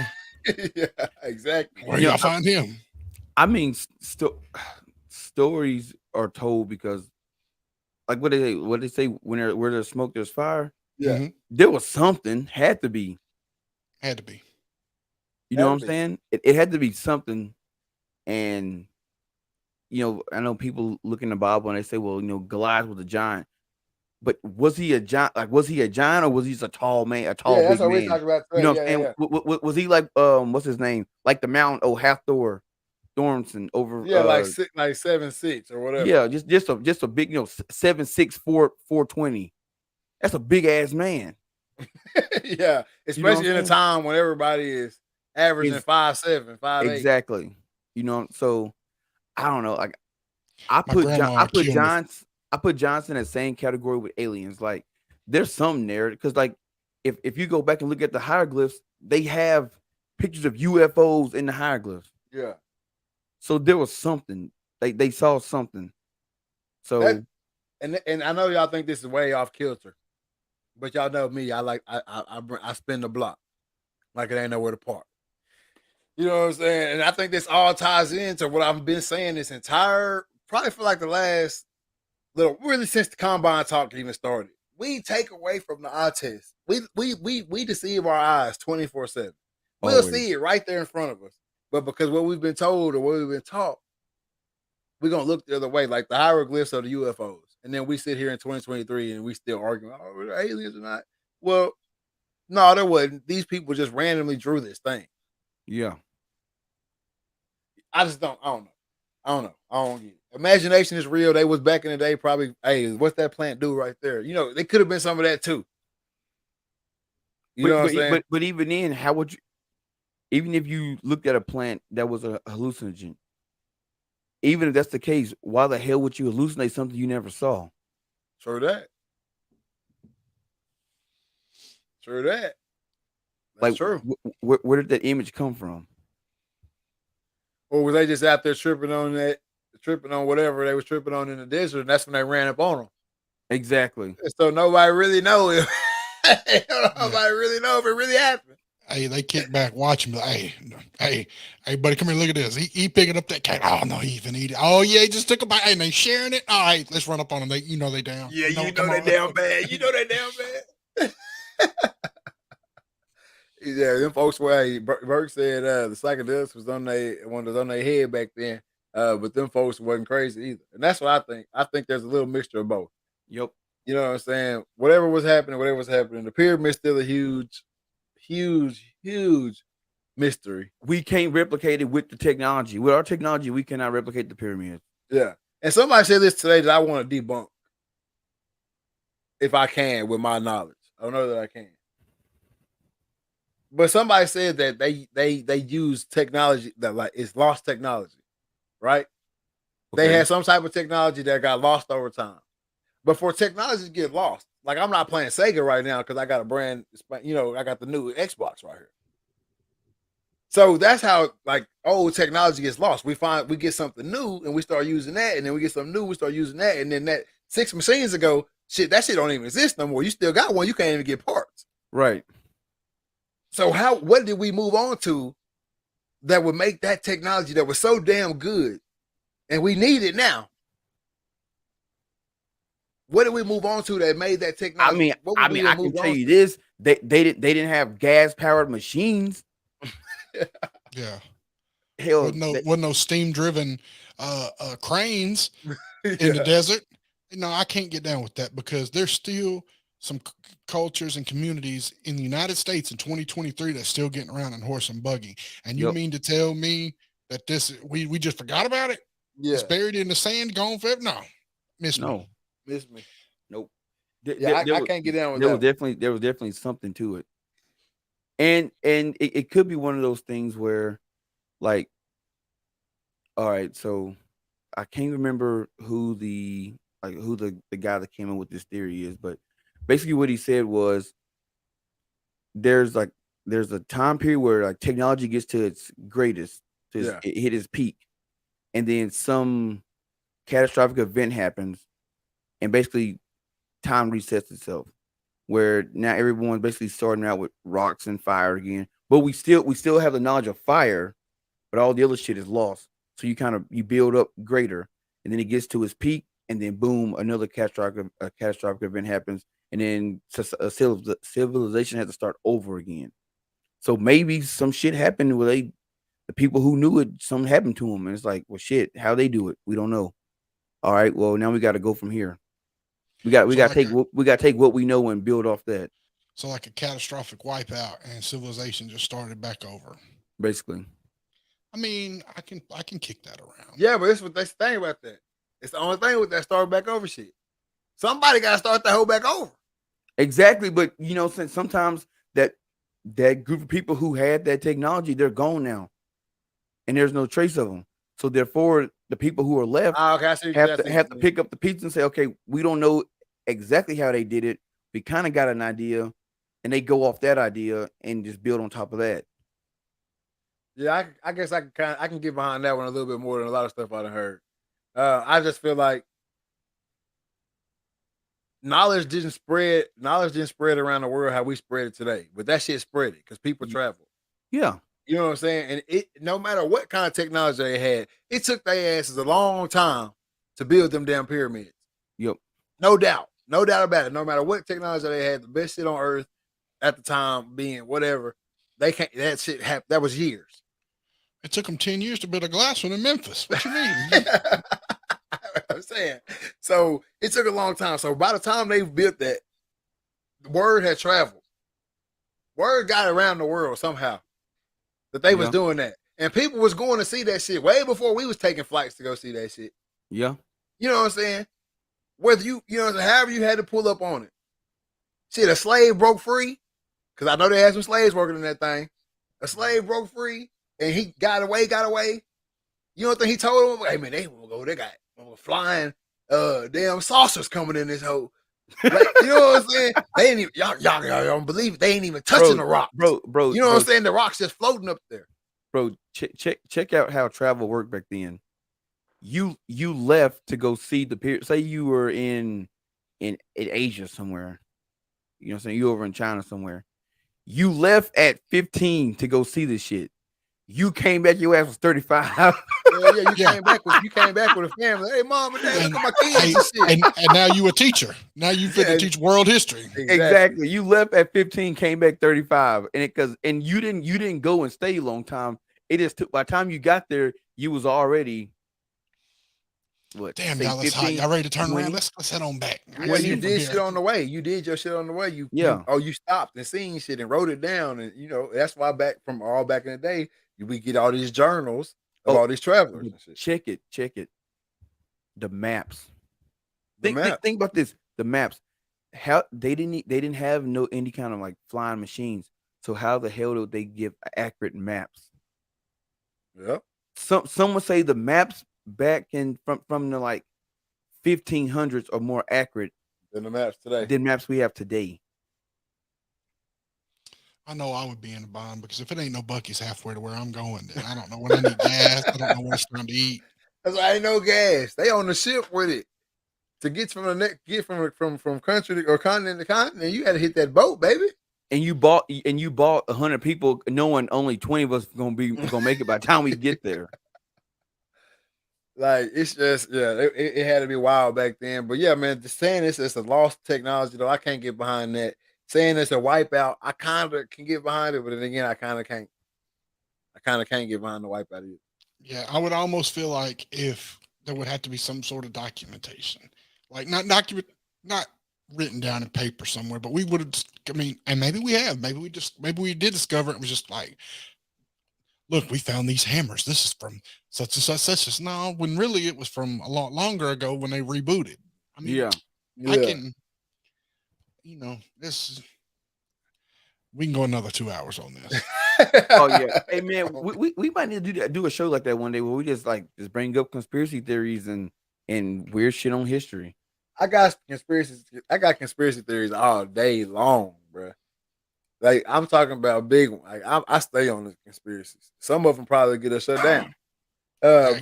yeah, exactly. Where y'all find him? I mean, stories are told because, like, what they say where there's smoke, there's fire. Yeah, there was something. Had to be. You know what I'm saying? It had to be something. And I know people look in the Bible and they say, well, Goliath was a giant. But was he a giant? Like, was he a giant, or was he just a tall man, big man? That's what we talking about today. You know what I'm saying? Was he like what's his name? Like the Mount Hathor Thornton over like 7'6" or whatever. Yeah, just a big 7'6", 420. That's a big ass man. Yeah, especially in a time when everybody is averaging 5'7", 5'8". Exactly. So I don't know. Like, I put Johnson in the same category with aliens. Like, there's something there, because like if you go back and look at the hieroglyphs, they have pictures of UFOs in the hieroglyphs. Yeah. So there was something. They saw something. So and I know y'all think this is way off kilter, but y'all know me. I spin the block like it ain't nowhere to park. You know what I'm saying? And I think this all ties into what I've been saying this entire, probably for like the last really since the combine talk even started, we take away from the eye test. We deceive our eyes 24/7. We'll see it right there in front of us, but because what we've been told or what we've been taught, we're gonna look the other way, like the hieroglyphs of the UFOs, and then we sit here in 2023 and we still arguing, oh, are there aliens or not? Well, no, there wasn't. These people just randomly drew this thing. Yeah. I just don't. I don't know. I don't get it. Imagination is real. They was back in the day, probably. Hey, what's that plant do right there? You know, they could have been some of that too. You know what I'm saying? But even then, how would you? Even if you looked at a plant that was a hallucinogen, even if that's the case, why the hell would you hallucinate something you never saw? True that. True that. That's Like, true. Where did that image come from? Or was they just out there tripping on whatever they was tripping on in the desert, and that's when they ran up on them? Exactly. So nobody really know if nobody really know if it really happened. Hey, they kick back, watch him. Like, hey, buddy, come here, look at this. He picking up that cat. Oh no, he even eat it. Oh yeah, he just took a bite. Hey, and they sharing it. All right, let's run up on them. They down. Yeah, you know they down bad. You know they down bad. Yeah, them folks were. Hey, Burke said the psychedelics was on their head back then, but them folks wasn't crazy either. And that's what I think. I think there's a little mixture of both. Yep. You know what I'm saying? Whatever was happening, the pyramid's still a huge mystery. We can't replicate it with the technology. With our technology, we cannot replicate the pyramids. Yeah. And somebody said this today that I want to debunk, if I can, with my knowledge. I don't know that I can. But somebody said that they use technology that like it's lost technology, right? Okay. They had some type of technology that got lost over time. But for technology to get lost, like I'm not playing Sega right now because I got a brand, I got the new Xbox right here. So that's how like old technology gets lost. We get something new and we start using that, and then we get something new, we start using that, and then that 6 machines ago, that shit don't even exist no more. You still got one, you can't even get parts. Right. So what did we move on to that would make that technology that was so damn good and we need it now? What did we move on to that made that technology? I can tell you this: they didn't have gas powered machines. Yeah, hell, wasn't no steam driven cranes in the desert. No, I can't get down with that because there's still some cultures and communities in the United States in 2023 that's still getting around in horse and buggy. And you mean to tell me that we just forgot about it? Yeah, it's buried in the sand, gone forever? No, miss me. Nope. I can't get down with that. There was definitely something to it, and it could be one of those things where, like, all right, so I can't remember who the guy that came in with this theory is, but basically what he said was there's a time period where like technology gets to its greatest, it hit its peak, and then some catastrophic event happens, and basically time resets itself, where now everyone's basically starting out with rocks and fire again, but we still have the knowledge of fire, but all the other shit is lost. So you build up greater, and then it gets to its peak, and then boom, another catastrophic event happens, and then a civilization has to start over again. So maybe some shit happened where the people who knew it, something happened to them, and it's like, well, shit, how they do it, we don't know. All right, well, now we got to go from here. We got to take what we know and build off that. So like a catastrophic wipeout, and civilization just started back over. Basically. I mean, I can kick that around. Yeah, but that's what they think about that. It's the only thing with that start back over shit. Somebody got to start that whole back over. Exactly, but since sometimes that group of people who had that technology, they're gone now, and there's no trace of them. So therefore, the people who are left have to pick up the pieces and say, okay, we don't know exactly how they did it. We kind of got an idea, and they go off that idea and just build on top of that. Yeah, I guess I can get behind that one a little bit more than a lot of stuff I've heard. I just feel like knowledge didn't spread around the world how we spread it today, but that shit spread it because people travel. Yeah. You know what I'm saying? And it, no matter what kind of technology they had, it took their asses a long time to build them damn pyramids. Yep. No doubt about it. No matter what technology they had, the best shit on earth at the time being whatever, they can't. That shit happened. That was years. It took them 10 years to build a glass one in Memphis. What you mean? I'm saying. So it took a long time. So by the time they built that, the word had traveled. Word got around the world somehow that they was doing that. And people was going to see that shit way before we was taking flights to go see that shit. Yeah. You know what I'm saying? Whether you know, however you had to pull up on it. Shit, a slave broke free. Because I know they had some slaves working in that thing. A slave broke free and he got away. You don't think he told them, hey man, they will go, they got flying damn saucers coming in this hole. Like, you know what I'm saying? They ain't even y'all don't believe it. They ain't even touching the rock. Bro. You know what I'm saying? The rock's just floating up there. Bro, check out how travel worked back then. You left to go see the period. Say you were in Asia somewhere. You know what I'm saying? You over in China somewhere. You left at 15 to go see this shit. You came back, your ass was 35. You came back with a family. Hey, mom and dad, look at my kids and shit. And now you a teacher. Now you fit to teach world history. Exactly. You left at 15, came back 35. And you didn't go and stay a long time. It just took, by the time you got there, you was already what? Damn, y'all, let's hot. Y'all ready to turn around? Let's head on back. Well, you did shit on the way. You did your shit on the way. You stopped and seen shit and wrote it down. And you know, that's why back in the day, we get all these journals of all these travelers and shit. Check it. The maps. Think about this. The maps. How they didn't have any kind of like flying machines. So how the hell do they give accurate maps? Yeah. Some would say the maps back in from the like 1500s are more accurate than the maps today. Than maps we have today. I know I would be in a bind because if it ain't no Buc-ee's halfway to where I'm going, then I don't know when I need gas. I don't know when it's time to eat. That's why ain't no gas. They on the ship with it to get from country or continent to continent. You had to hit that boat, baby. And you bought 100 people, knowing only 20 of us gonna make it by the time we get there. Like it's just it had to be wild back then. But yeah, man, just saying it's a lost technology though. I can't get behind that. Saying it's a wipeout, I kind of can get behind it, but then again, I kind of can't get behind the wipeout either. Yeah, I would almost feel like if there would have to be some sort of documentation, like not written down in paper somewhere, but we would have. I mean, and maybe we have, maybe we did discover it. It was just like, look, we found these hammers. This is from such and such. No, when really it was from a lot longer ago when they rebooted. I mean, I can. You know, we can go another 2 hours on this. Oh yeah, hey man, we might need to do a show like that one day where we just bring up conspiracy theories and weird shit on history. I got conspiracy theories all day long, bro. Like I'm talking about big one. Like I stay on the conspiracies. Some of them probably get us shut down. That's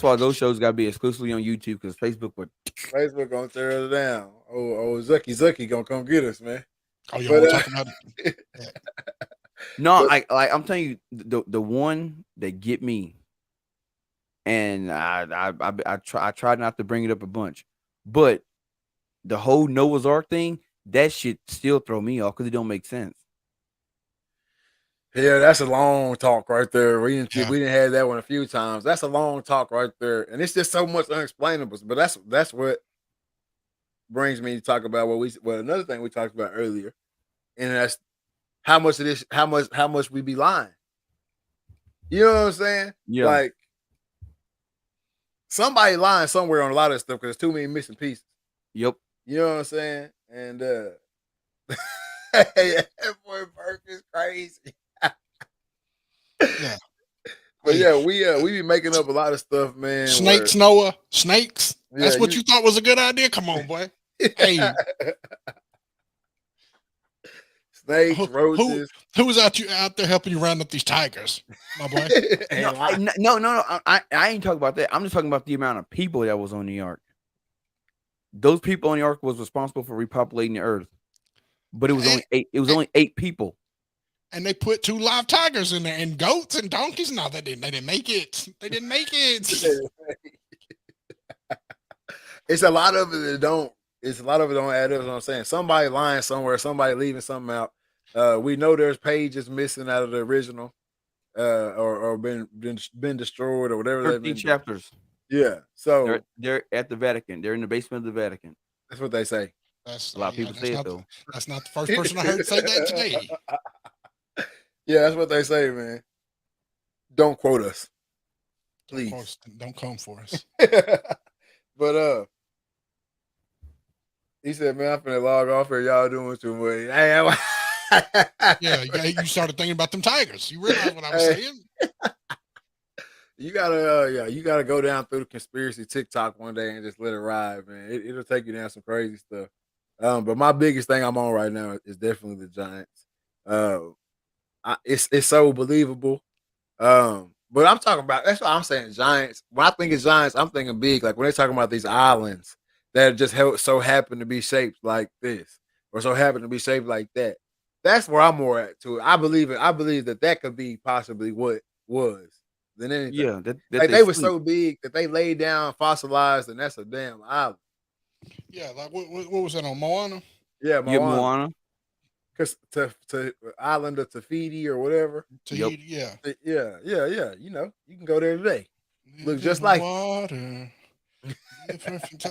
why those shows got to be exclusively on YouTube because Facebook gonna tear us down. Oh, Zucky gonna come get us, man. Oh, yeah, we're talking about it. No, I'm telling you, the one that get me, and I tried not to bring it up a bunch, but the whole Noah's Ark thing, that shit still throw me off because it don't make sense. Yeah, that's a long talk right there. We didn't have that one a few times. That's a long talk right there, and it's just so much unexplainable. But that's what brings me to talk about another thing we talked about earlier, and that's how much we be lying. You know what I'm saying? Yeah. Like somebody lying somewhere on a lot of stuff because there's too many missing pieces. Yep. You know what I'm saying? And that boy Burke is crazy. Yeah. But yeah, we be making up a lot of stuff, man. Snakes, Noah. Snakes. That's what you thought was a good idea. Come on, boy. Hey. Snakes, roaches. Who was out there helping you round up these tigers, my boy? No. I ain't talking about that. I'm just talking about the amount of people that was on the ark. Those people on the ark was responsible for repopulating the earth, but it was only 8. It was only 8 people. And they put 2 live tigers in there and goats and donkeys. No, they didn't make it. They didn't make it. It's a lot of it that don't. It's a lot of it don't add up. Is what I'm saying. Somebody lying somewhere. Somebody leaving something out. We know there's pages missing out of the original, or been destroyed or whatever they've 13 been. chapters. Yeah. So They're at the Vatican. They're in the basement of the Vatican. that's what they say. That's A lot of people say it though. That's not the first person I heard say that today. Yeah, that's what they say, man. Don't quote us, please. Of course, don't come for us. But he said, "Man, I'm finna log off here. Y'all doing too much." Hey, Yeah, you started thinking about them Tigers. You realize what I was saying? you gotta go down through the conspiracy TikTok one day and just let it ride, man. It'll take you down some crazy stuff. But my biggest thing I'm on right now is definitely the Giants. It's so believable. But I'm talking about, that's what I'm saying, Giants. When I think of Giants, I'm thinking big. Like when they're talking about these islands that just so happen to be shaped like this, or so happen to be shaped like that. That's where I'm more at to it. I believe it. I believe that could be possibly what was than anything. Yeah, that like they were so big that they laid down fossilized, and that's a damn island. Yeah, like what was that on Moana? Yeah, Moana. Because to island of Tafiti or whatever. Tahiti, yeah. Yeah. You know, you can go there today. Look just like water.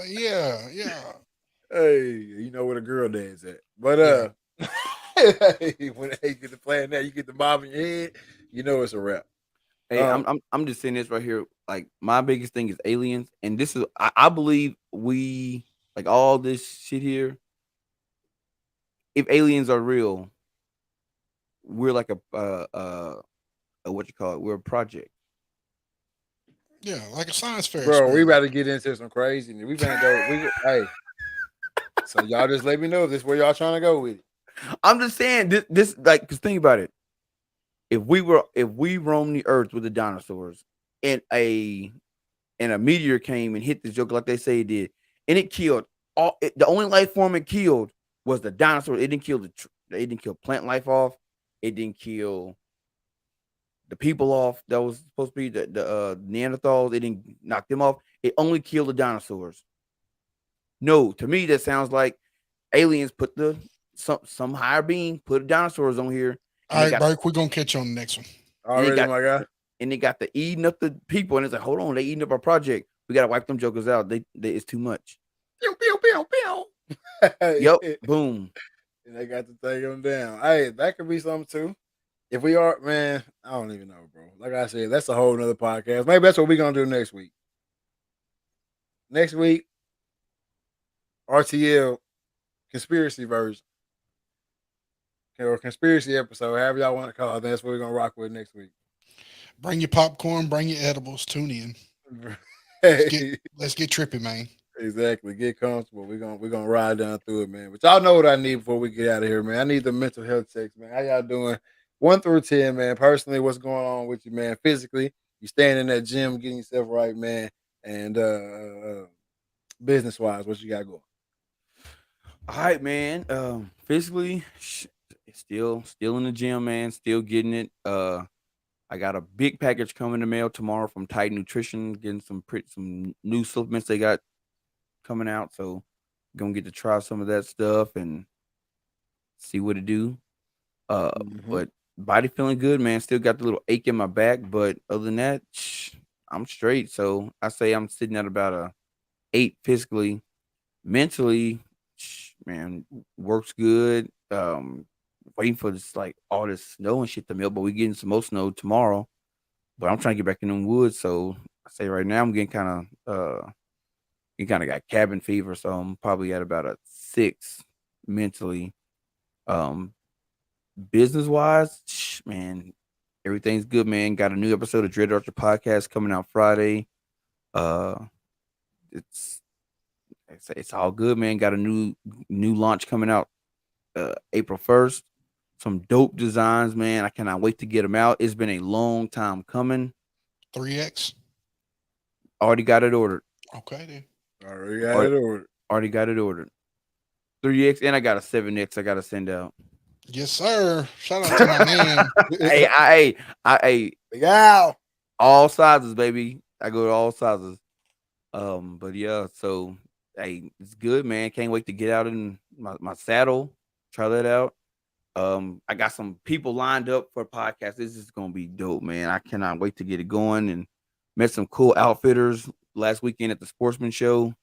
Yeah. Hey, you know where the girl dad's at. But when they get to playing that, you get the bob in your head, you know it's a wrap. Hey, I'm just saying this right here. Like my biggest thing is aliens, and this is I believe we like all this shit here. If aliens are real, we're like a what you call it? We're a project. Yeah, like a science fair. Bro, we about to get into some crazy. We better go. Hey, so y'all just let me know if this is where y'all trying to go with it. I'm just saying this like, cause think about it. If we roamed the earth with the dinosaurs, and a meteor came and hit this joke like they say it did, and it killed the only life form it killed was the dinosaur. It didn't kill it didn't kill plant life off. It didn't kill the people off that was supposed to be the Neanderthals. It didn't knock them off. It only killed the dinosaurs. No, to me that sounds like aliens put some higher being put the dinosaurs on here. All right, Burke, we're gonna catch you on the next one. Already, my guy. And they got the eating up the people, and it's like, hold on, they eating up our project. We gotta wipe them jokers out. They it's too much. Pew, pew, pew, pew. Yep, boom. And they got to take them down. Hey, that could be something too. If we are, man, I don't even know, bro. Like I said, that's a whole nother podcast. Maybe that's what we're gonna do next week. Next week, RTL conspiracy version. Or conspiracy episode, however y'all want to call it. That's what we're gonna rock with next week. Bring your popcorn, bring your edibles, tune in. Let's get trippy, man. Exactly. Get comfortable. We're gonna ride down through it, man. But y'all know what I need before we get out of here, man. I need the mental health checks, man. How y'all doing? 1 through 10, man. Personally, what's going on with you, man? Physically, you staying in that gym, getting yourself right, man. And business wise, what you got going? All right, man. Physically, still in the gym, man. Still getting it. I got a big package coming in the mail tomorrow from Titan Nutrition, getting some new supplements they got coming out. So gonna get to try some of that stuff and see what it do. But body feeling good, man. Still got the little ache in my back, but other than that, I'm straight. So I say I'm sitting at about a 8 physically. Mentally, man, works good. Waiting for this like all this snow and shit to melt, but we getting some more snow tomorrow. But I'm trying to get back in the woods, so I say right now I'm getting kind of got cabin fever, so I'm probably at about a 6 mentally. Business wise, man, everything's good, man. Got a new episode of Dread Archer podcast coming out Friday. It's all good, man. Got a new launch coming out April 1st. Some dope designs, man. I cannot wait to get them out. It's been a long time coming. 3X. Already got it ordered. Okay, then. Already got it ordered. 3X, and I got a 7X I got to send out. Yes, sir. Shout out to my man. Hey, all sizes, baby. I go to all sizes. But yeah, so hey, it's good, man. Can't wait to get out in my saddle, try that out. I got some people lined up for a podcast. This is gonna be dope, man. I cannot wait to get it going, and met some cool outfitters last weekend at the Sportsman Show.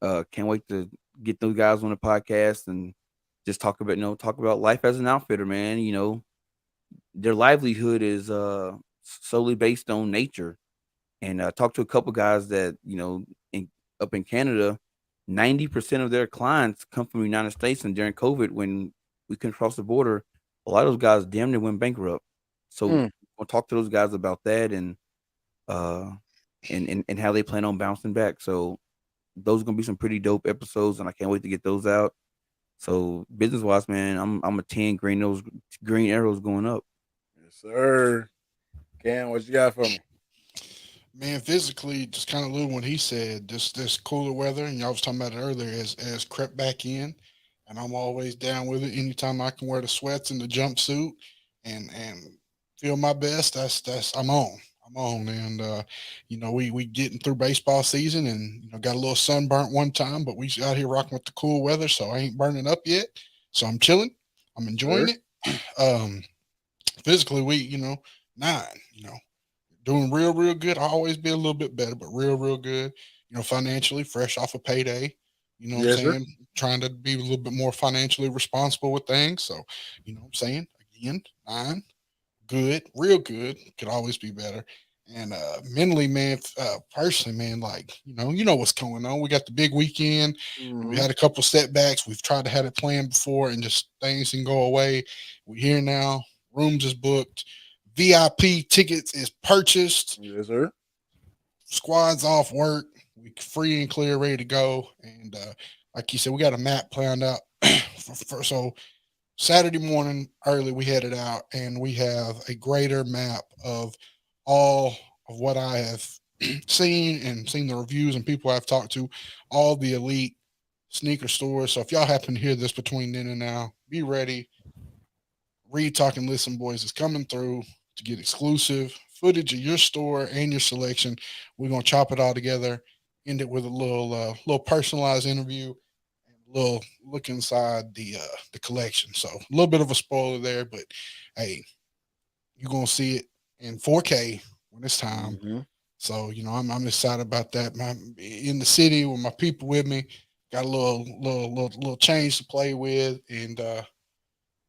Can't wait to get those guys on the podcast and just talk about life as an outfitter, man. Their livelihood is solely based on nature. And talked to a couple guys that, up in Canada, 90% of their clients come from the United States. And during COVID, when we couldn't cross the border, a lot of those guys damn near went bankrupt. So we'll talk to those guys about that and how they plan on bouncing back. So those are gonna be some pretty dope episodes, and I can't wait to get those out. So business wise, man, I'm a 10 green arrows going up. Yes, sir. Cam, what you got for me? Man, physically, just kind of little when he said this cooler weather, and y'all was talking about it earlier, has crept back in, and I'm always down with it. Anytime I can wear the sweats and the jumpsuit and feel my best, that's I'm on. I'm on, and we getting through baseball season, and got a little sunburnt one time, but we out here rocking with the cool weather, so I ain't burning up yet. So I'm chilling. I'm enjoying it. Physically, we 9. Doing real good. I always be a little bit better, but real good. Financially, fresh off a payday. You know what I'm saying? Trying to be a little bit more financially responsible with things. So, what I'm saying? Again, 9. Good, real good. Could always be better. And mentally, man, personally, man, like, what's going on. We got the big weekend. We had a couple setbacks. We've tried to have it planned before and just things can go away. We're here now. Rooms is booked. VIP tickets is purchased. Yes, sir. Squad's off work. We free and clear, ready to go. And like you said, we got a map planned out. So Saturday morning early, we headed out, and we have a greater map of all of what I have seen the reviews and people I've talked to, all the elite sneaker stores. So if y'all happen to hear this between then and now, be ready. Read, Talk, and Listen Boys is coming through to get exclusive footage of your store and your selection. We're gonna chop it all together, end it with a little personalized interview, and a little look inside the collection. So a little bit of a spoiler there, but hey, you're gonna see it in 4K when it's time. So I'm excited about that. In the city with my people with me, got a little change to play with, and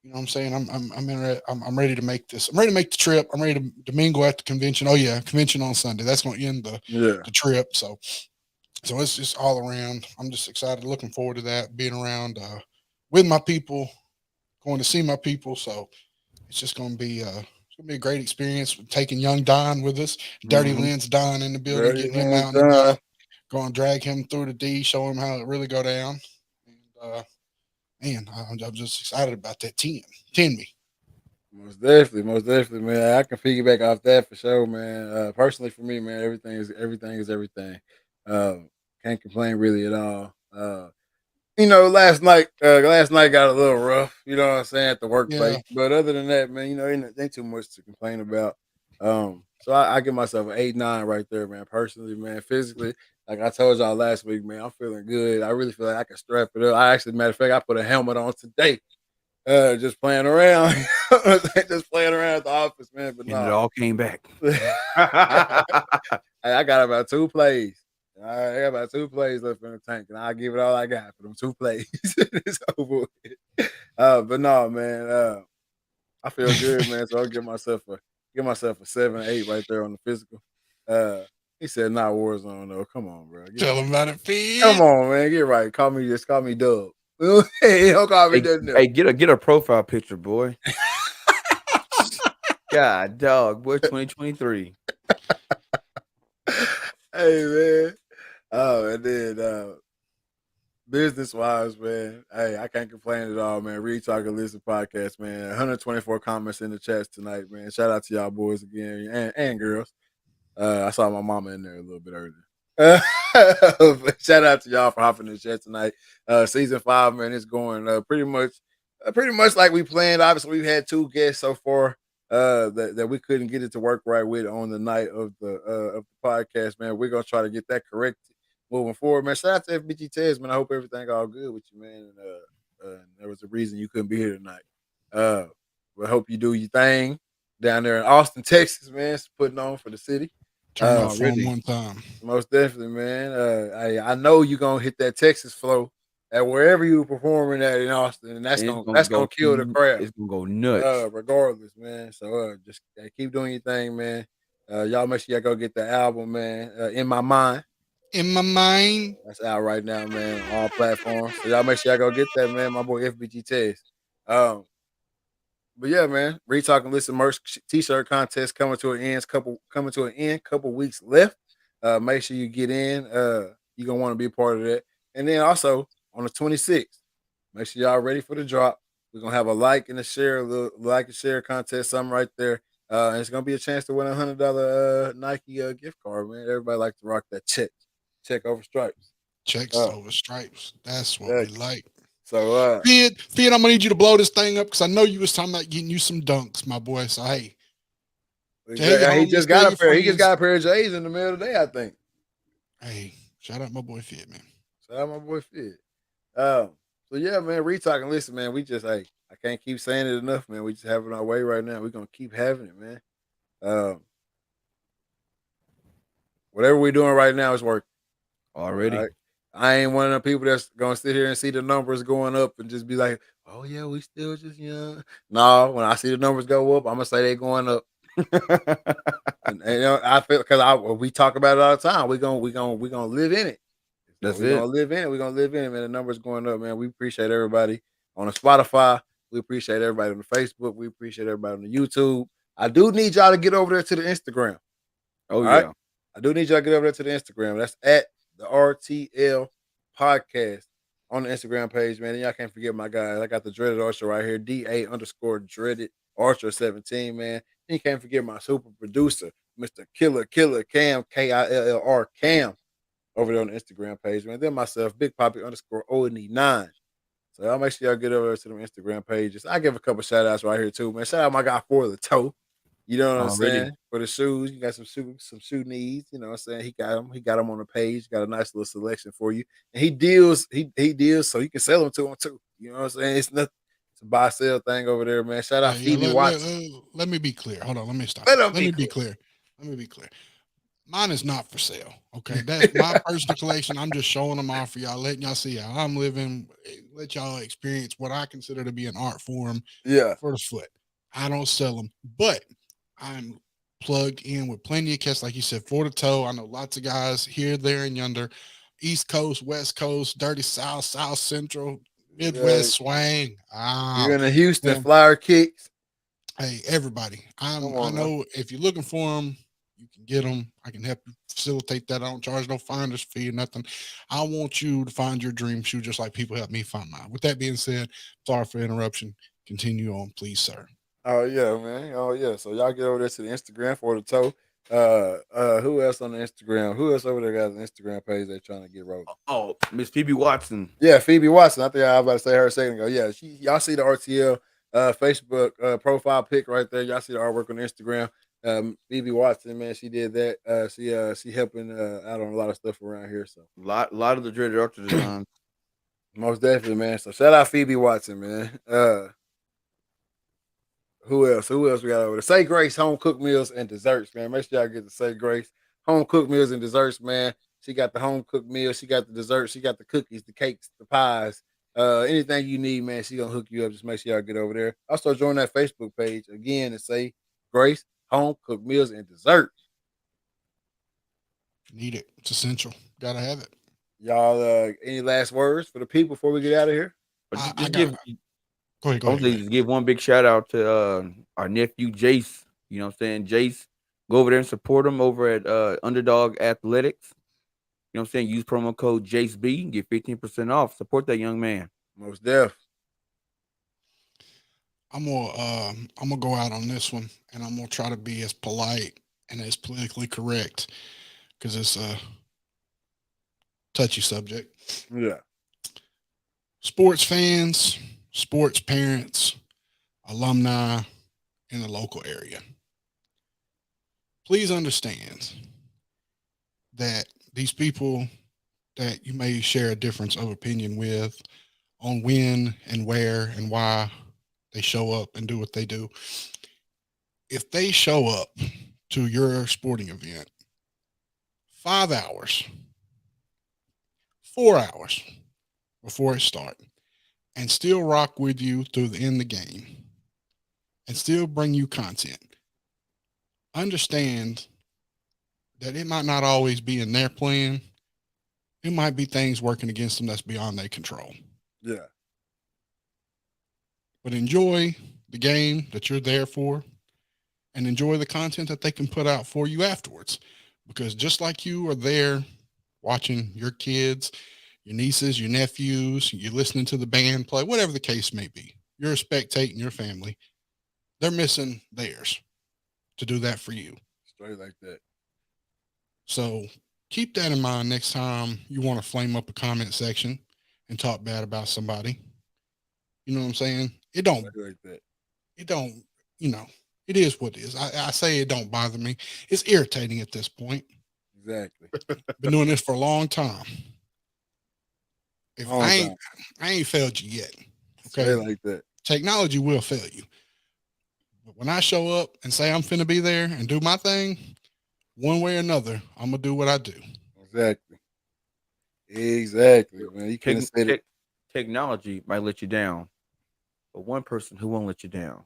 you know what I'm saying? I'm ready to make this. I'm ready to make the trip. I'm ready to mingle at the convention. Oh yeah, convention on Sunday. That's going to end the trip. So it's just all around. I'm just excited, looking forward to that, being around with my people, going to see my people. So it's just going to be a great experience. Taking young Don with us, Dirty Lynn's Don in the building, getting him out and about, going to drag him through the D, show him how it really go down. And man, I'm just excited about that 10 me. Most definitely, man. I can piggyback off that for sure, man. Personally, for me, man, everything is everything. Can't complain really at all. Last night got a little rough. You know what I'm saying, at the workplace. Yeah. But other than that, man, ain't too much to complain about. So I give myself an 8-9 right there, man. Personally, man, physically, like I told y'all last week, man, I'm feeling good. I really feel like I can strap it up. Matter of fact, I put a helmet on today. Just playing around, just playing around at the office, man. But and it all came back. I got about 2 plays. I got about 2 plays left in the tank, and I'll give it all I got for them 2 plays. It's over with. But no, man, I feel good, man. So I'll give myself a 7-8 right there on the physical. He said not Warzone though. Come on, bro. Tell him about it, Pete. Come on, man. Get right. Call me Dub. Hey, don't call me nothing else. Hey, get a profile picture, boy. God, dog, boy, 2023. Hey, man. Oh, and then business wise, man. Hey, I can't complain at all, man. Read, Talk, and Listen podcast, man. 124 comments in the chats tonight, man. Shout out to y'all boys again and girls. I saw my mama in there a little bit earlier. Shout out to y'all for hopping in the chat tonight. Season 5, man, it's going pretty much like we planned. Obviously, we've had 2 guests so far that we couldn't get it to work right with on the night of the podcast, man. We're gonna try to get that corrected moving forward, man. Shout out to FBG TEZZ, man. I hope everything all good with you, man. And there was a reason you couldn't be here tonight. We hope you do your thing down there in Austin, Texas, man. It's putting on for the city. Turn my phone really? one time. Most definitely, man. I know you're gonna hit that Texas flow at wherever you performing at in Austin, and that's gonna kill the crowd. It's gonna go nuts. Regardless, man. So just keep doing your thing, man. Y'all make sure y'all go get the album, man. In My Mind. In My Mind. That's out right now, man, on all platforms. So y'all make sure y'all go get that, man. My boy FBG TEZZ. But yeah, man, Read Talk and Listen merch t-shirt contest coming to an end. Couple weeks left. Make sure you get in. You're gonna want to be a part of that. And then also on the 26th, make sure y'all ready for the drop. We're gonna have a like and a share contest, something right there. And it's gonna be a chance to win $100 Nike gift card, man. Everybody like to rock that check over stripes. Checks over stripes. That's what we like. So Fid, I'm gonna need you to blow this thing up because I know you was talking about getting you some dunks, my boy. So hey. He just got a pair. He just got a pair of J's in the middle of the day, I think. Hey, shout out my boy Fid, man. Shout out my boy Fid. So yeah, man, Read Talk and Listen, man. We just I can't keep saying it enough, man. We just have it our way right now. We're gonna keep having it, man. Whatever we're doing right now is working. Already. Right? I ain't one of the people that's gonna sit here and see the numbers going up and just be like, "Oh yeah, we still just young." No, when I see the numbers go up, I'm gonna say they're going up. and you know, I feel because we talk about it all the time. We're gonna live in it. That's We're gonna live in it. We're gonna live in it, man. The numbers going up, man. We appreciate everybody on the Spotify. We appreciate everybody on the Facebook. We appreciate everybody on the YouTube. I do need y'all to get over there to the Instagram. Oh, yeah. Right? I do need y'all to get over there to the Instagram. That's at the RTL podcast on the Instagram page, man. And y'all can't forget my guys. I got the Dreaded Archer right here, DA_Dreaded Archer 17, man. And you can't forget my super producer, Mr. Killer Cam, KILLR Cam, over there on the Instagram page, man. Then myself, Big Poppy _ONE9. So y'all make sure y'all get over there to them Instagram pages. I give a couple shout outs right here too, man. Shout out my guy For the Toe. You know what I'm saying? For the shoes, you got some shoe needs. You know what I'm saying? He got them on the page. Got a nice little selection for you, and he deals so you can sell them to him too. You know what I'm saying? It's nothing. It's a buy sell thing over there, man. Shout out Phoebe Watson. Let me be clear. Hold on. Let me stop. Let me be clear. Let me be clear. Mine is not for sale. Okay, that's my personal collection. I'm just showing them off for y'all, letting y'all see how I'm living. Let y'all experience what I consider to be an art form. Yeah, for the foot. I don't sell them, but I'm plugged in with plenty of cats, like you said, For the Toe. I know lots of guys here, there, and yonder. East Coast, West Coast, Dirty South, South Central, Midwest swang. You're in the Houston Flyer Kicks. Hey, everybody. I know if you're looking for them, you can get them. I can help you facilitate that. I don't charge no finder's fee or nothing. I want you to find your dream shoe just like people help me find mine. With that being said, sorry for the interruption. Continue on, please, sir. Oh yeah, man. Oh yeah. So y'all get over there to the Instagram For the Toe. Who else on the Instagram? Who else over there got an Instagram page they're trying to get rolling? Oh, Miss Phoebe Watson. Yeah, Phoebe Watson. I think I was about to say her a second ago. Yeah, y'all see the RTL Facebook profile pic right there. Y'all see the artwork on Instagram. Phoebe Watson, man, she did that. She helping out on a lot of stuff around here. So lot of the Dreaded Archer designs. Most definitely, man. So shout out Phoebe Watson, man. Who else? Who else we got over there? Say Grace Home Cooked Meals and Desserts, man. Make sure y'all get to Say Grace Home Cooked Meals and Desserts, man. She got the home cooked meals. She got the desserts. She got the cookies, the cakes, the pies. Anything you need, man, she gonna hook you up. Just make sure y'all get over there. Also join that Facebook page again and Say Grace Home Cooked Meals and Desserts. Need it. It's essential. Gotta have it. Y'all, any last words for the people before we get out of here? Go ahead. Just give one big shout out to our nephew Jace. You know what I'm saying? Jace, go over there and support him over at Underdog Athletics. You know what I'm saying? Use promo code JaceB and get 15% off. Support that young man. Most def. I'm gonna go out on this one, and I'm gonna try to be as polite and as politically correct because it's a touchy subject. Yeah. Sports fans, sports parents, alumni in the local area. Please understand that these people that you may share a difference of opinion with on when and where and why they show up and do what they do. If they show up to your sporting event 5 hours, 4 hours before it starts and still rock with you through the end of the game and still bring you content, understand that it might not always be in their plan. It might be things working against them that's beyond their control. Yeah. But enjoy the game that you're there for and enjoy the content that they can put out for you afterwards. Because just like you are there watching your kids, your nieces, your nephews, you're listening to the band play, whatever the case may be, you're spectating your family. They're missing theirs to do that for you. Straight like that. So keep that in mind next time you want to flame up a comment section and talk bad about somebody. You know what I'm saying? It don't, like that. It don't, it is what it is. I say it don't bother me. It's irritating at this point. Exactly. Been doing this for a long time. If I ain't failed you yet. Okay. Straight like that. Technology will fail you. But when I show up and say I'm finna be there and do my thing, one way or another, I'm gonna do what I do. Exactly, man. You can't say that. Technology might let you down, but one person who won't let you down,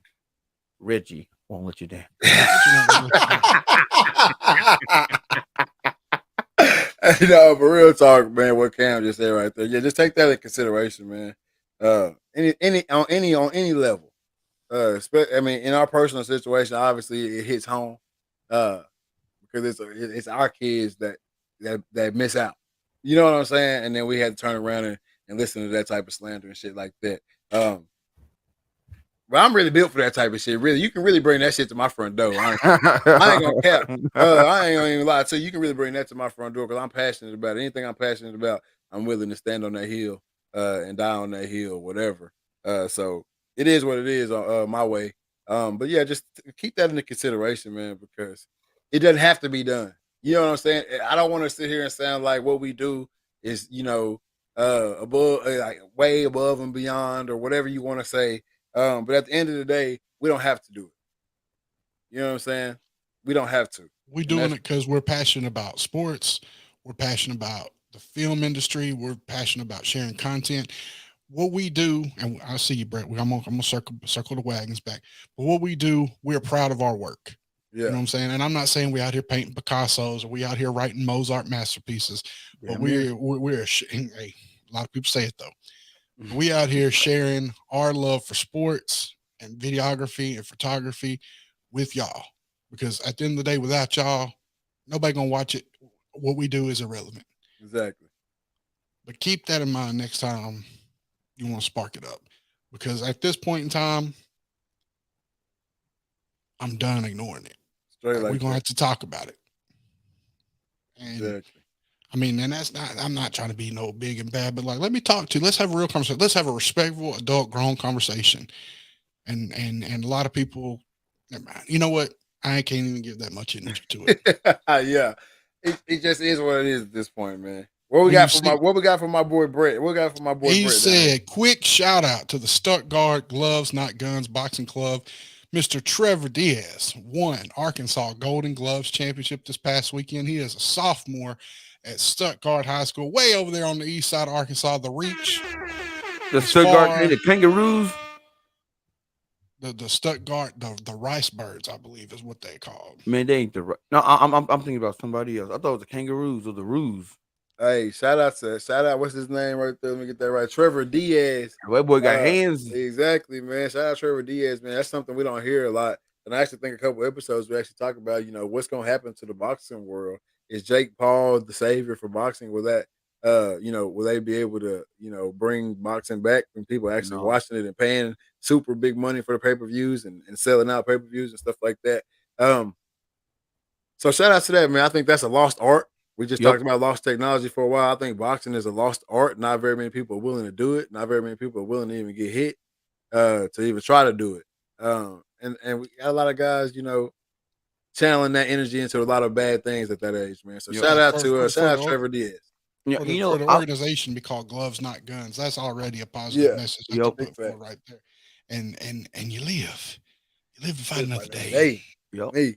Reggie, won't let you down. For real talk, man. What Cam just said right there. Yeah, just take that into consideration, man. On any level. In our personal situation, obviously it hits home. Because it's our kids that miss out. You know what I'm saying? And then we had to turn around and listen to that type of slander and shit like that. But I'm really built for that type of shit. Really, you can really bring that shit to my front door. I ain't gonna cap. I ain't gonna even lie to you. You can really bring that to my front door because I'm passionate about it. Anything I'm passionate about, I'm willing to stand on that hill and die on that hill, whatever. So it is what it is my way. But yeah, just keep that into consideration, man, because it doesn't have to be done. You know what I'm saying? I don't want to sit here and sound like what we do is, above, like way above and beyond, or whatever you want to say. But at the end of the day, we don't have to do it. You know what I'm saying? We don't have to. We're doing it because we're passionate about sports. We're passionate about the film industry. We're passionate about sharing content. What we do, and I see you, Brett. I'm gonna circle the wagons back. But what we do, we're proud of our work. Yeah. You know what I'm saying? And I'm not saying we out here painting Picassos or we out here writing Mozart masterpieces, but we're hey, a lot of people say it though. We out here sharing our love for sports and videography and photography with y'all, because at the end of the day, without y'all, nobody gonna watch it. What we do is irrelevant. Exactly. But keep that in mind next time you want to spark it up, because at this point in time, I'm done ignoring it. We're gonna have to talk about it. And exactly. I mean, and that's not, I'm not trying to be no big and bad, but like, let me talk to you. Let's have a real conversation. Let's have a respectful, adult, grown conversation. And a lot of people, never mind. You know what? I can't even give that much energy to it. Yeah. It just is what it is at this point, man. What we got from my boy Brett? What we got from my boy Brett? He said, quick shout out to the Stuttgart Gloves Not Guns Boxing Club. Mr. Trevor Diaz won Arkansas Golden Gloves Championship this past weekend. He is a sophomore at Stuttgart High School, way over there on the east side of Arkansas. The Reach. The Stuttgart, the Kangaroos. The Stuttgart, the Rice Birds, I believe, is what they called. Man, they ain't the. No, I'm thinking about somebody else. I thought it was the Kangaroos or the Roos. Hey, shout out. What's his name right there? Let me get that right. Trevor Diaz. That boy got hands. Exactly, man. Shout out Trevor Diaz, man. That's something we don't hear a lot. And I actually think a couple episodes we actually talk about, what's going to happen to the boxing world. Is Jake Paul the savior for boxing? Will that, will they be able to, bring boxing back when people actually watching it and paying super big money for the pay-per-views and selling out pay-per-views and stuff like that? So shout out to that, man. I think that's a lost art. We just talked about lost technology for a while. I think boxing is a lost art. Not very many people are willing to do it. Not very many people are willing to even get hit to even try to do it. And we got a lot of guys, channeling that energy into a lot of bad things at that age, man. So shout out Trevor Diaz. Yeah, for the organization be called Gloves Not Guns. That's already a positive message that they put forward right there. And you live to fight another day. Yep. Me.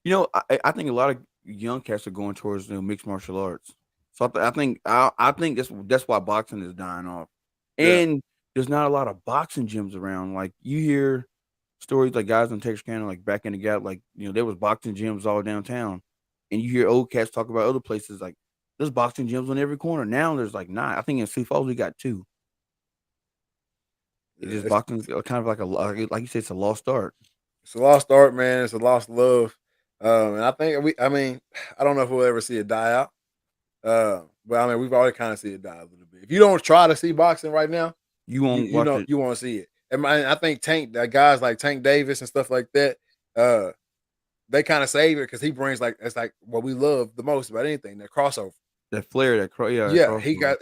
You know, I think a lot of young cats are going towards mixed martial arts. So I think that's why boxing is dying off. And there's not a lot of boxing gyms around. Like you hear stories like guys in Texarkana, like back in the gap, like there was boxing gyms all downtown, and you hear old cats talk about other places like there's boxing gyms on every corner. Now there's like 9. I think in Sioux Falls we got 2. It's just boxing kind of like like you said, it's a lost art. It's a lost art, man. It's a lost love. And I think I don't know if we'll ever see it die out. But I mean, we've already kind of seen it die a little bit. If you don't try to see boxing right now, you won't watch it. You won't see it. And I think guys like Tank Davis and stuff like that, they kind of save it because he brings it's like what we love the most about anything, that crossover. That flair,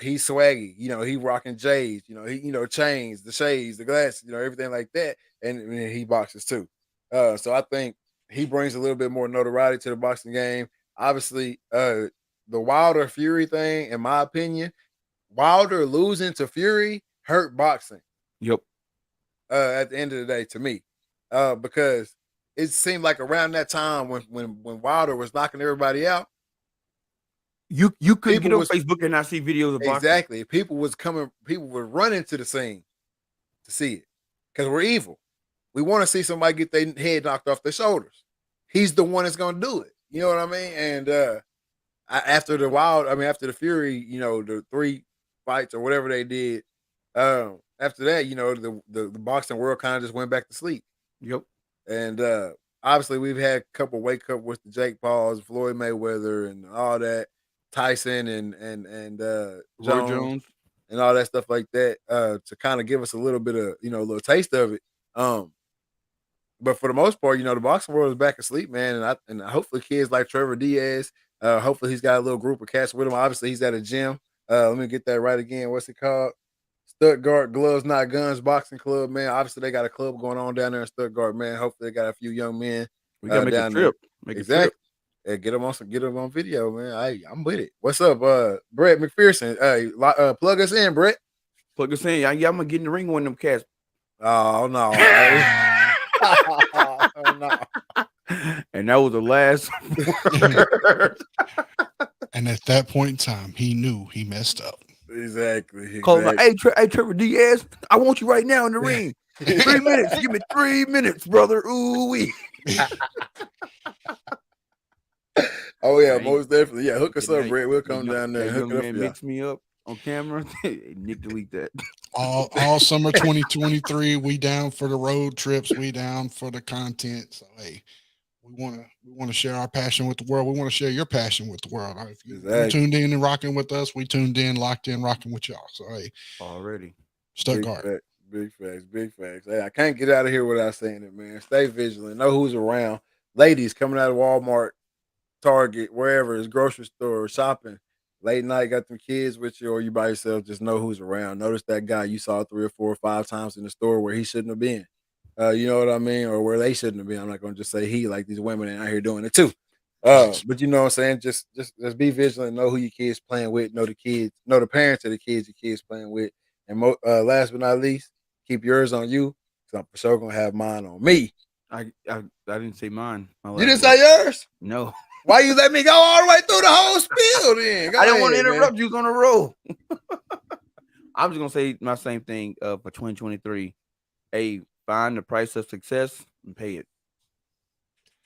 he's swaggy. He rocking J's. He chains, the shades, the glasses. Everything like that, and he boxes too. So I think he brings a little bit more notoriety to the boxing game. Obviously, the Wilder Fury thing, in my opinion, Wilder losing to Fury hurt boxing. Yep. At the end of the day, to me, because it seemed like around that time when Wilder was knocking everybody out, you couldn't get on Facebook and not see videos of boxing. Exactly. People were running to the scene to see it because we're evil. We want to see somebody get their head knocked off their shoulders. He's the one that's going to do it. You know what I mean? And after the Fury, the 3 fights or whatever they did, after that, the boxing world kind of just went back to sleep. Yep. And obviously we've had a couple wake up with the Jake Pauls, Floyd Mayweather, and all that, Tyson and Jones and all that stuff like that, to kind of give us a little bit of a little taste of it. But for the most part, the boxing world is back asleep, man. And hopefully kids like Trevor Diaz, hopefully he's got a little group of cats with him. Obviously he's at a gym. Let me get that right again. What's it called? Stuttgart Gloves Not Guns Boxing Club, man. Obviously they got a club going on down there in Stuttgart, man. Hopefully they got a few young men. We gotta make a trip. Exactly. And get them on video, man. I'm with it. What's up, Brett McPherson? Plug us in, Brett. Plug us in. I'm gonna get in the ring with them cats. Oh no. Oh, no. And that was the last word. And at that point in time, he knew he messed up. Exactly. Call him, hey, Trevor Diaz, I want you right now in the ring. 3 minutes. Give me 3 minutes, brother. Ooh wee. Oh yeah, most definitely. Yeah, hook us up, Brett. We'll come down there and hook it up. Mix me up on camera. Nick, delete that. All summer 2023, we down for the road trips. We down for the content. So hey, we want to share our passion with the world. We want to share your passion with the world. If you tuned in and rocking with us, we tuned in, locked in, rocking with y'all. So hey, already Stuttgart. Big facts. Hey, I can't get out of here without saying it, man. Stay vigilant. Know who's around. Ladies coming out of Walmart, Target, wherever, it's grocery store, shopping, late night, got them kids with you, or you by yourself, just know who's around. Notice that guy you saw 3 or 4 or 5 times in the store where he shouldn't have been. You know what I mean? Or where they shouldn't have been. I'm not going to just say he, like these women out here doing it too. But you know what I'm saying? Just be vigilant, know who your kids playing with, know the parents of the kids your kids playing with. And last but not least, keep yours on you, because I'm for sure going to have mine on me. I didn't say mine. You didn't say yours? No. Why you let me go all the way through the whole spiel then? I didn't want to interrupt you on the roll. I'm just going to say my same thing for 2023. Hey, find the price of success and pay it.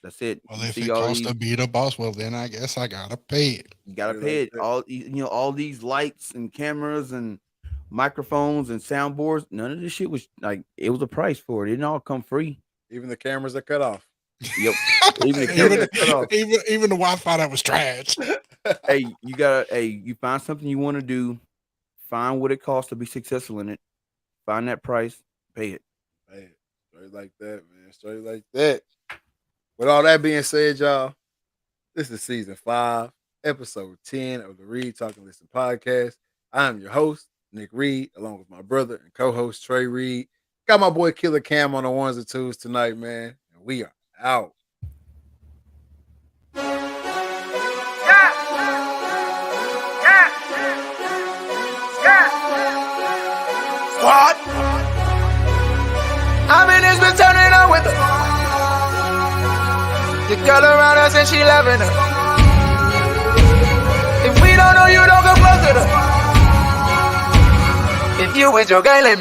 That's it. Well, if it costs to be the boss, well, then I guess I got to pay it. You got to pay it. All these lights and cameras and microphones and soundboards, none of this shit was like, it was a price for it. It didn't all come free. Even the cameras that cut off. Yep. Even the Wi-Fi that was trash. Hey, you find something you want to do, find what it costs to be successful in it, find that price, pay it. Straight like that, man. Straight like that. With all that being said, y'all, this is season 5, episode 10 of the Reed Talking Listen podcast. I'm your host, Nick Reed, along with my brother and co-host Trey Reed. Got my boy Killer Cam on the ones and twos tonight, man. And we are out. Yeah. turning up with her. The girl around us and she loving her. If we don't know you, don't come close to her. If you with your girl, let me